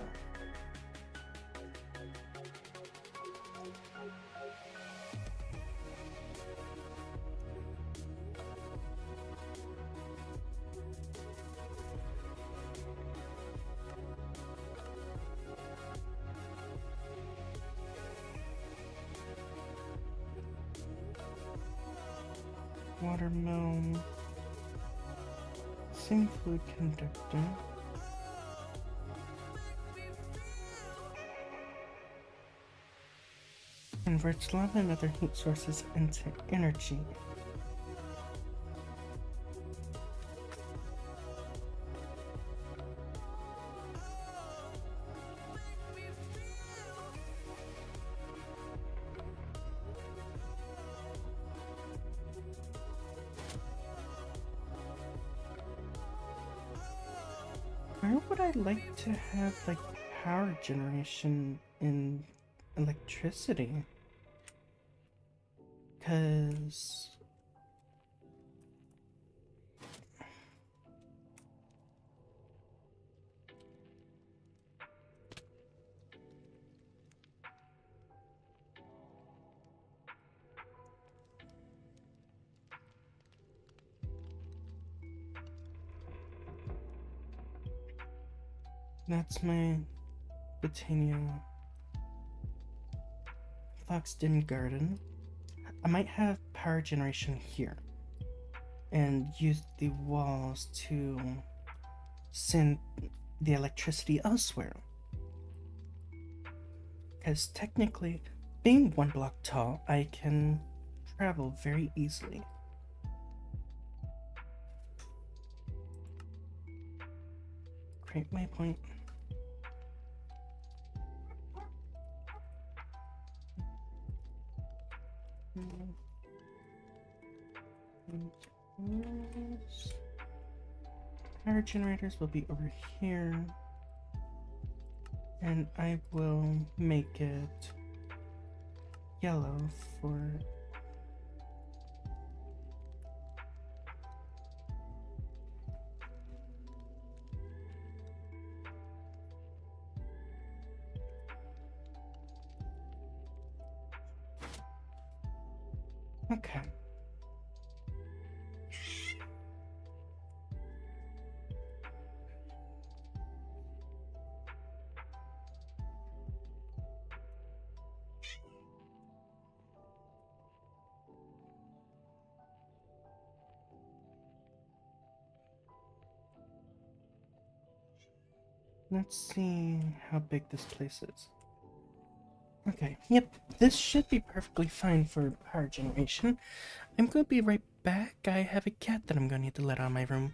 Watermelon, same fluid conductor, converts lava and other heat sources into energy. Where would I like to have like power generation and electricity? Cause that's my Botania Foxden Garden. I might have power generation here and use the walls to send the electricity elsewhere. Because technically, being 1 block tall, I can travel very easily. Great waypoint. Power generators will be over here. And I will make it yellow for okay. Let's see how big this place is. Okay, yep, this should be perfectly fine for power generation. I'm gonna be right back. I have a cat that I'm gonna need to let out of my room.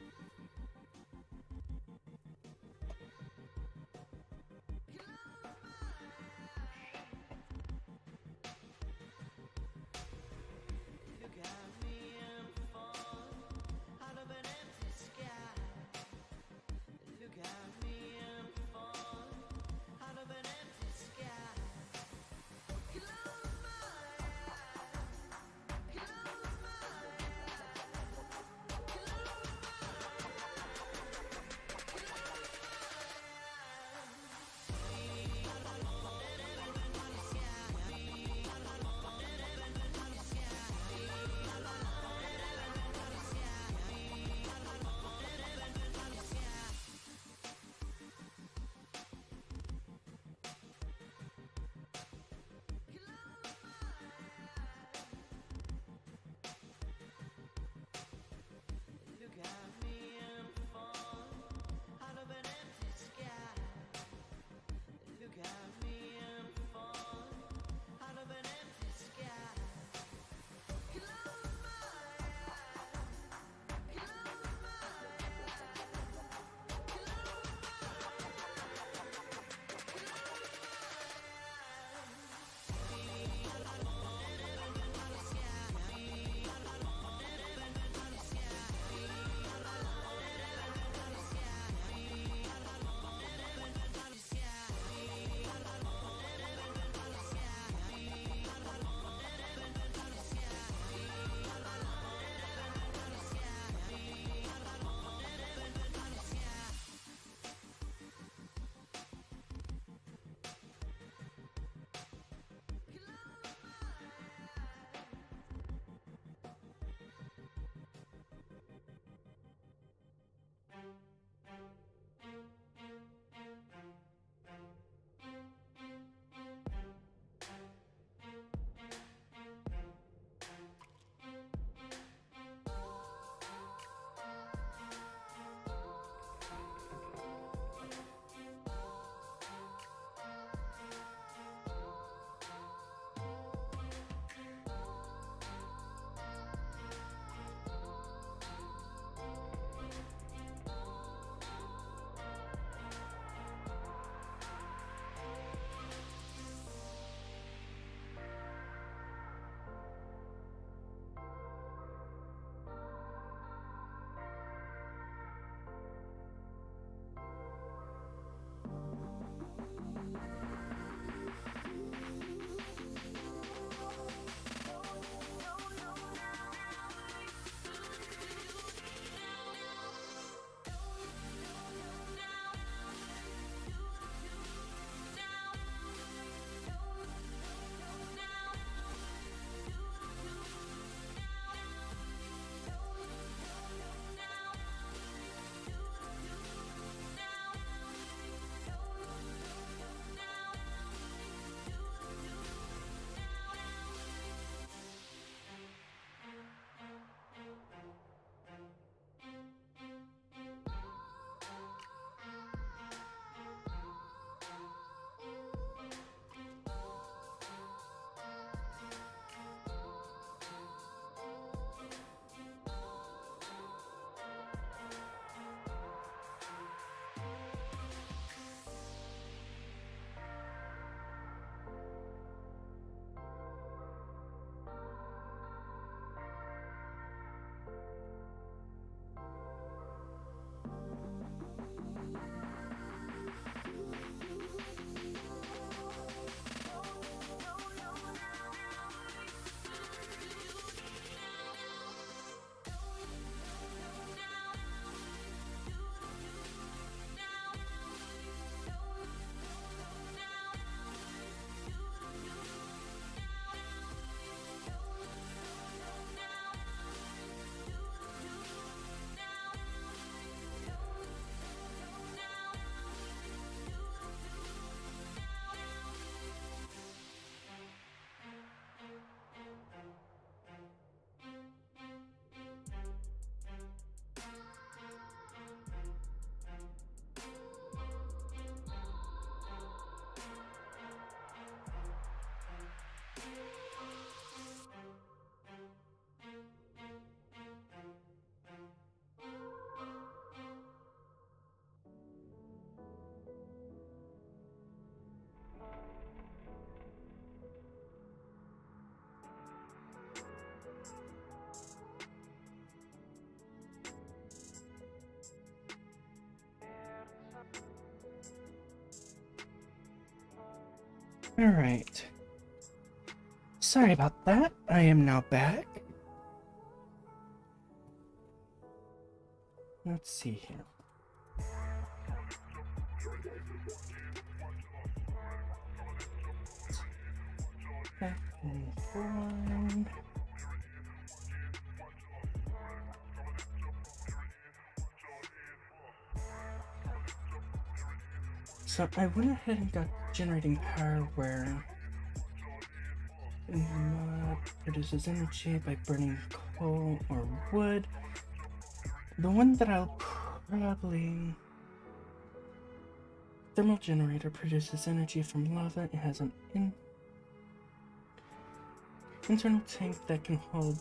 Alright. Sorry about that. I am now back. Let's see here. Back and forward. So I went ahead and got generating power where mod produces energy by burning coal or wood. The one that I'll probably... Thermal generator produces energy from lava. It has an internal tank that can hold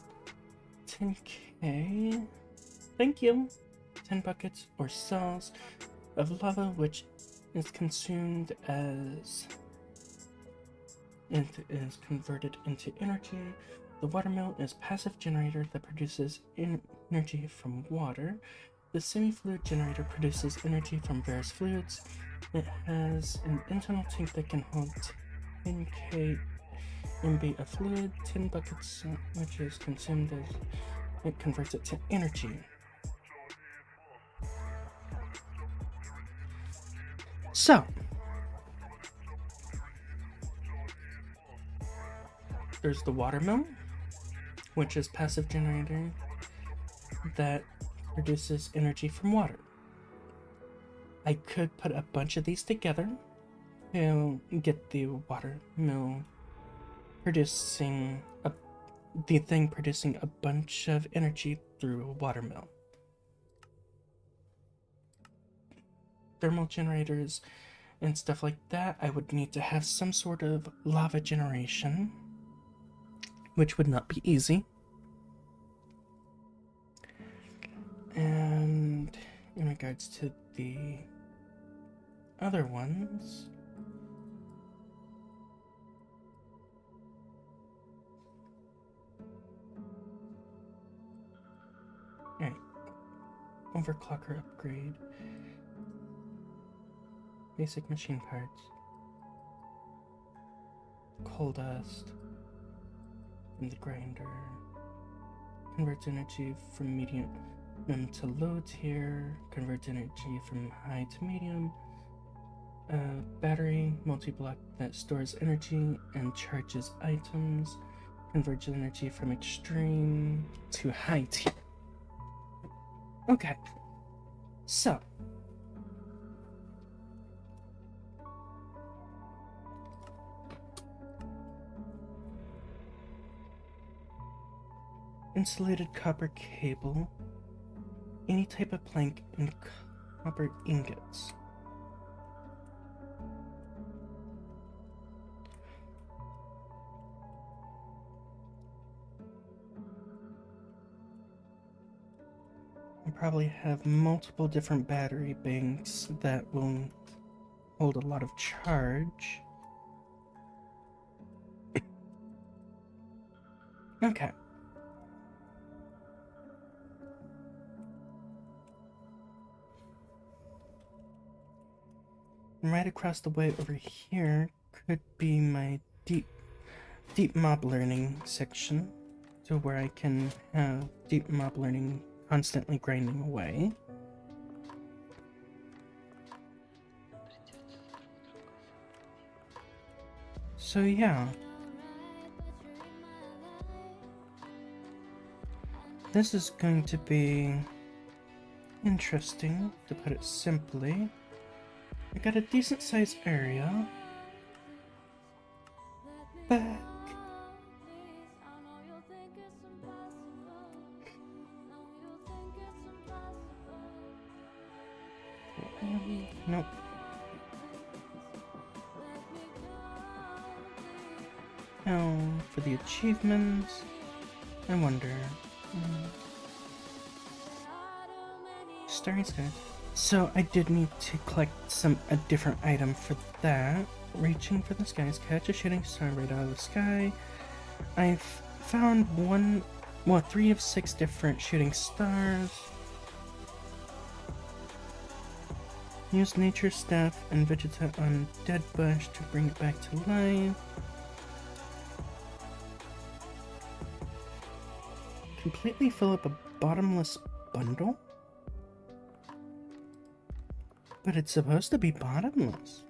10k. Thank you. 10 buckets or cells of lava, which is consumed as it is converted into energy. The watermill is a passive generator that produces energy from water. The semi-fluid generator produces energy from various fluids. It has an internal tank that can hold 10k MB of fluid, 10 buckets, which is consumed as it converts it to energy. So, there's the watermill, which is passive generator that produces energy from water. I could put a bunch of these together to get the watermill producing producing a bunch of energy through a watermill. Thermal generators and stuff like that, I would need to have some sort of lava generation, which would not be easy. And in regards to the other ones, alright, overclocker upgrade, basic machine parts, coal dust from the grinder, converts energy from medium to low tier, converts energy from high to medium, battery multi-block that stores energy and charges items, converts energy from extreme to high tier. Okay, so insulated copper cable, any type of plank, and copper ingots. I probably have multiple different battery banks that will hold a lot of charge. Okay. And right across the way over here could be my deep mob learning section, to where I can have deep mob learning constantly grinding away. So yeah, this is going to be interesting, to put it simply. I got a decent sized area. Back. Nope. Now, for the achievements, I wonder. Starry Sky. So I did need to collect a different item for that. Reaching for the skies, catch a shooting star right out of the sky. I've found 3 of 6 different shooting stars. Use nature staff and vegeta on dead bush to bring it back to life. Completely fill up a bottomless bundle? But it's supposed to be bottomless.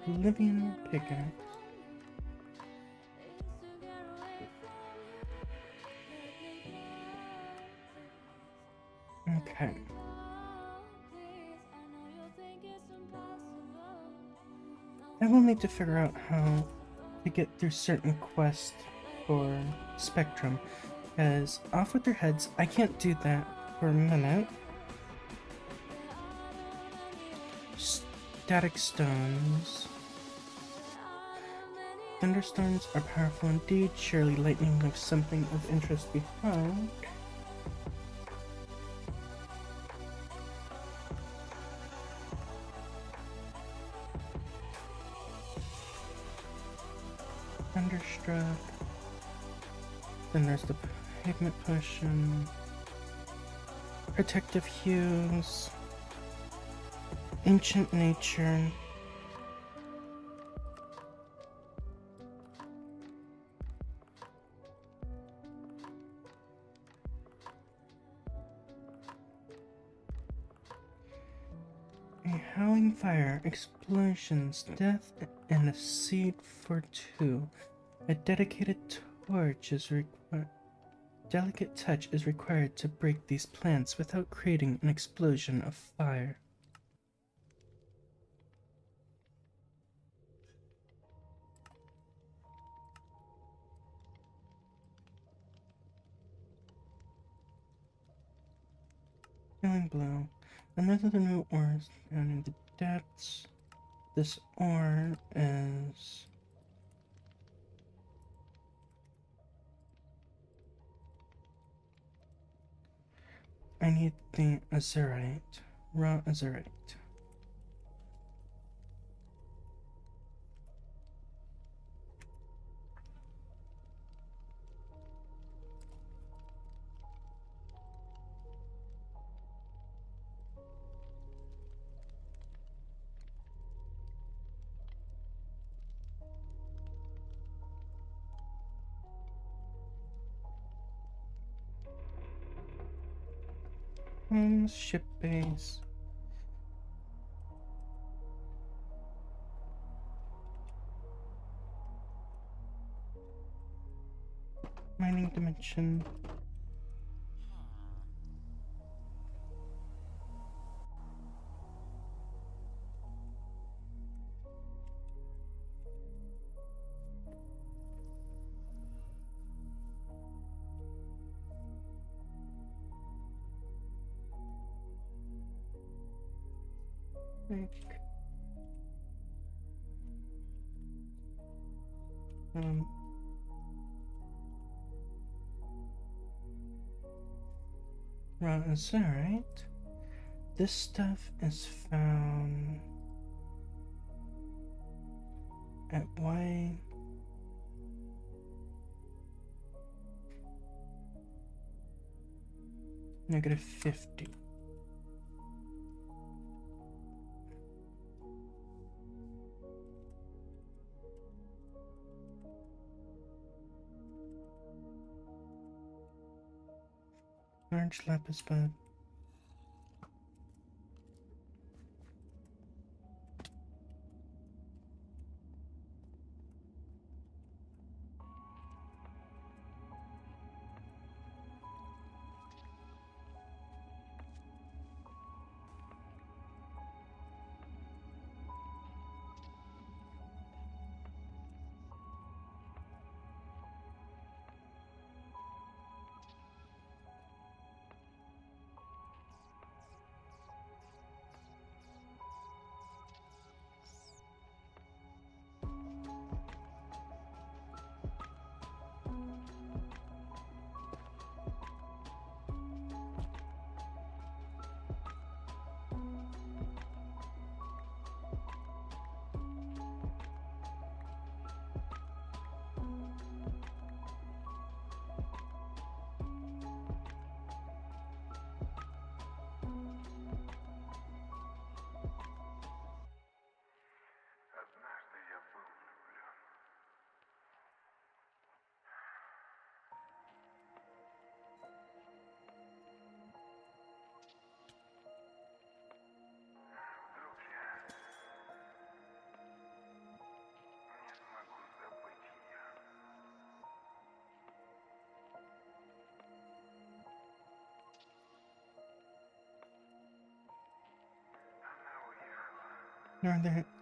Oblivion pickaxe. Okay. I will need to figure out how to get through certain quests for Spectrum, because off with their heads, I can't do that for a minute. Static stones. Thunderstorms are powerful indeed. Surely lightning leaves something of interest behind. Thunderstruck. Then there's the pigment potion. Protective hues. Ancient nature. A howling fire, explosions, death, and a seed for two. A dedicated torch is required. Delicate touch is required to break these plants without creating an explosion of fire. Healing blow. Another new ore down in the depths. This ore is I need the azurite. Raw azurite. Ship base. Mining dimension. Like, um, raw azurite. This stuff is found at Y. -50. Large lapis bud.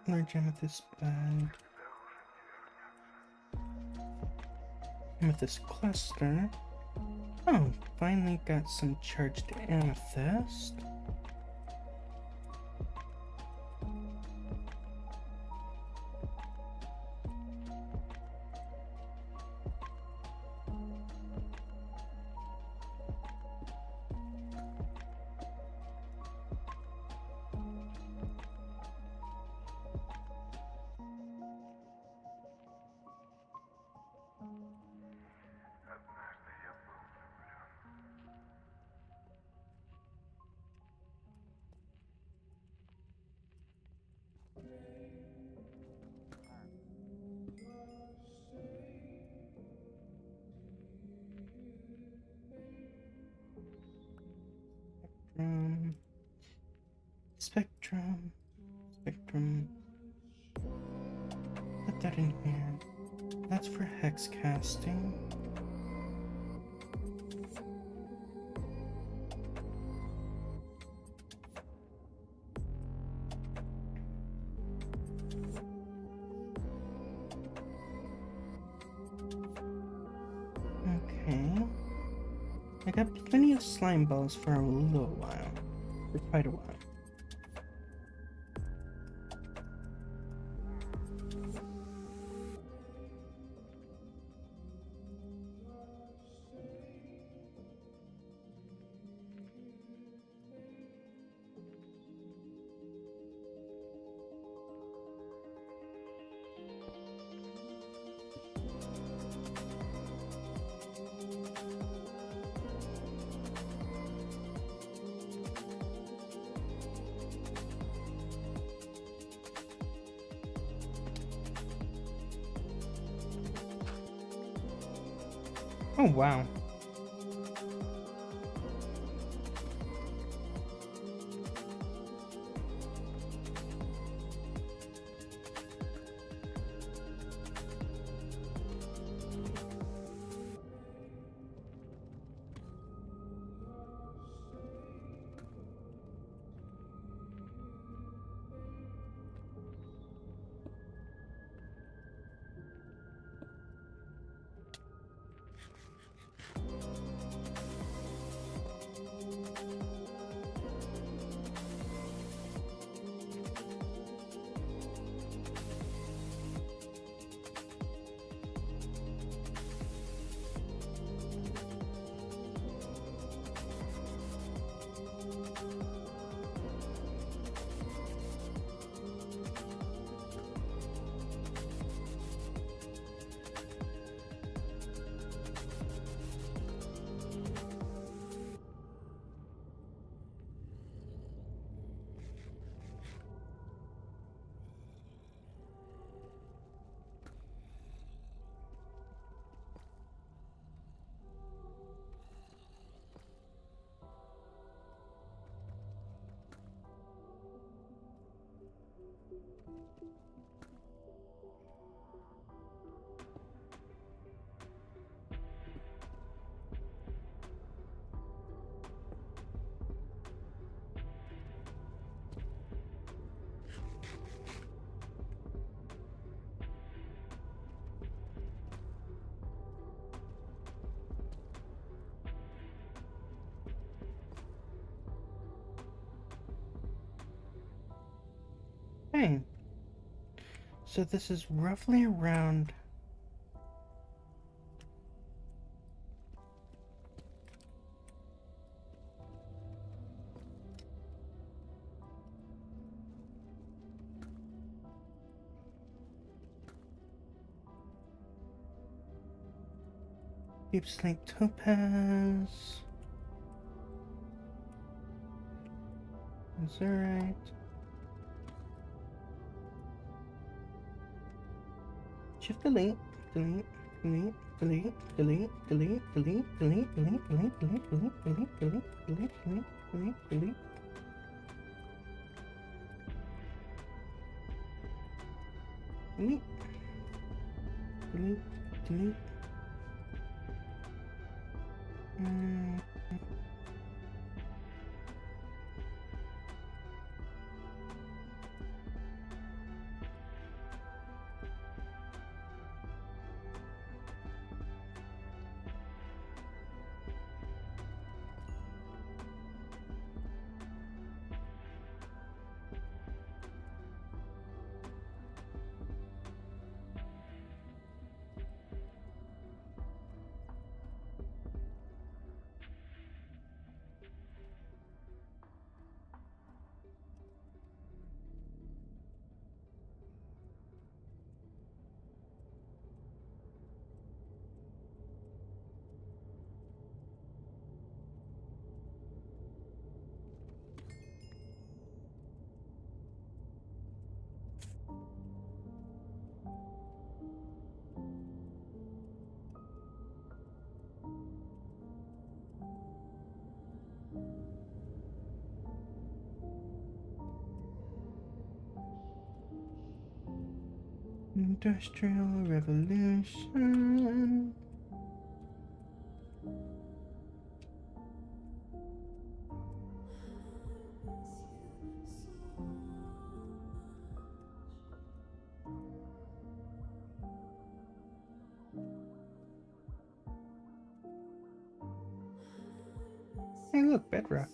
Large amethyst bed. Amethyst cluster. Oh, finally got some charged amethyst. Um, Spectrum. Put that in here. That's for hex casting. Okay. I got plenty of slime balls for a little while. For quite a while. Oh, wow. Hey. So this is roughly around... Deep Slate Topaz. Azurite. Shift delete, delete, delete, delete, delete, delete, delete, delete, delete, delete, delete, delete, delete, delete, delete, delete, delete. Delete. Delete, delete. Industrial Revolution. Hey, look, bedrock.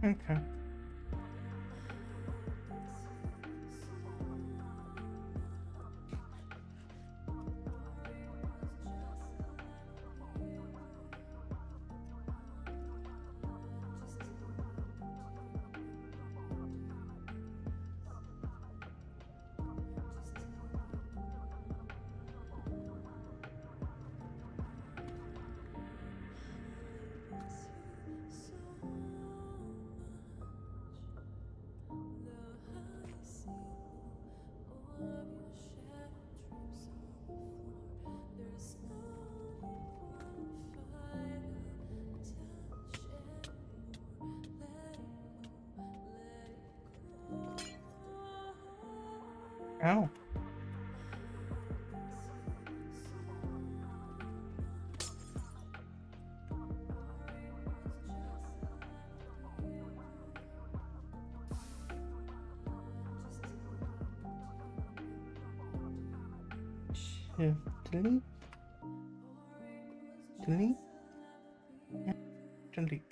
Okay. Ow. Shift delete. Delete. And delete.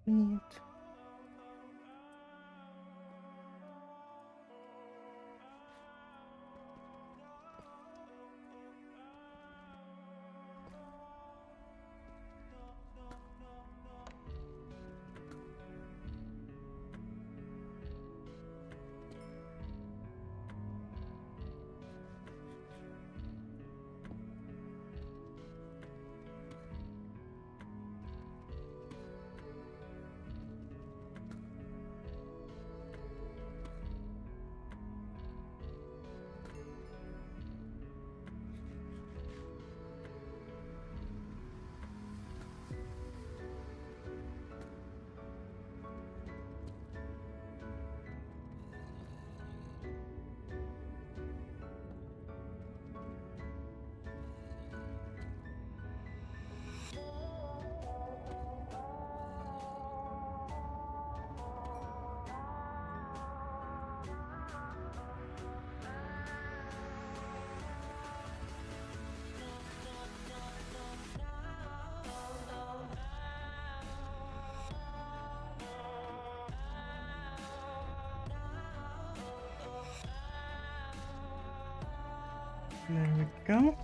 Delete. There we go.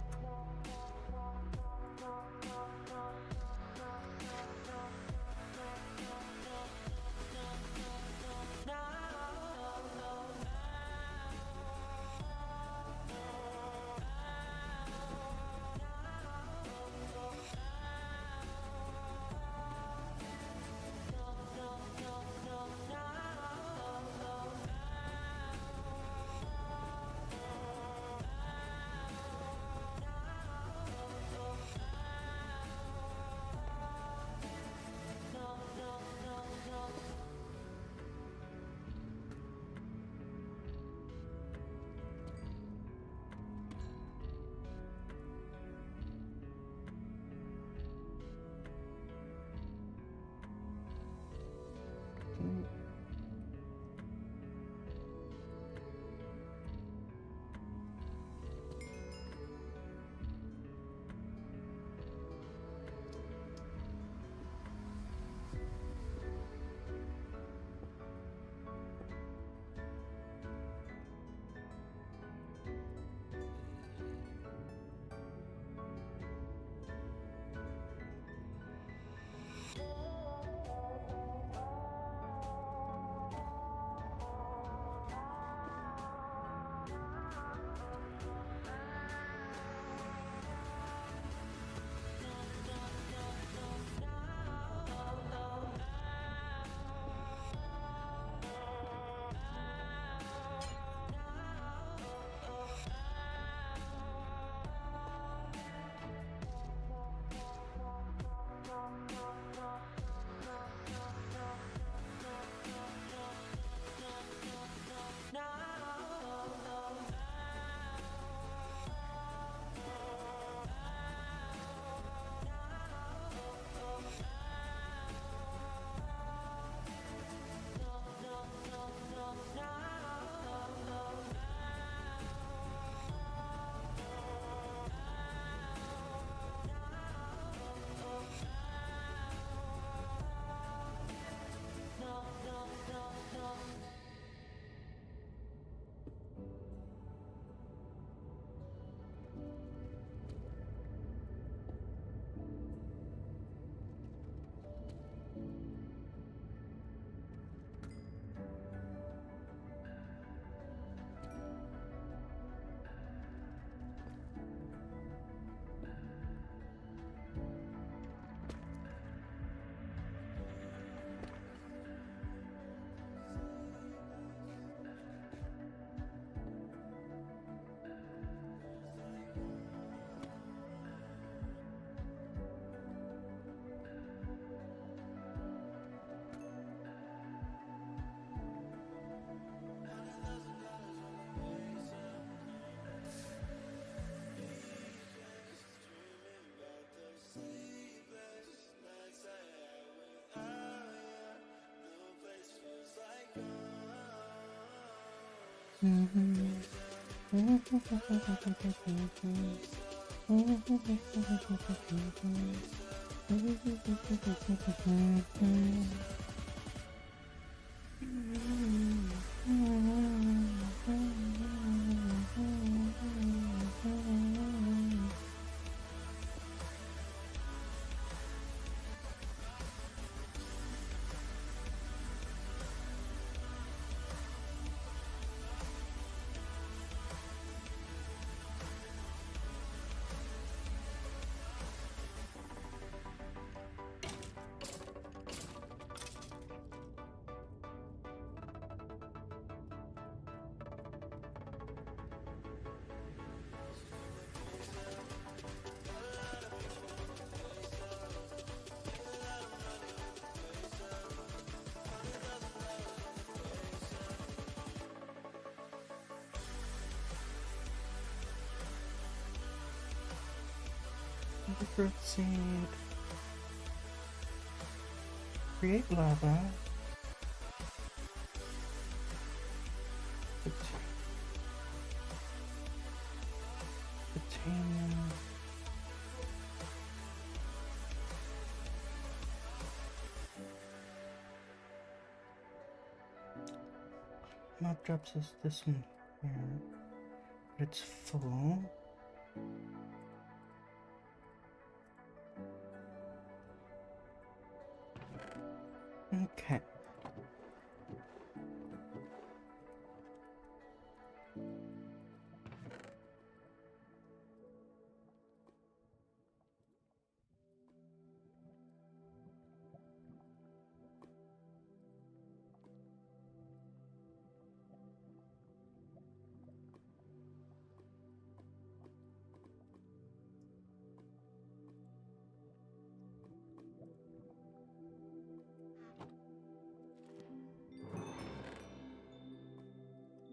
Proceed. Create lava. Potato. Mob drops is this one here, but it's full. Okay.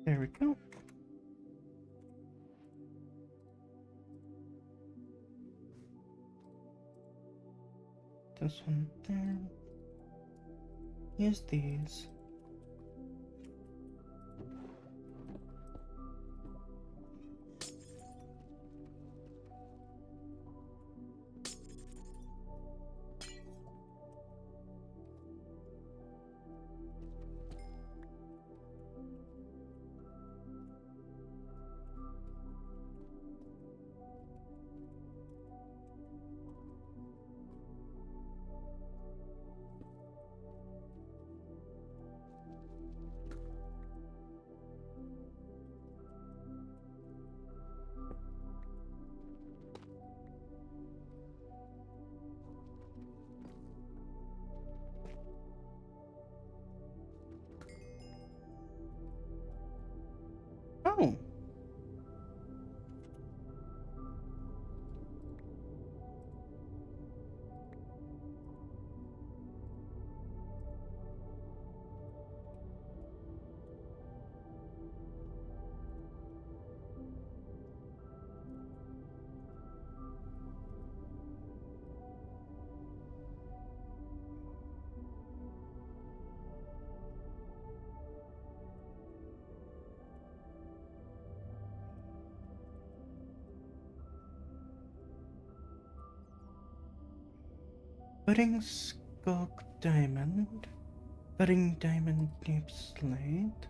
There we go. This one there. Use these. Oh. Budding Skulk Diamond. Budding Diamond Deep Slate.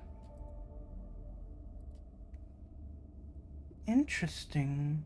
Interesting.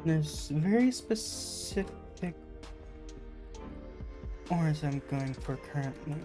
There's very specific ores I'm going for currently.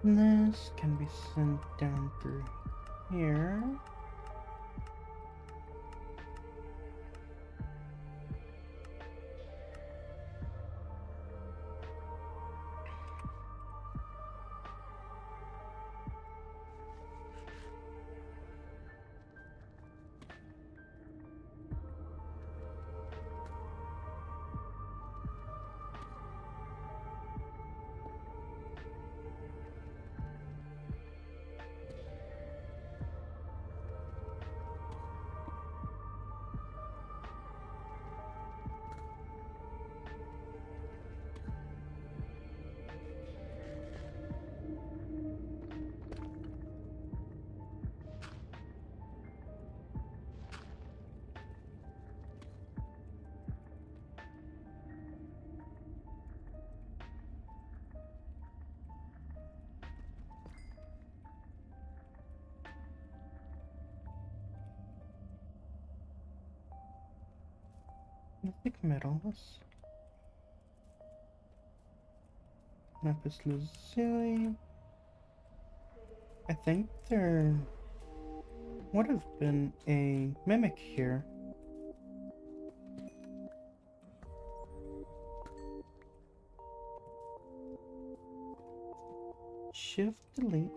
This can be sent down through here. Mythic metals. Lapis lazuli. I think there would have been a mimic here. Shift delete.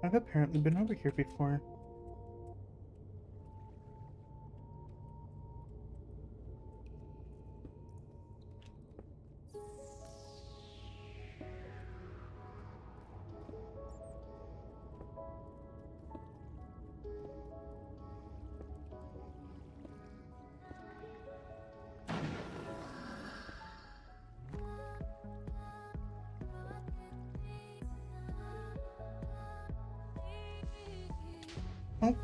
I've apparently been over here before. Oh.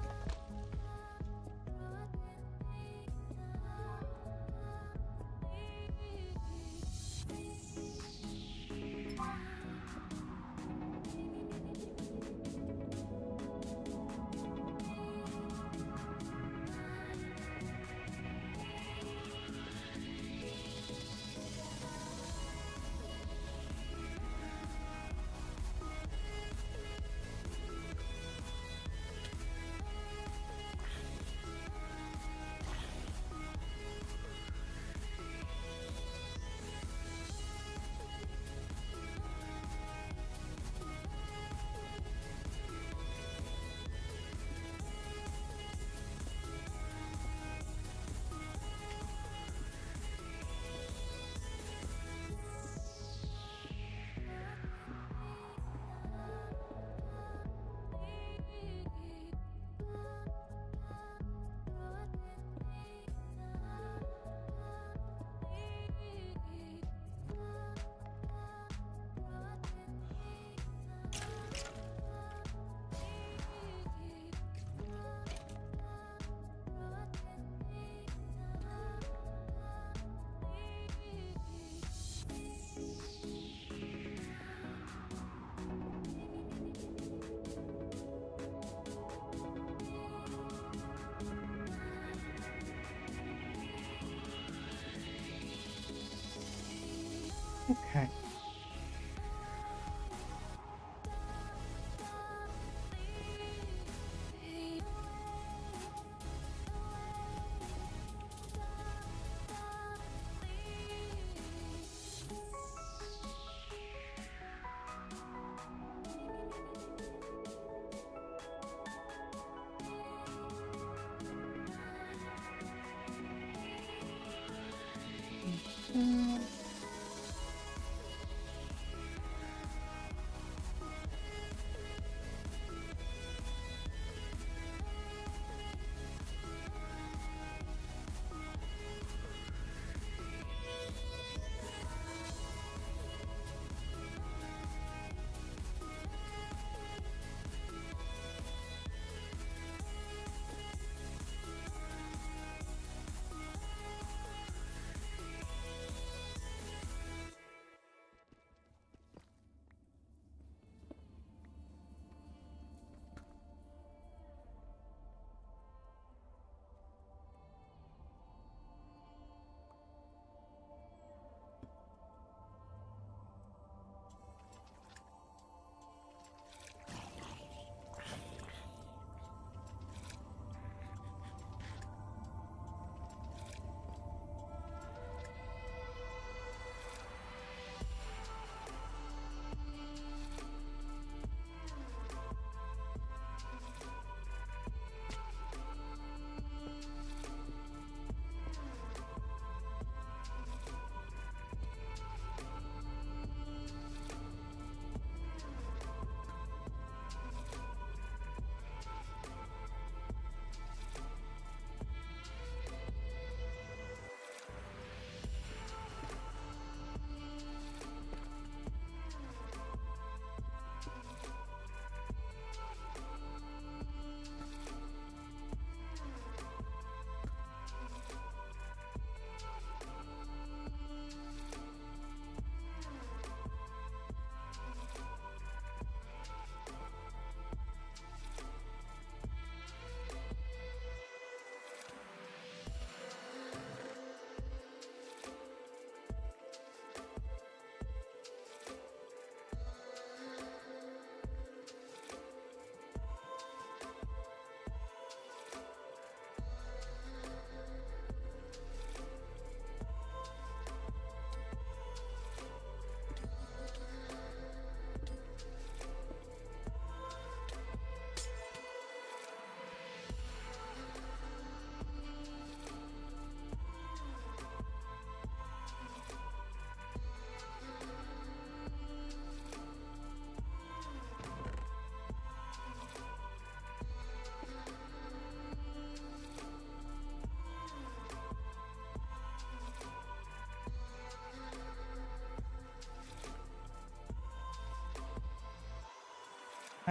Okay.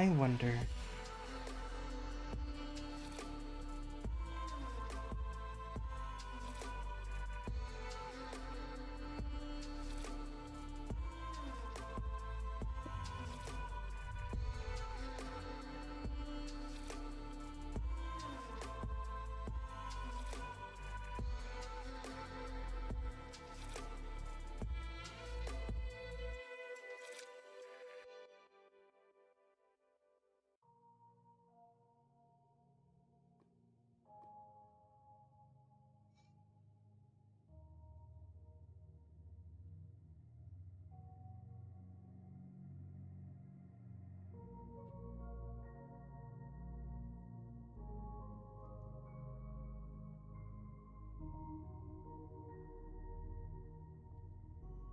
I wonder.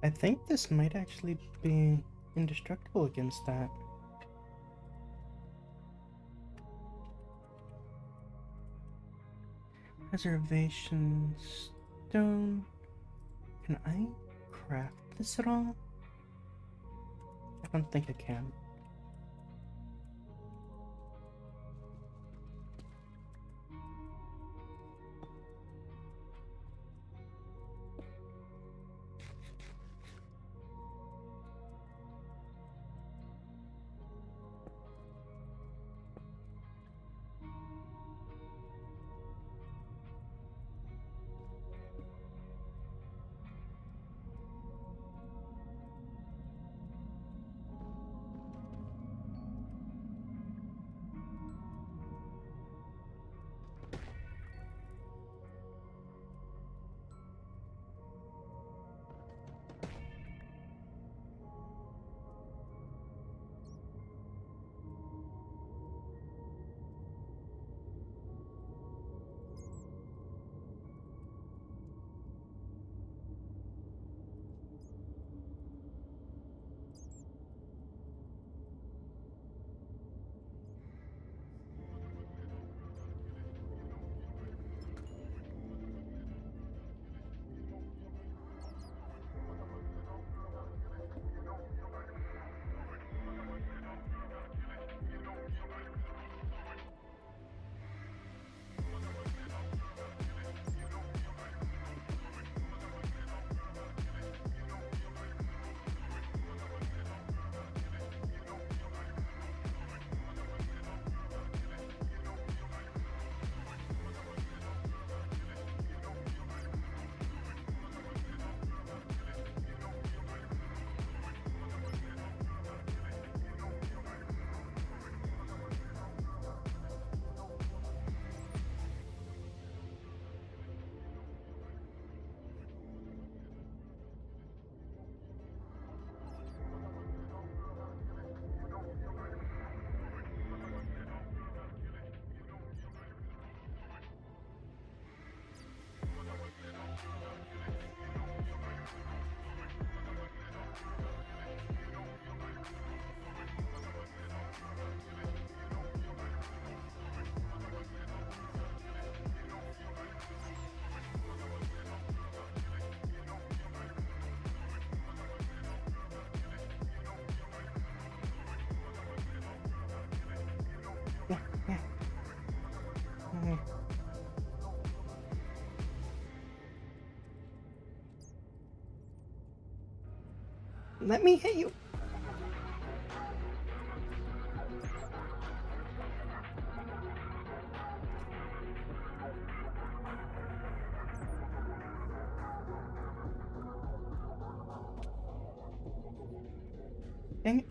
I think this might actually be indestructible against that. Preservation stone. Can I craft this at all? I don't think I can. Yeah, yeah. Mhm. Let me hit you. Dang it.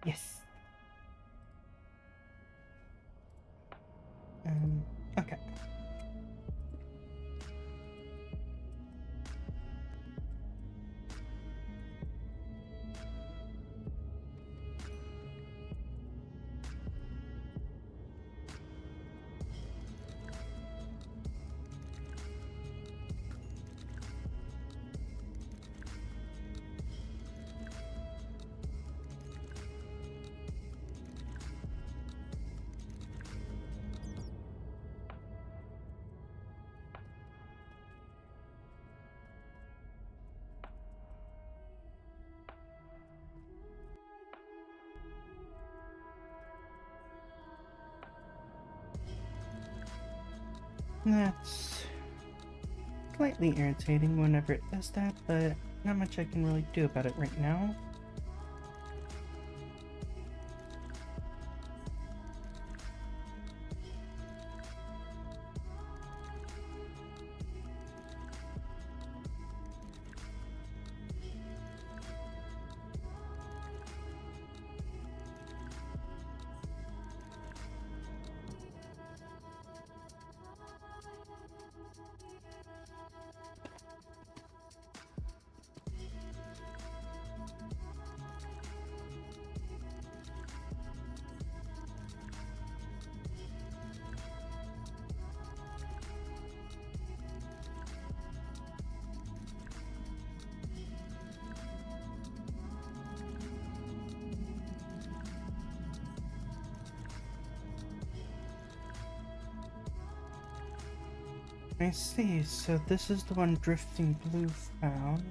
Yes. Okay. That's slightly irritating whenever it does that, but not much I can really do about it right now. I see, so this is the one Drifting Blue found.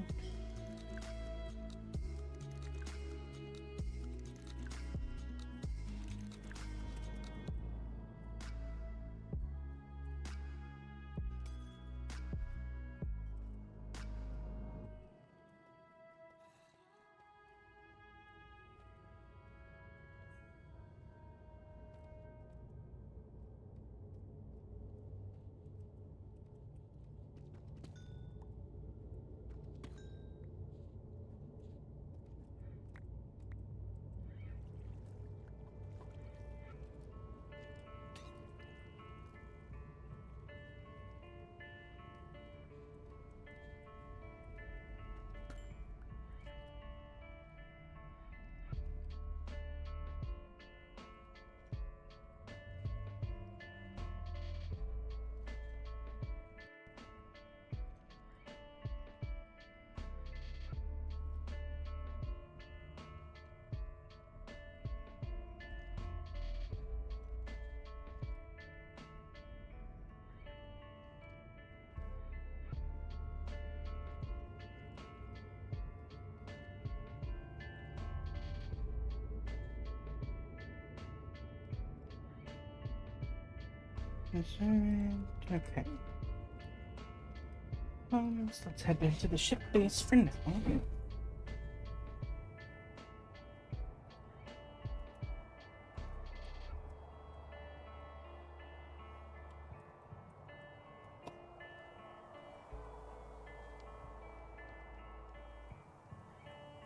Okay. Let's head back to the ship base for now.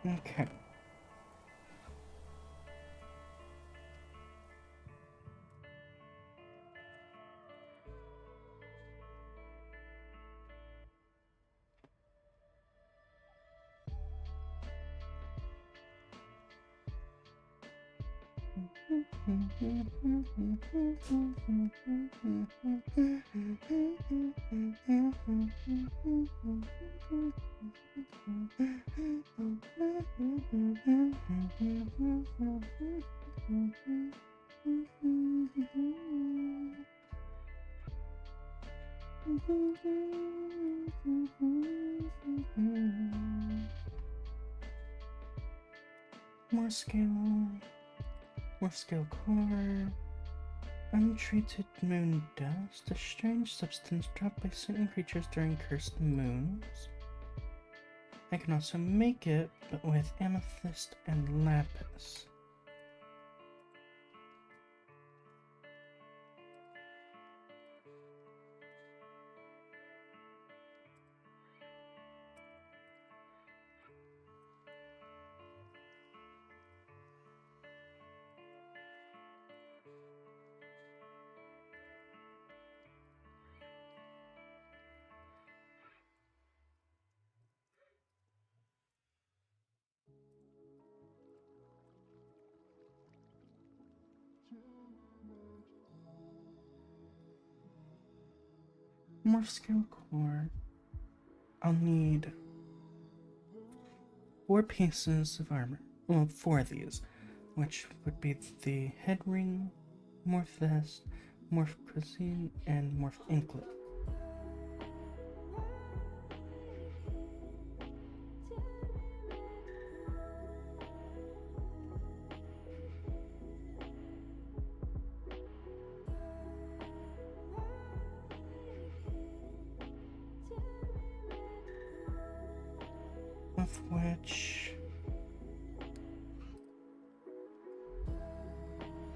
Okay. More scale core. Untreated moon dust, a strange substance dropped by certain creatures during cursed moons. I can also make it, but with amethyst and lapis. More skill core. I'll need 4 pieces of armor. Well, 4 of these, which would be the head ring, morph vest, morph cuisine, and morph anklet. of which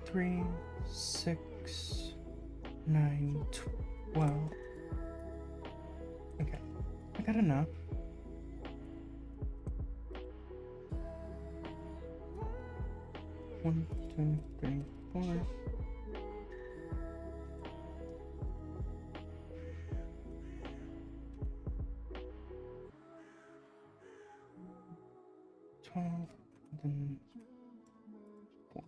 3, 6, 9, 12. Okay, I got enough. One, two, three, 4. Then 4.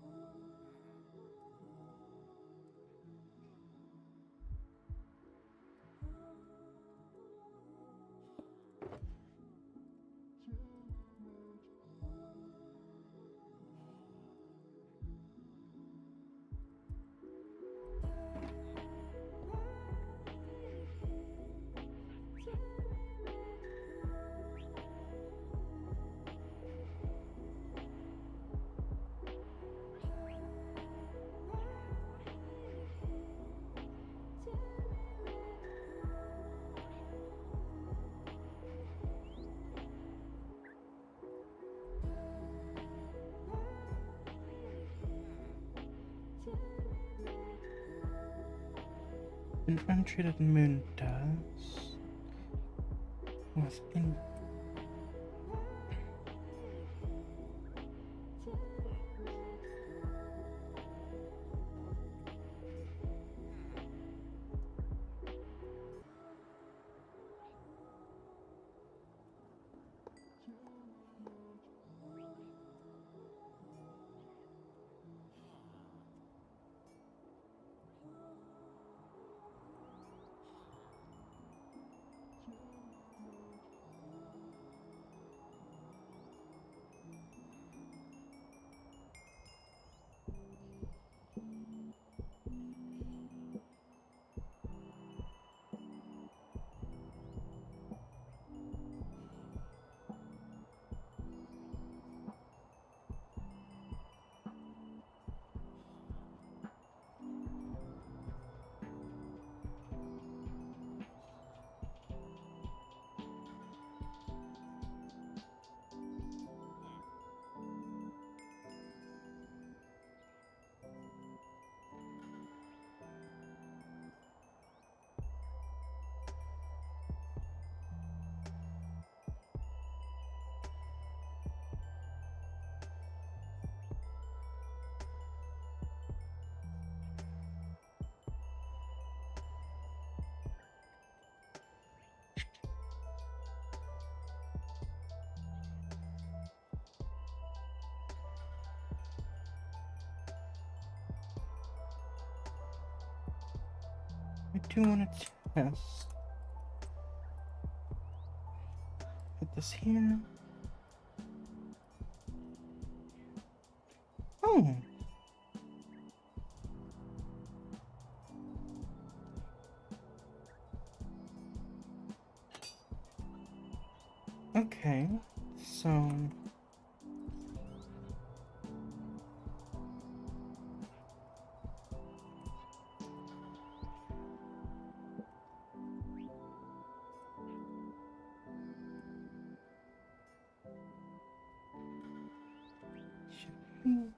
An untreated moon does within. I do want to test. Put this here. Oh. Okay, so should be.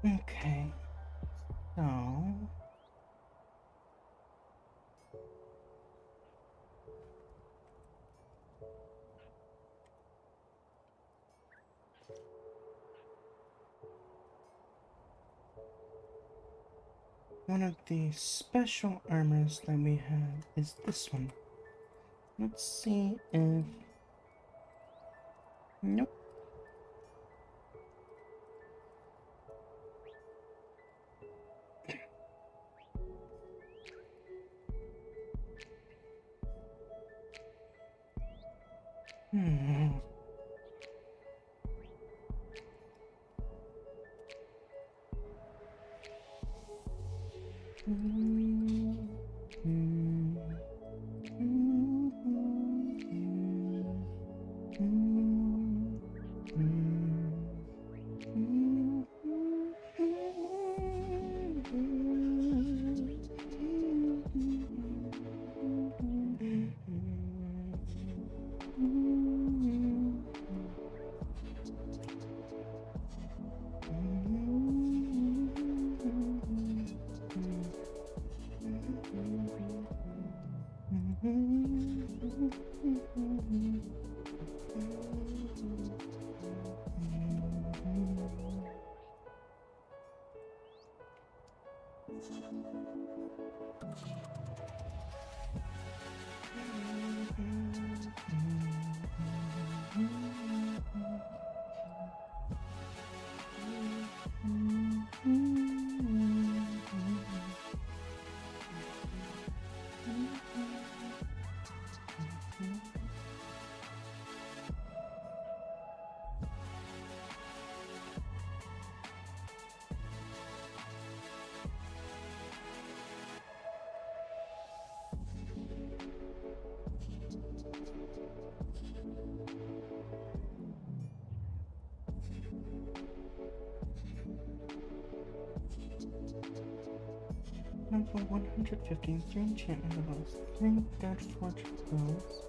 Okay, so one of the special armors that we have is this one. Let's see if... Nope. Hmm. Number 115, 3 enchantment levels, 3 dead forge bows.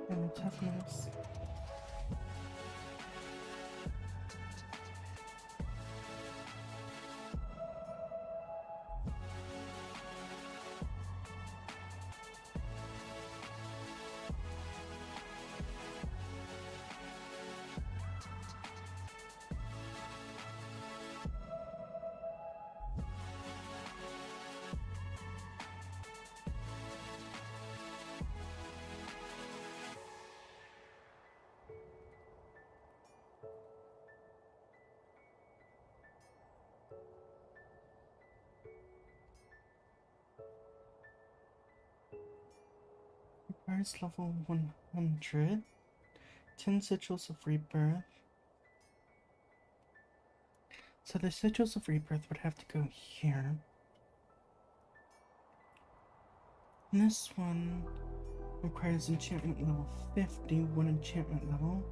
And toughness. Requires level 100. 10 sigils of rebirth. So the sigils of rebirth would have to go here. And this one requires enchantment level 50, 1 enchantment level.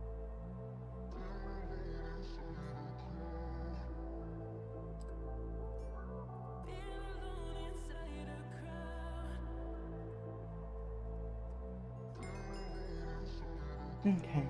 Okay.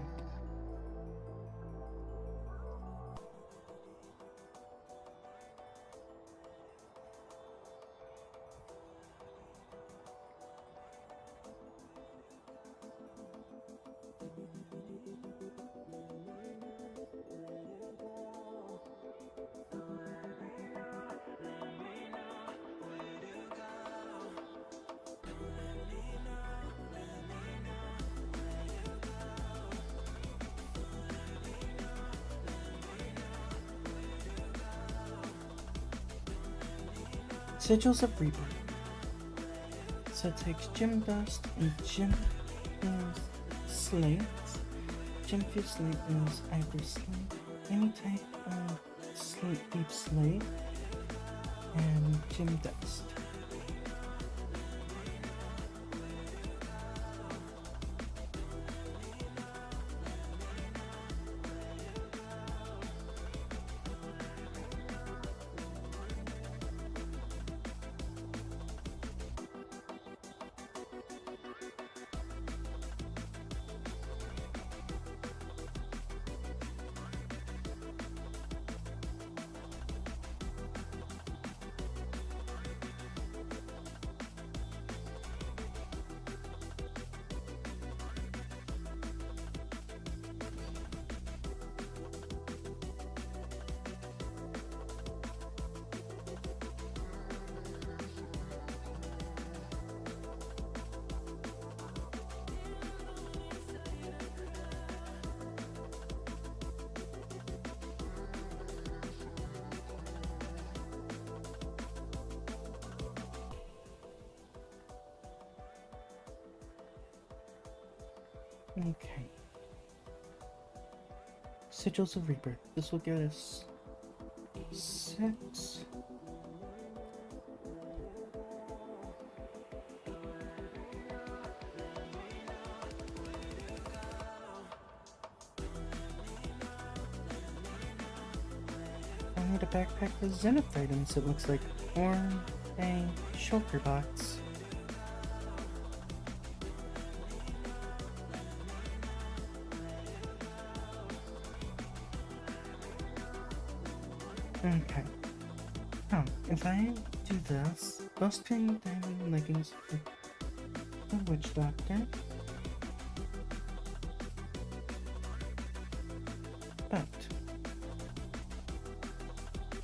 Sigils of Rebirth. So it takes Gem Dust and Gem Slate. Gem Fused Slate is either slate, any type of slate, deep slate, and Gem Dust. Okay. Sigils of Rebirth. This will get us 6. I need a backpack with Zenith items, it looks like, or a shulker box. Okay. Oh, if I do this, bowstring, diamond leggings for the witch doctor. But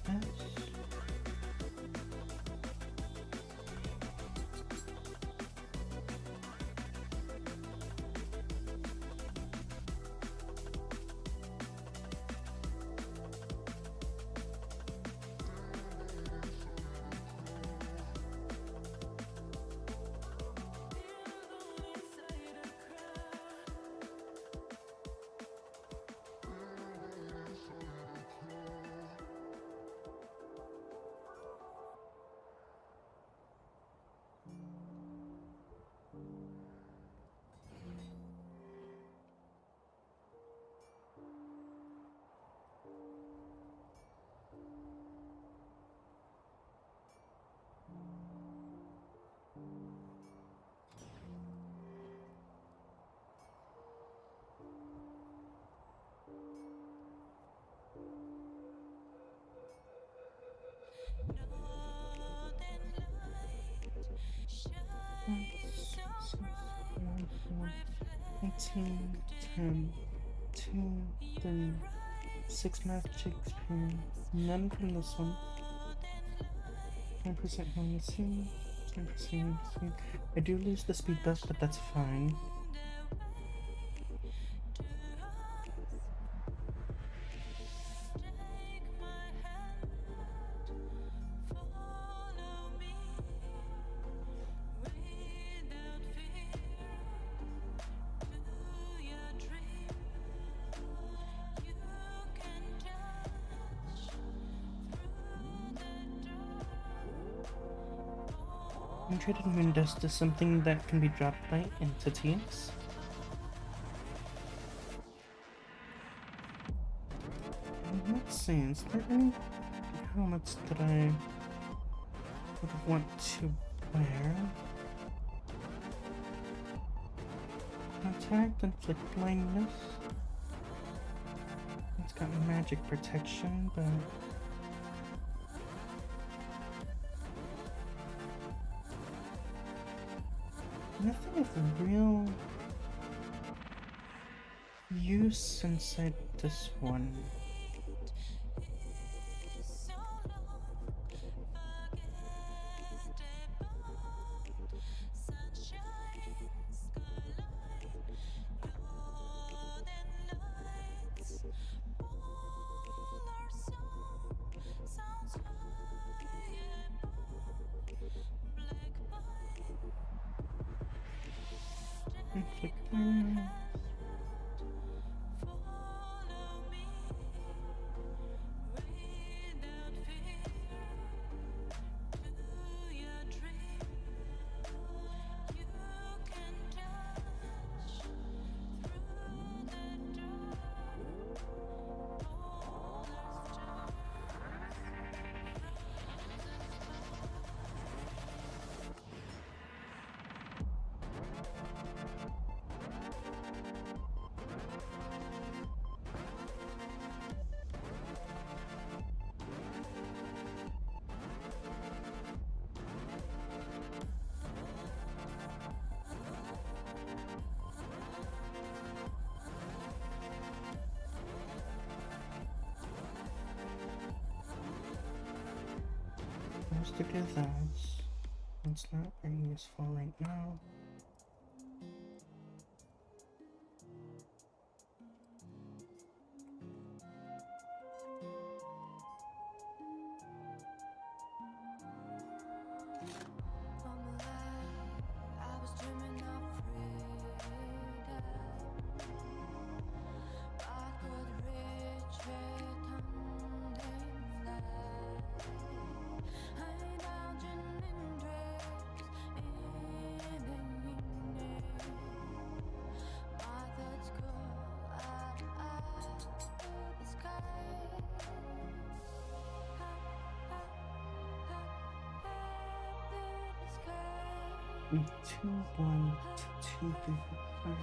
this. Eighteen, 10, 2, 3, 6 magic experience. None from this one. 10% bonusing, 10% bonusing. I do lose the speed buff, but that's fine. Untreated moon dust is something that can be dropped by entities. Let's see, is there any helmets that I would want to wear? Attack, inflict blindness. It's got magic protection, but nothing of real use inside this one. Let's do this. It's not very useful right now. 2, 1, 2, 3, 4, 5.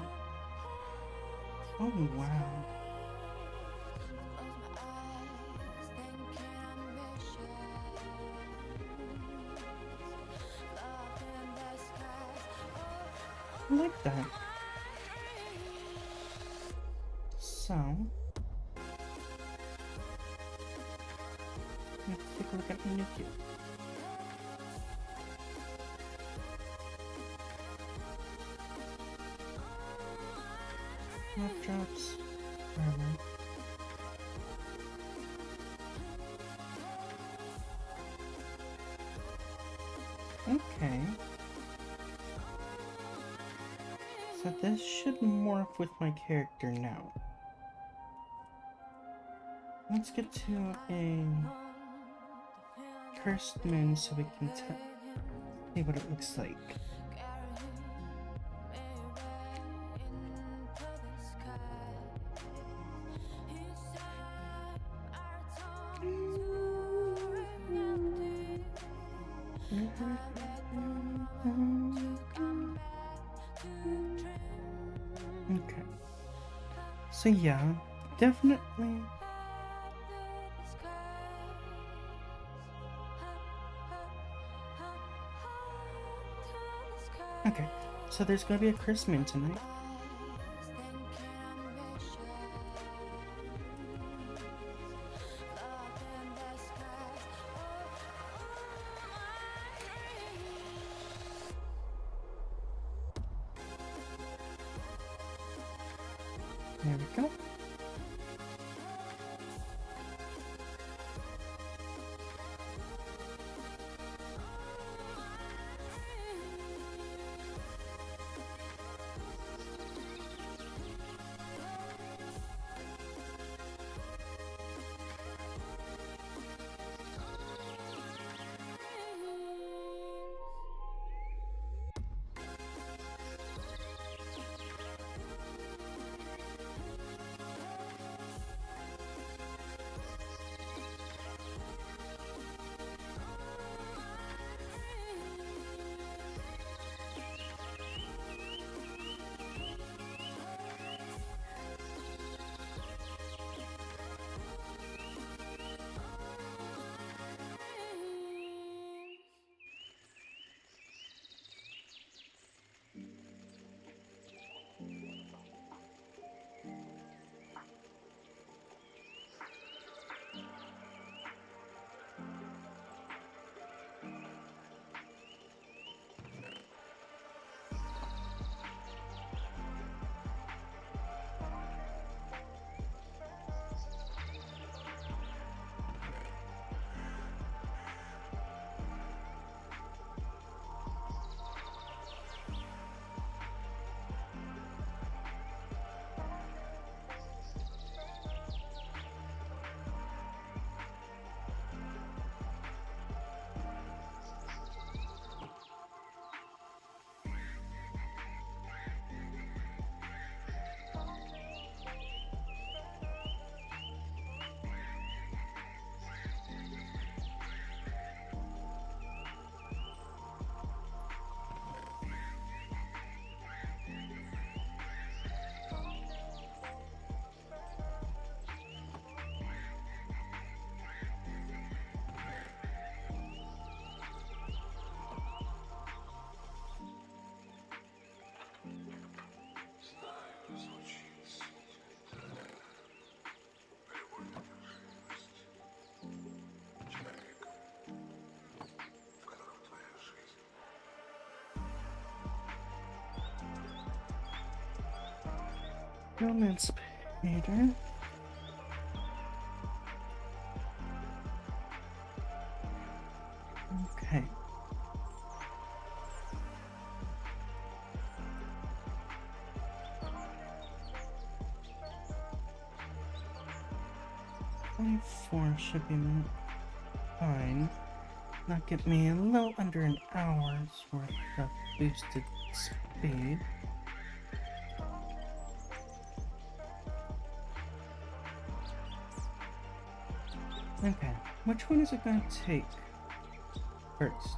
Oh wow. I like that. So, let's take a look at the new kit. Rough drops, armor. Okay. So this should morph with my character now. Let's get to a cursed moon so we can see what it looks like. Okay. So yeah, definitely. Okay, so there's gonna be a cursed moon tonight. There we go. Emancipator. Okay. Four should be fine. Not get me a little under an hour's worth of boosted speed. Okay, which one is it going to take first?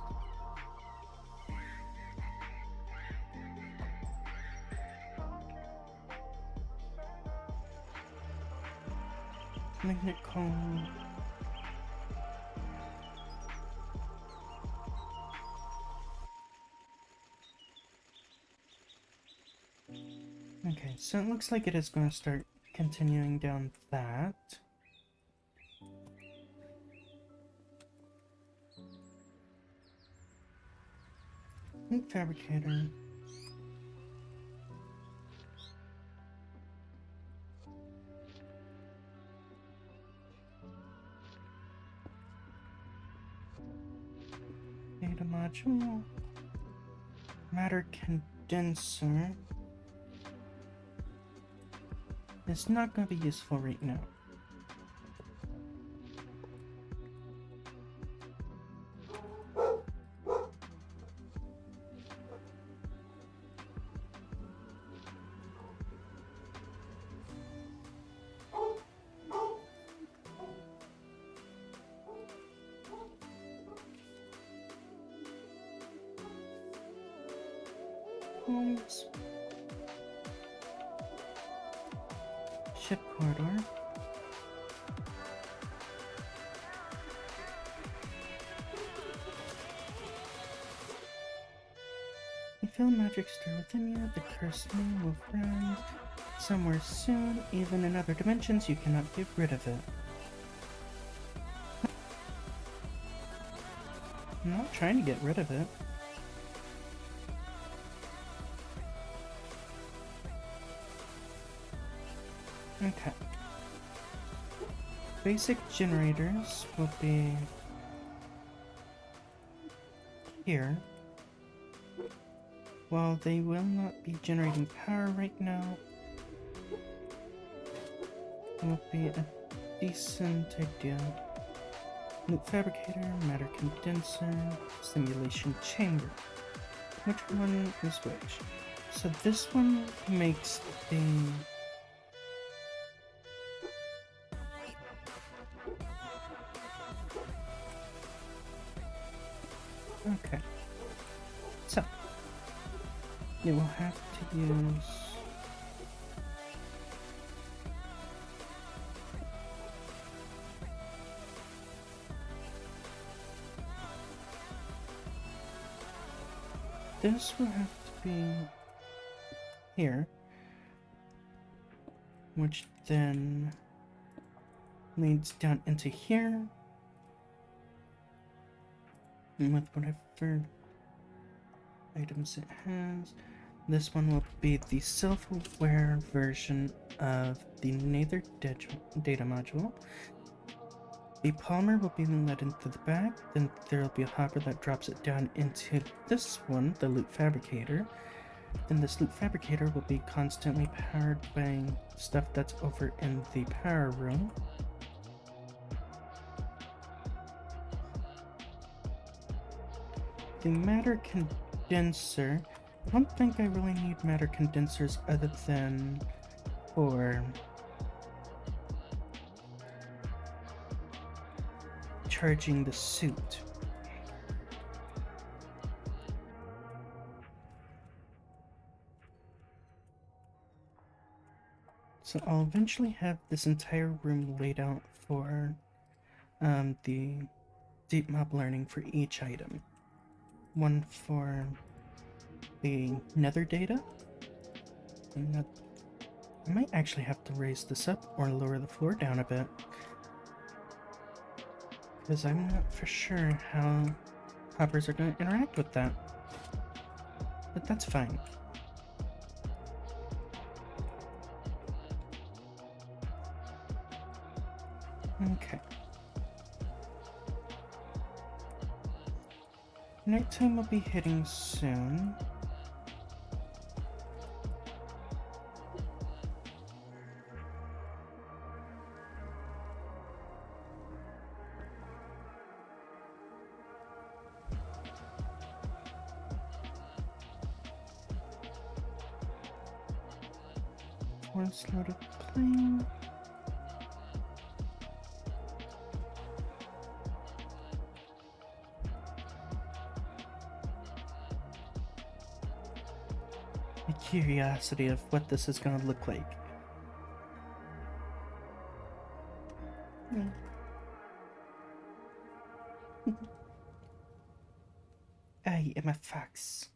Magnet cone. Okay, so it looks like it is going to start continuing down that. Fabricator. Data module. Matter condenser. It's not going to be useful right now. Homes. Ship corridor. You feel a magic stir within you. The cursed moon will rise somewhere soon. Even in other dimensions, you cannot get rid of it. I'm not trying to get rid of it. Okay. Basic generators will be here. While they will not be generating power right now, it will be a decent idea. Loop fabricator, matter condenser, simulation chamber. Which one is which? So this one makes the okay. So you will have to use this will have to be here, which then leads down into here, and with whatever items it has. This one will be the self-aware version of the Nether data module. The polymer will be led into the back, then there will be a hopper that drops it down into this one, the loot fabricator. Then this loot fabricator will be constantly powered by stuff that's over in the power room. The matter condenser, I don't think I really need matter condensers other than for charging the suit. So I'll eventually have this entire room laid out for the deep mob learning for each item. One for the nether data. I might actually have to raise this up or lower the floor down a bit, because I'm not for sure how hoppers are going to interact with that. But that's fine. Okay. Nighttime will be hitting soon. Once loaded plane. A curiosity of what this is going to look like. Mm. I am a fox.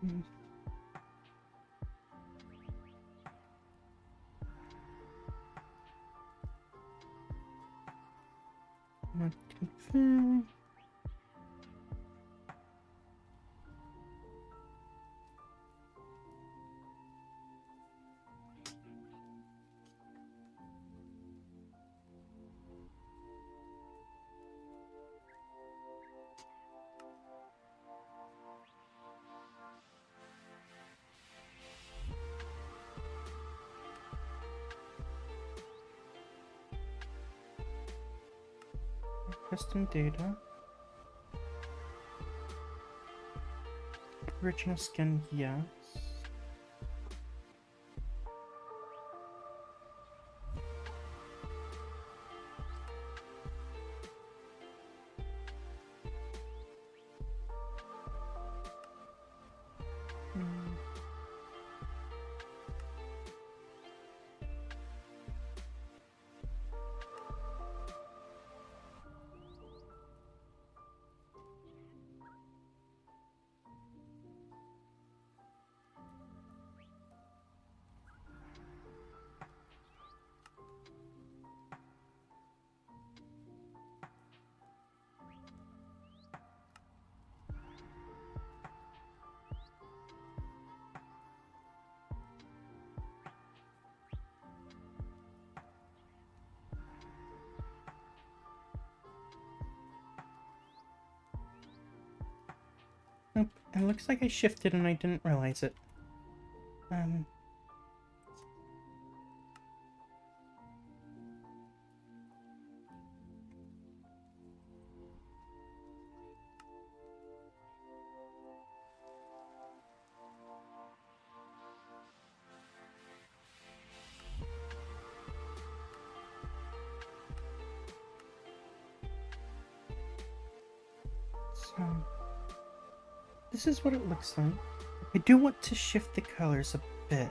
Mm. Not confirm. Custom data. Original skin, yes. Mm. Nope, it looks like I shifted and I didn't realize it. Um, so this is what it looks like. I do want to shift the colors a bit.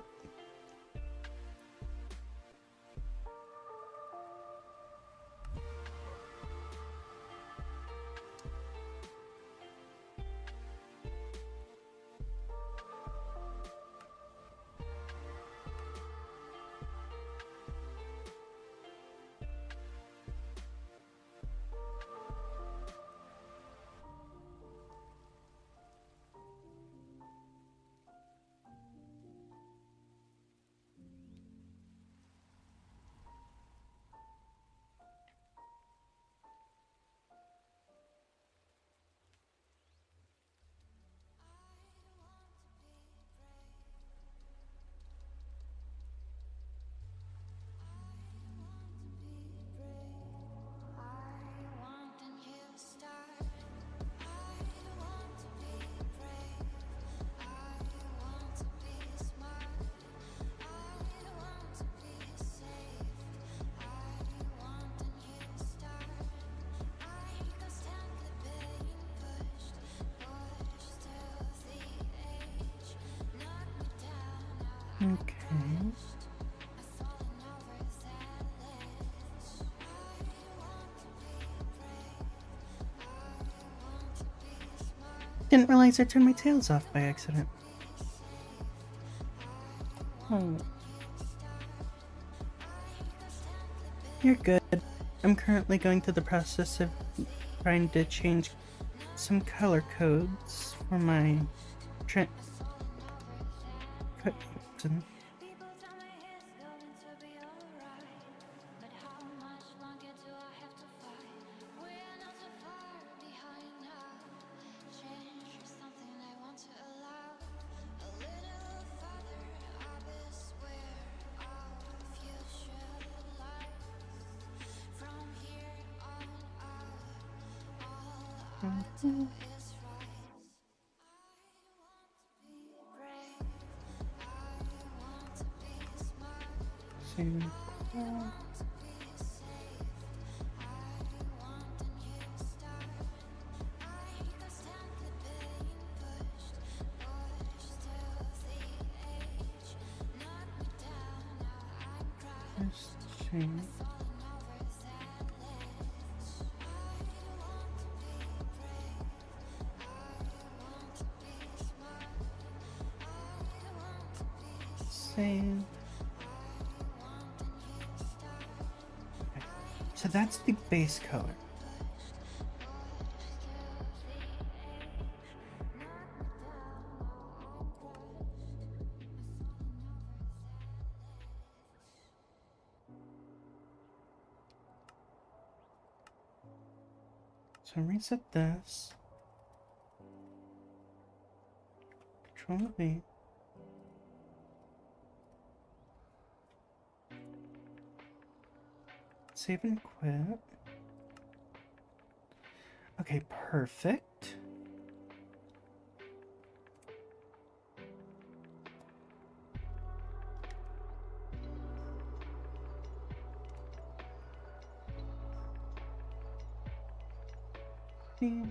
Okay. Didn't realize I turned my tails off by accident. Oh. You're good. I'm currently going through the process of trying to change some color codes for my trend. Same. First chain. Save. Okay. So that's the base color. So reset this. Control V. Save and quit. Okay, perfect. Hmm.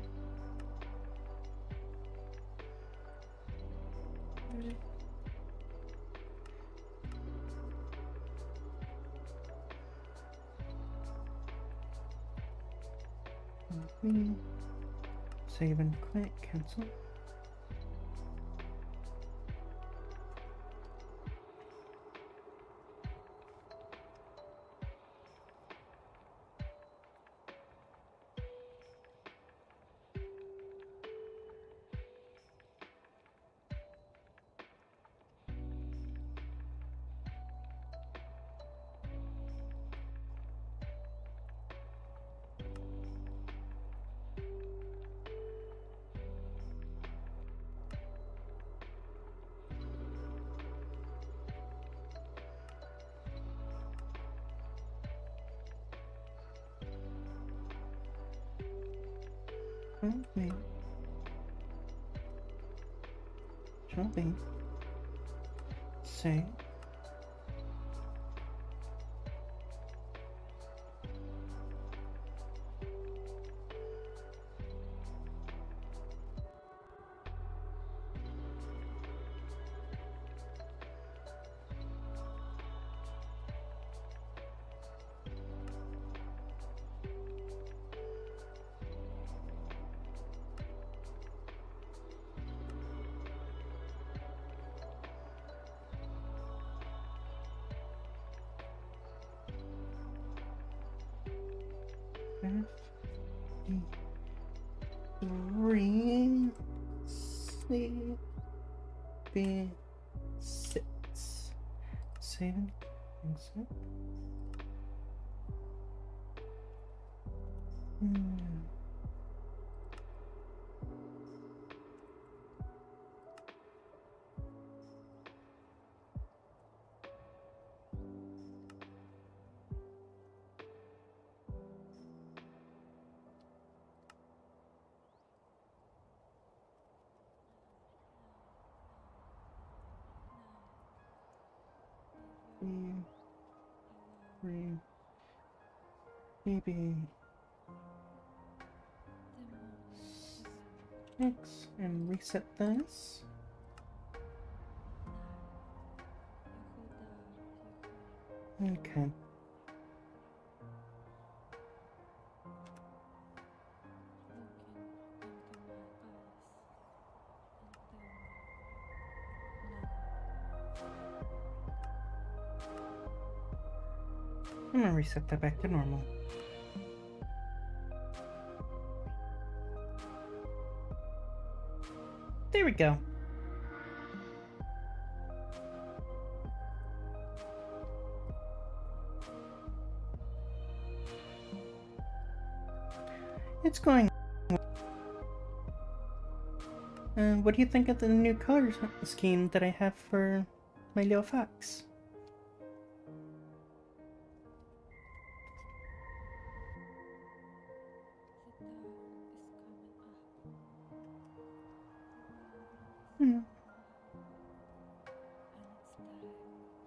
Save and quit, cancel. Okay. Control V. Save. Three, C, B, 6, 7, exit. Three, maybe 6, and reset this. Okay. I'm gonna reset that back to normal. There we go. It's going. What do you think of the new color scheme that I have for my little fox? Hmm.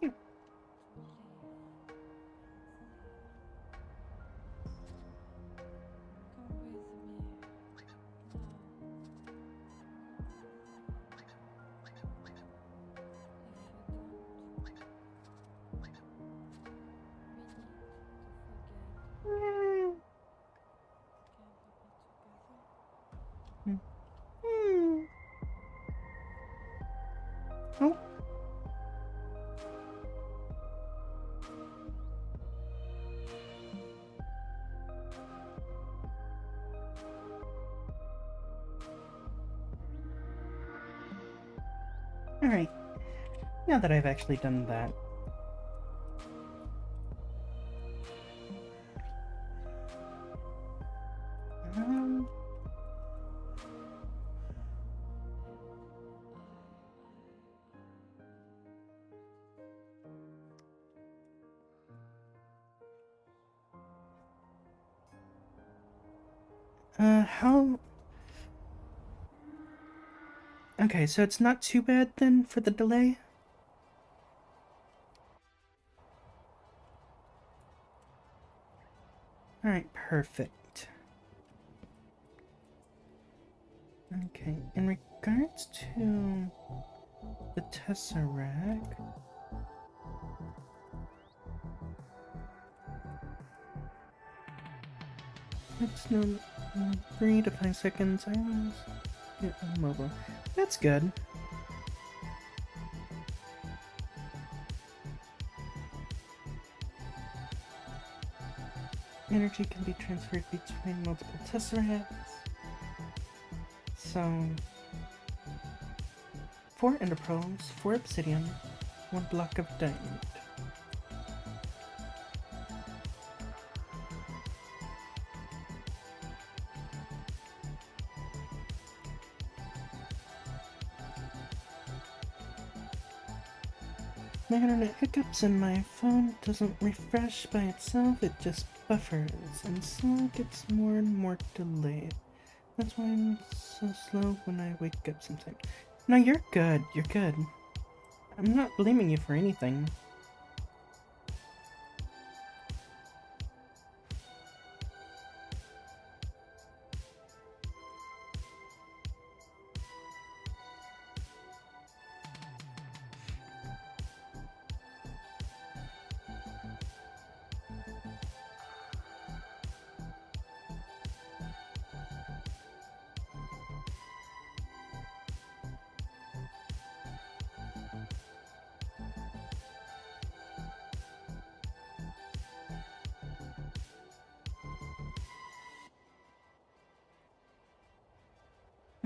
Yeah. Hmm. Oh. Alright. Now that I've actually done that. Um... how... Okay, so it's not too bad then for the delay? Alright, perfect. Okay, in regards to the Tesseract... It's no 3 to 5 seconds. I was mobile. That's good. Energy can be transferred between multiple tesseracts. So 4 enderpearls, 4 obsidian, 1 block of diamond. My internet hiccups and my phone doesn't refresh by itself, it just buffers, and so it gets more and more delayed. That's why I'm so slow when I wake up sometimes. No, you're good, you're good. I'm not blaming you for anything.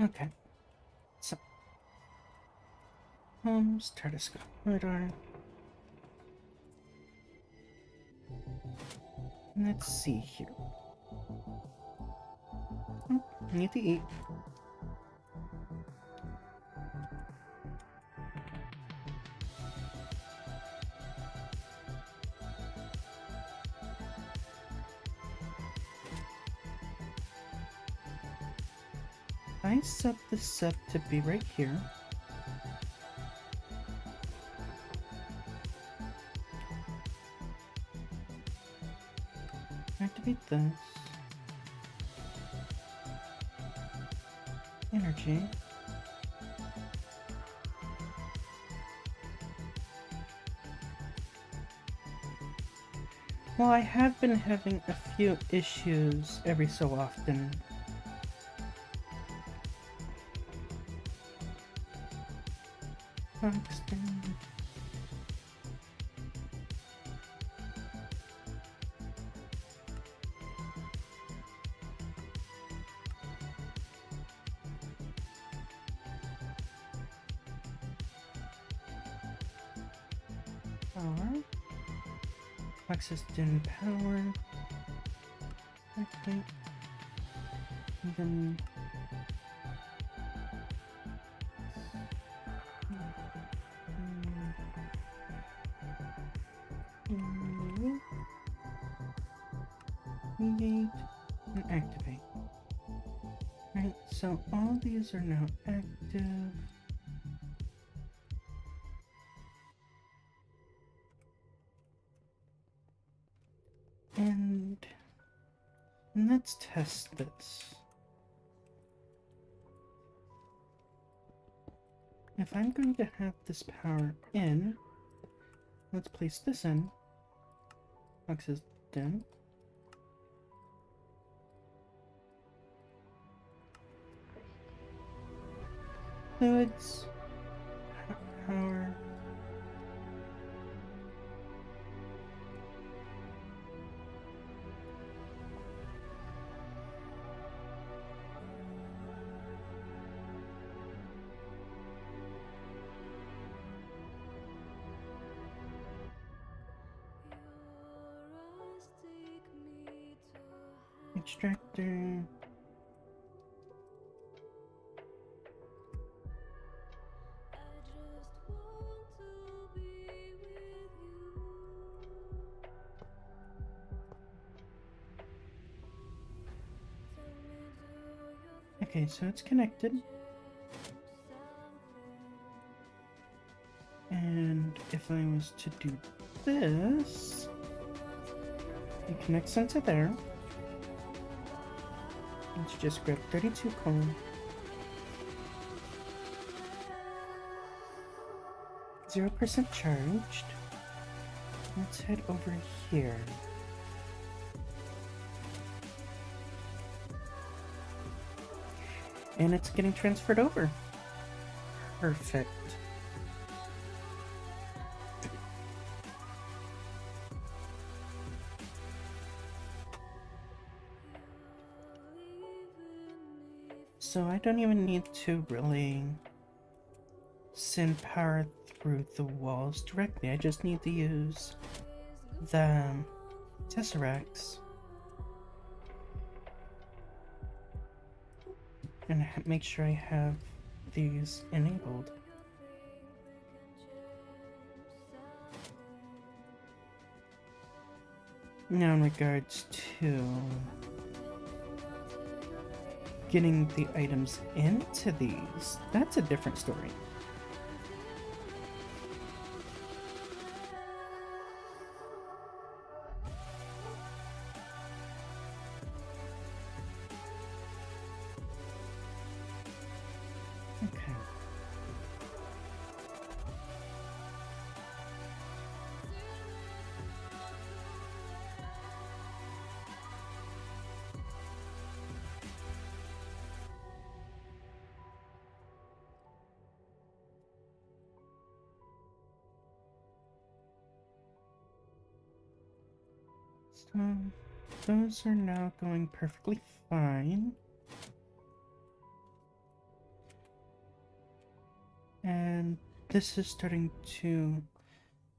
Okay. So, start radar. Let's see here. Oh, I need to eat. I set this up to be right here. Activate this. Energy. Well, I have been having a few issues every so often. Extend. Power. Access dim power. Okay. And then negate and activate. Right, so all these are now active. And let's test this. If I'm going to have this power in, let's place this in. Access dim. fluids, power. Extractor. Okay, so it's connected. And if I was to do this, it connects into there. Let's just grab 32 coal. 0% charged. Let's head over here. And it's getting transferred over. Perfect. So I don't even need to really send power through the walls directly. I just need to use the tesseracts and make sure I have these enabled. Now in regards to getting the items into these, that's a different story. Okay. So, those are now going perfectly fine. And this is starting to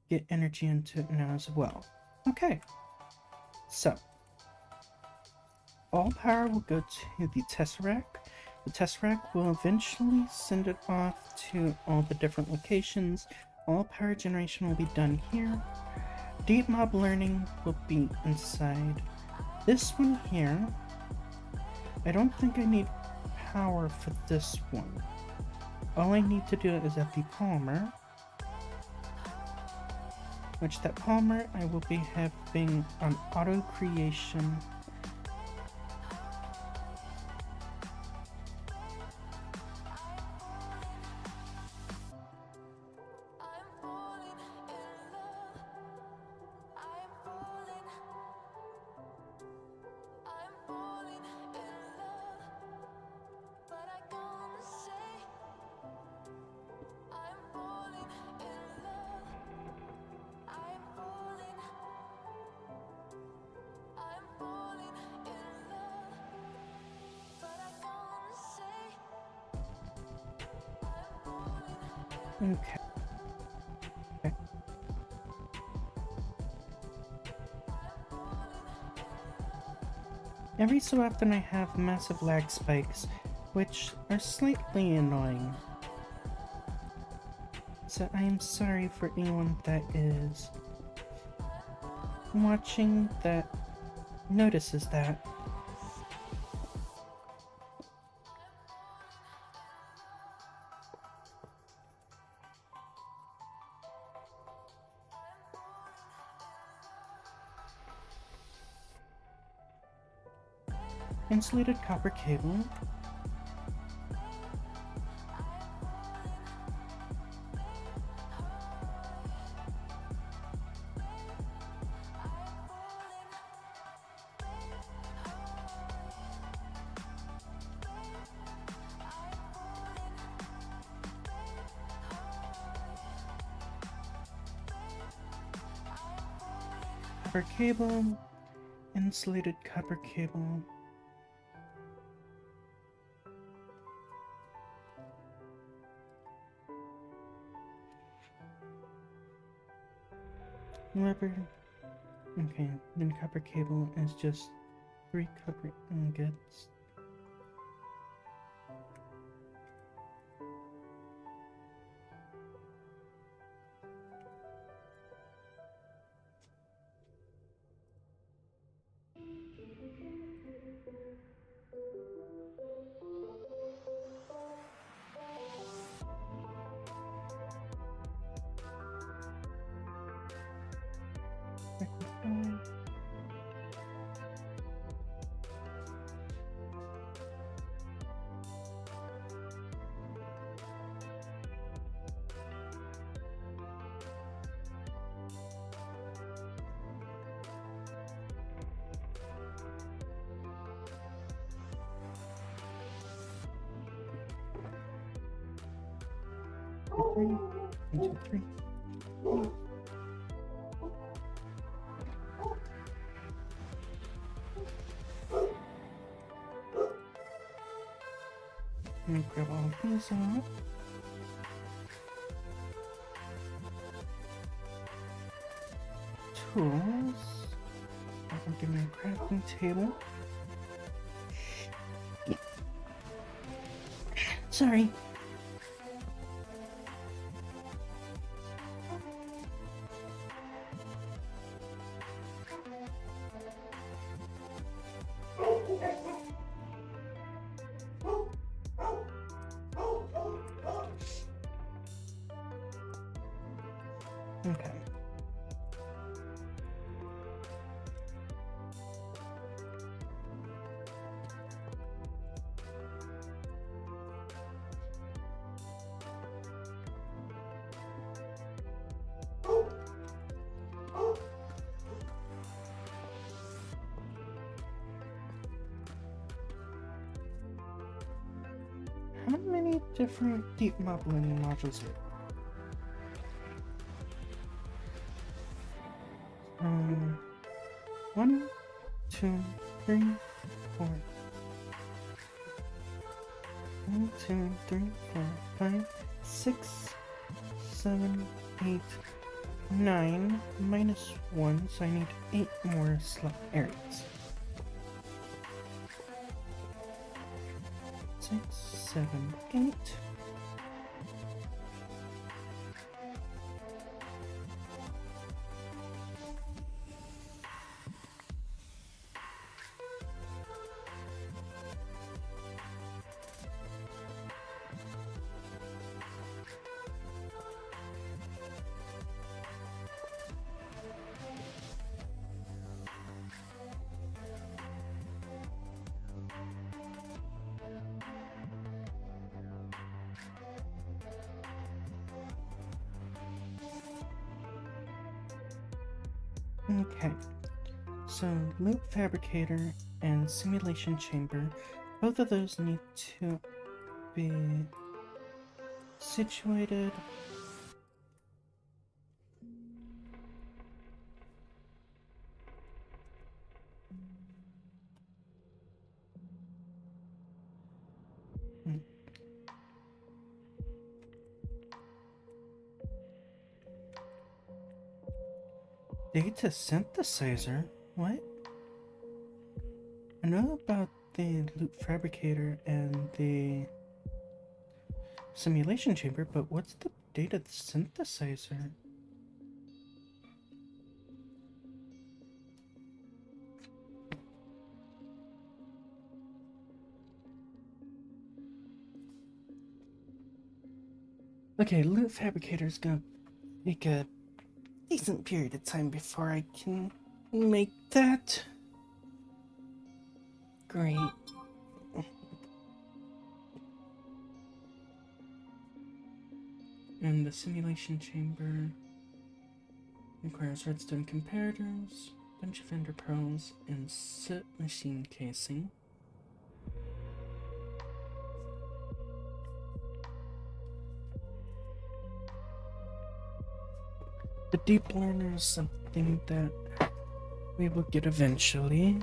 get energy into it now as well. Okay. So, all power will go to the Tesseract. The Tesseract will eventually send it off to all the different locations. All power generation will be done here. Deep mob learning will be inside this one here. I don't think I need power for this one. All I need to do is at the Palmer, which that Palmer I will be having on auto creation. Okay. Every so often I have massive lag spikes, which are slightly annoying. So I am sorry for anyone that is watching that notices that. Insulated copper cable. copper cable, insulated copper cable. Rubber. Okay, then copper cable is just 3 copper ingots. Three. 1, 2, 3. Let me grab all of these off. Tools. I'll give me a crafting table. Sorry. Okay. How many different deep modeling modules here? 1, 2, 3, 4. 1, 2, 3, 4, 5, 6, 7, 8, 9, minus 1, so I need 8 more slot areas. 6, 7, 8. Okay, so loop fabricator and simulation chamber, both of those need to be situated. Data synthesizer? What? I know about the loop fabricator and the simulation chamber, but what's the data synthesizer? Okay, loop fabricator's gonna take a decent period of time before I can make that. Great. And the simulation chamber requires redstone comparators, bunch of ender pearls, and soot machine casing. The deep learner is something that we will get eventually.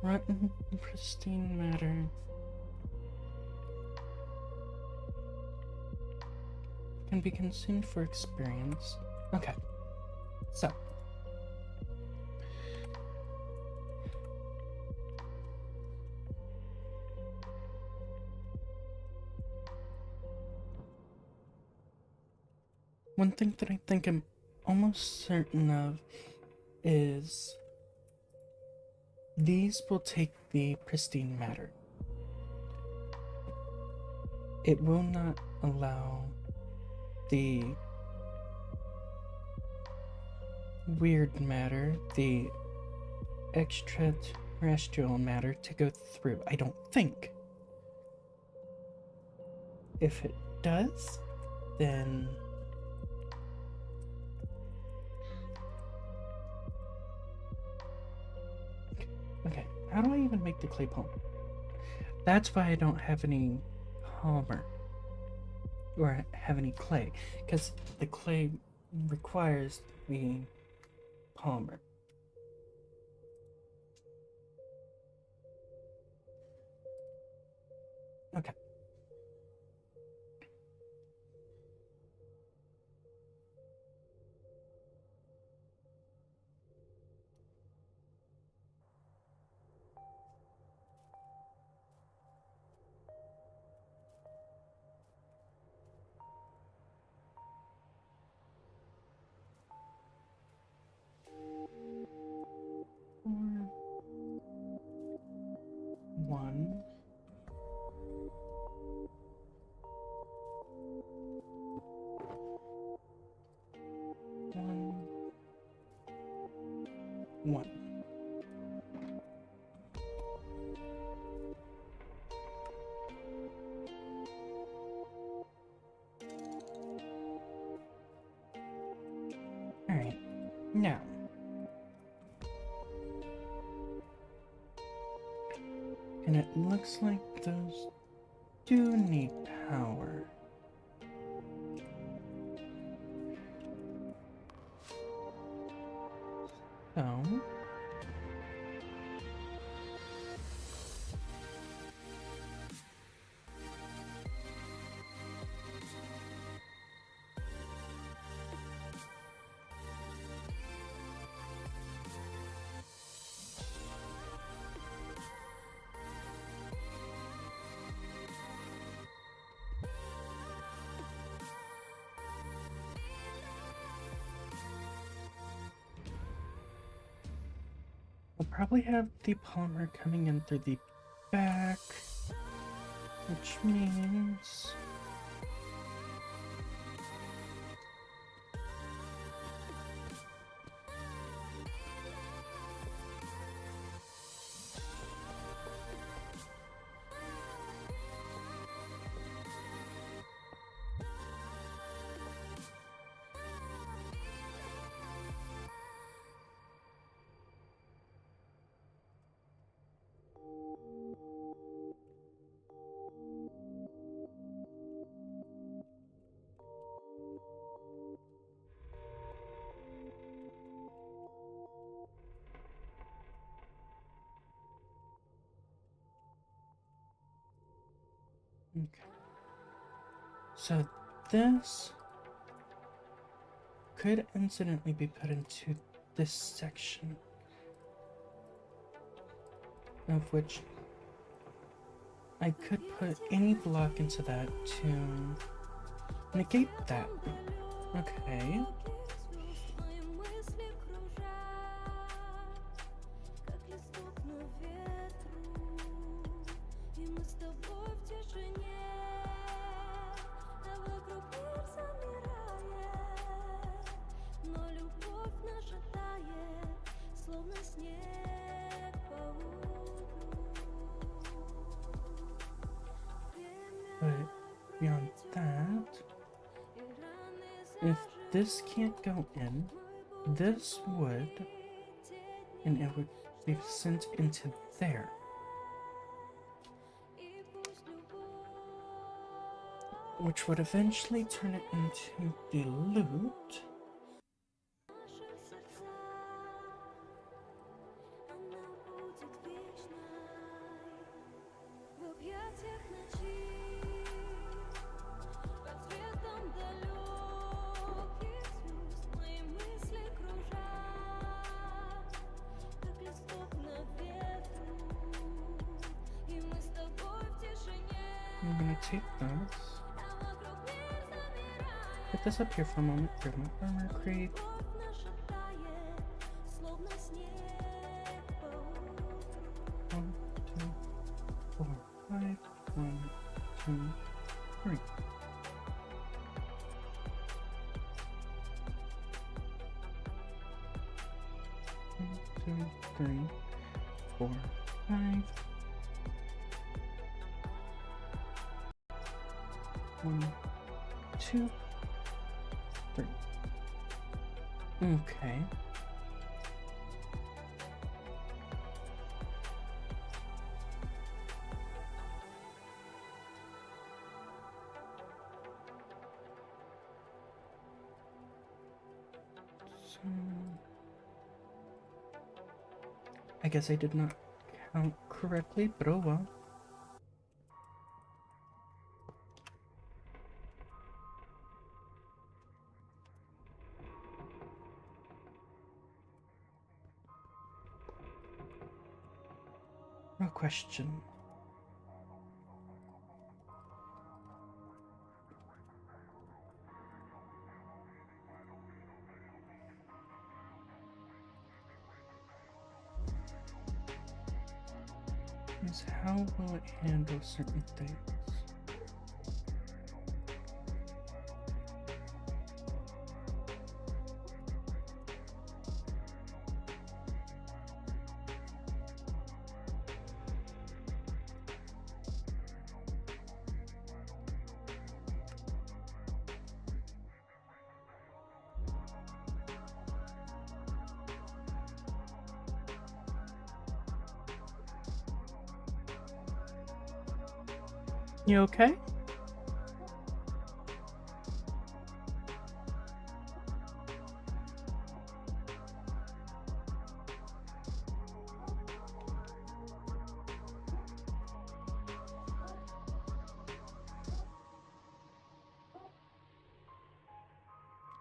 Rotten, pristine matter. Can be consumed for experience. Okay. So. One thing that I think I'm almost certain of is these will take the pristine matter. It will not allow the weird matter, the extraterrestrial matter to go through. I don't think. If it does, then okay, how do I even make the clay polymer? That's why I don't have any polymer or have any clay, because the clay requires the polymer. Okay. One. One. Alright, now. And it looks like those do need power. So. We'll probably have the polymer coming in through the back, which means okay. So this could incidentally be put into this section, of which I could put any block into that to negate that. Okay. But beyond that, if this can't go in, this would, and it would be sent into there. Which would eventually turn it into the loot. I'm gonna take this. Put this up here for a moment. Grab my armor crate. 1, 2, 4, 5. 1, 2, 3. One, two, three, 4, 5. 1, 2, 3. Okay. So I guess I did not count correctly, but oh well. No question. Is how will it handle certain things? You okay?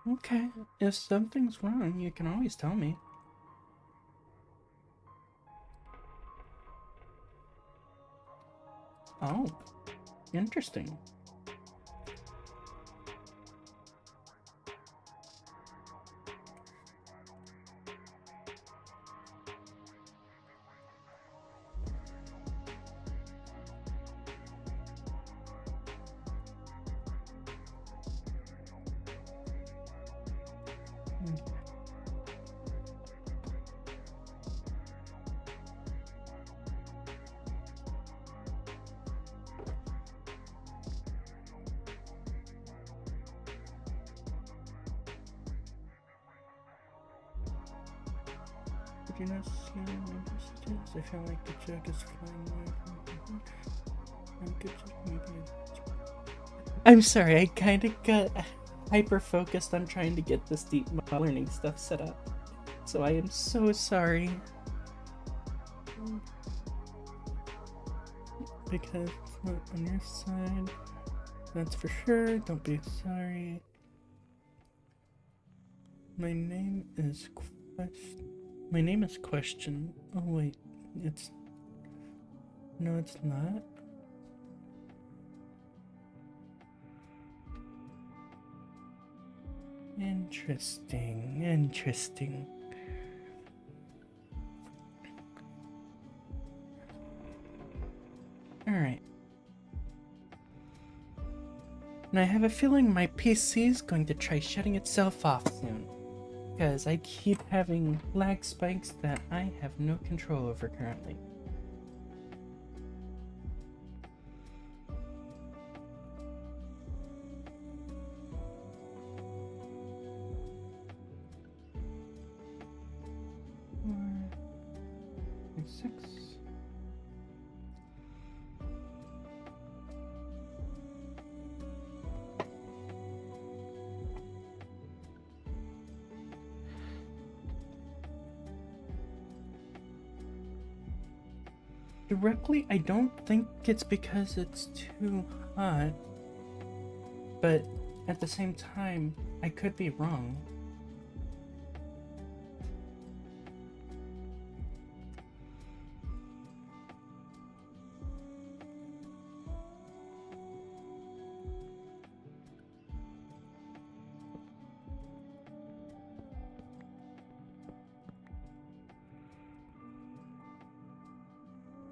Okay, if something's wrong, you can always tell me. Oh, interesting. Did you not see my messages? I feel like the jug is flying away from I'm good to maybe. I'm sorry, I kinda got hyper focused on trying to get this deep learning stuff set up. So I am so sorry. Because it's not on your side. That's for sure. Don't be sorry. My name is Question. Oh wait, it's... No, it's not. Interesting. Alright. And I have a feeling my PC is going to try shutting itself off soon. Because I keep having lag spikes that I have no control over currently. Six. Directly, I don't think it's because it's too hot. But at the same time, I could be wrong.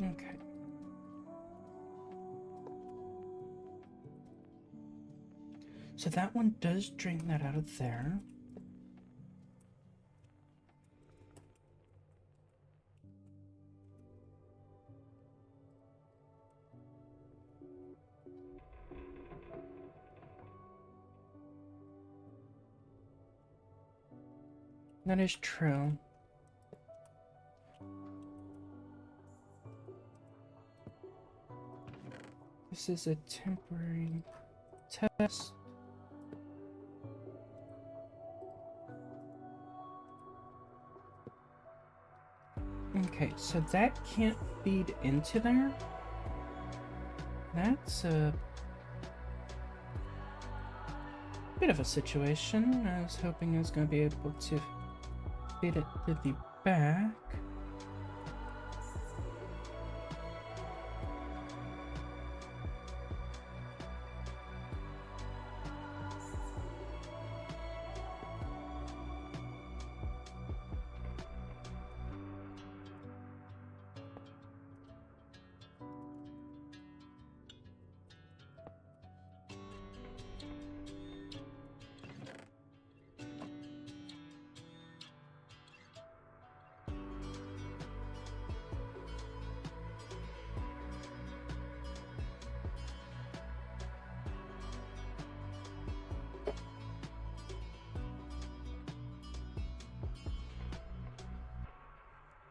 Okay. So that one does drain that out of there. That is true. This is a temporary test. Okay, so that can't feed into there. That's a bit of a situation. I was hoping I was going to be able to feed it to the back.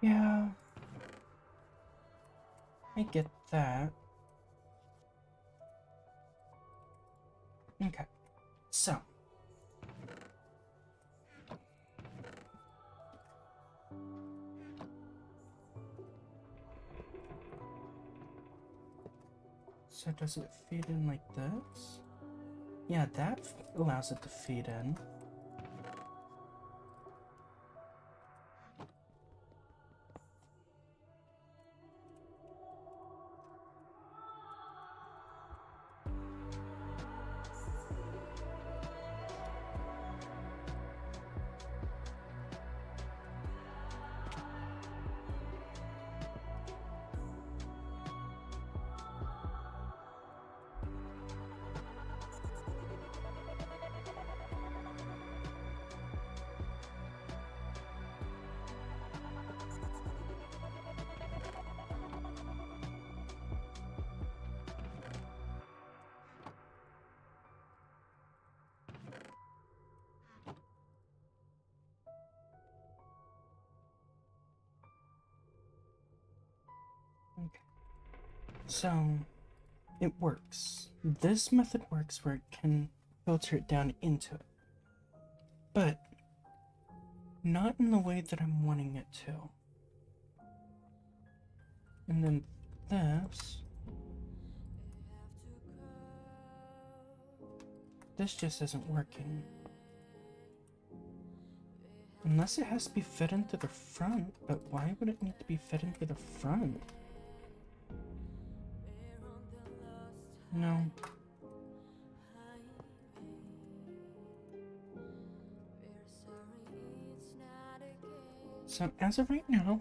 Yeah, I get that. Okay, so does it feed in like this? Yeah, that allows it to feed in. Okay. So, it works. This method works where it can filter it down into it. But, not in the way that I'm wanting it to. And then this just isn't working. Unless it has to be fed into the front, but why would it need to be fed into the front? No. So as of right now,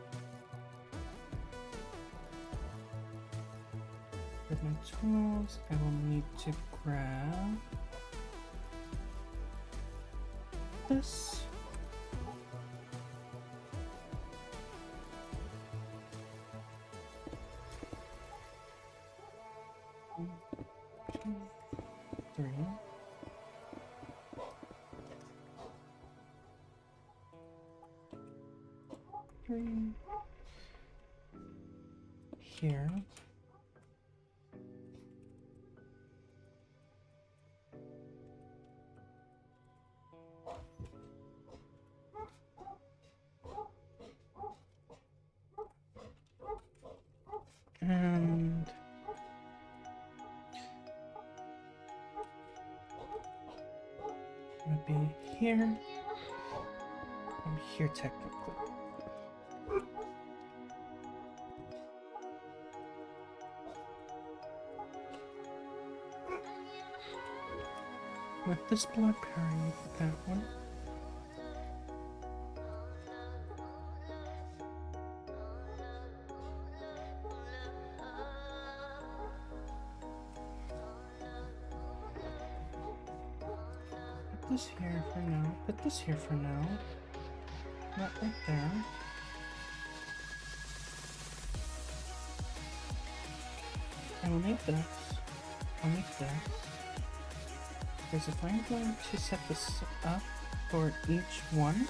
with my tools, I will need to grab this. One, two, three. Three. Here. And gonna be here and here technically. With this blood pairing with that one. Put this here for now. Put this here for now. Not right there. I will need this. I'll need this. Because if I'm going to set this up for each one,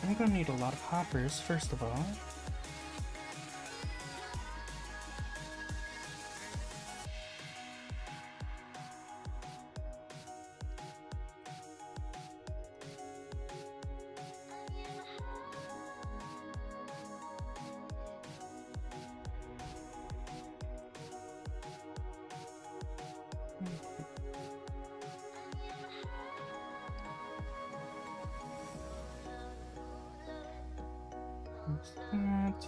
I'm going to need a lot of hoppers, first of all. There's that.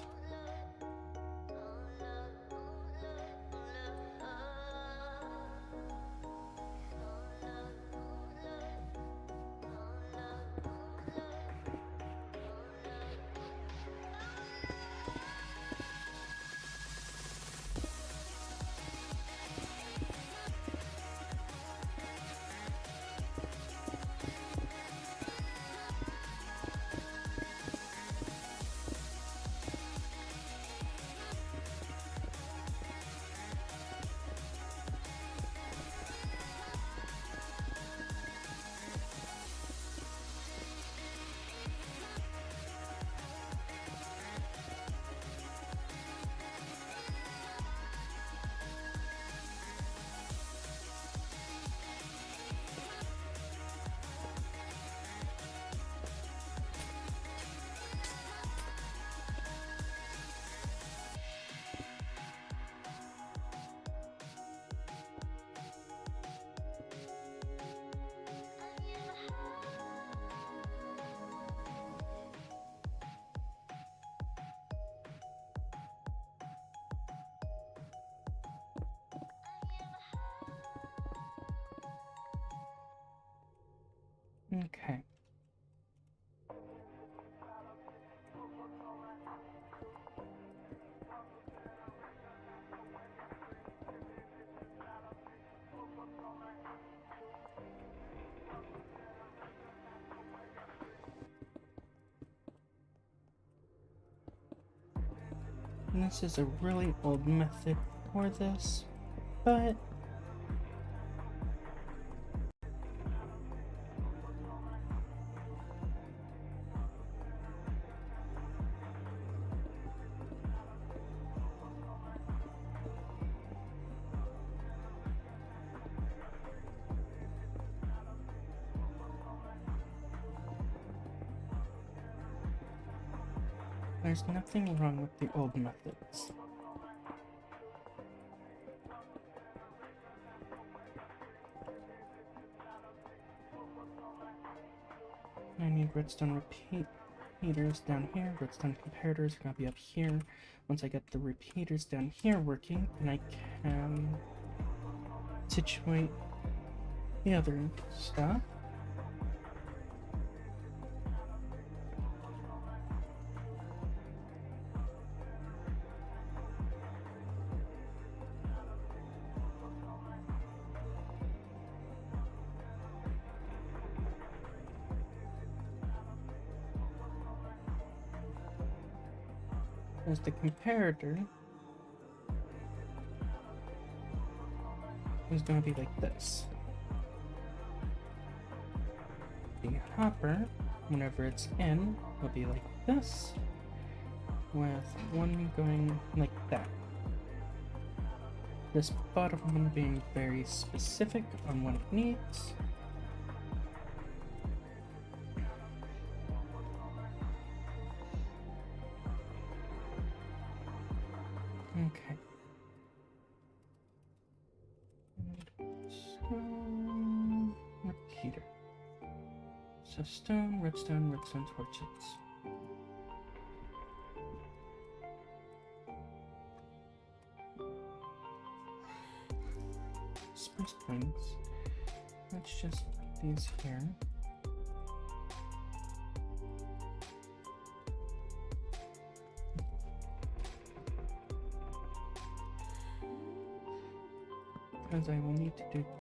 Okay. And this is a really old method for this, but there's nothing wrong with the old methods. I need redstone repeaters down here. Redstone comparators are gonna be up here. Once I get the repeaters down here working, then I can situate the other stuff. as the comparator is going to be like this. The hopper, whenever it's in, will be like this, with one going like that. This bottom one being very specific on what it needs. Okay. Stone repeater. So stone, redstone, redstone torches. Spruce planks. Let's just put these here. Because I will need to do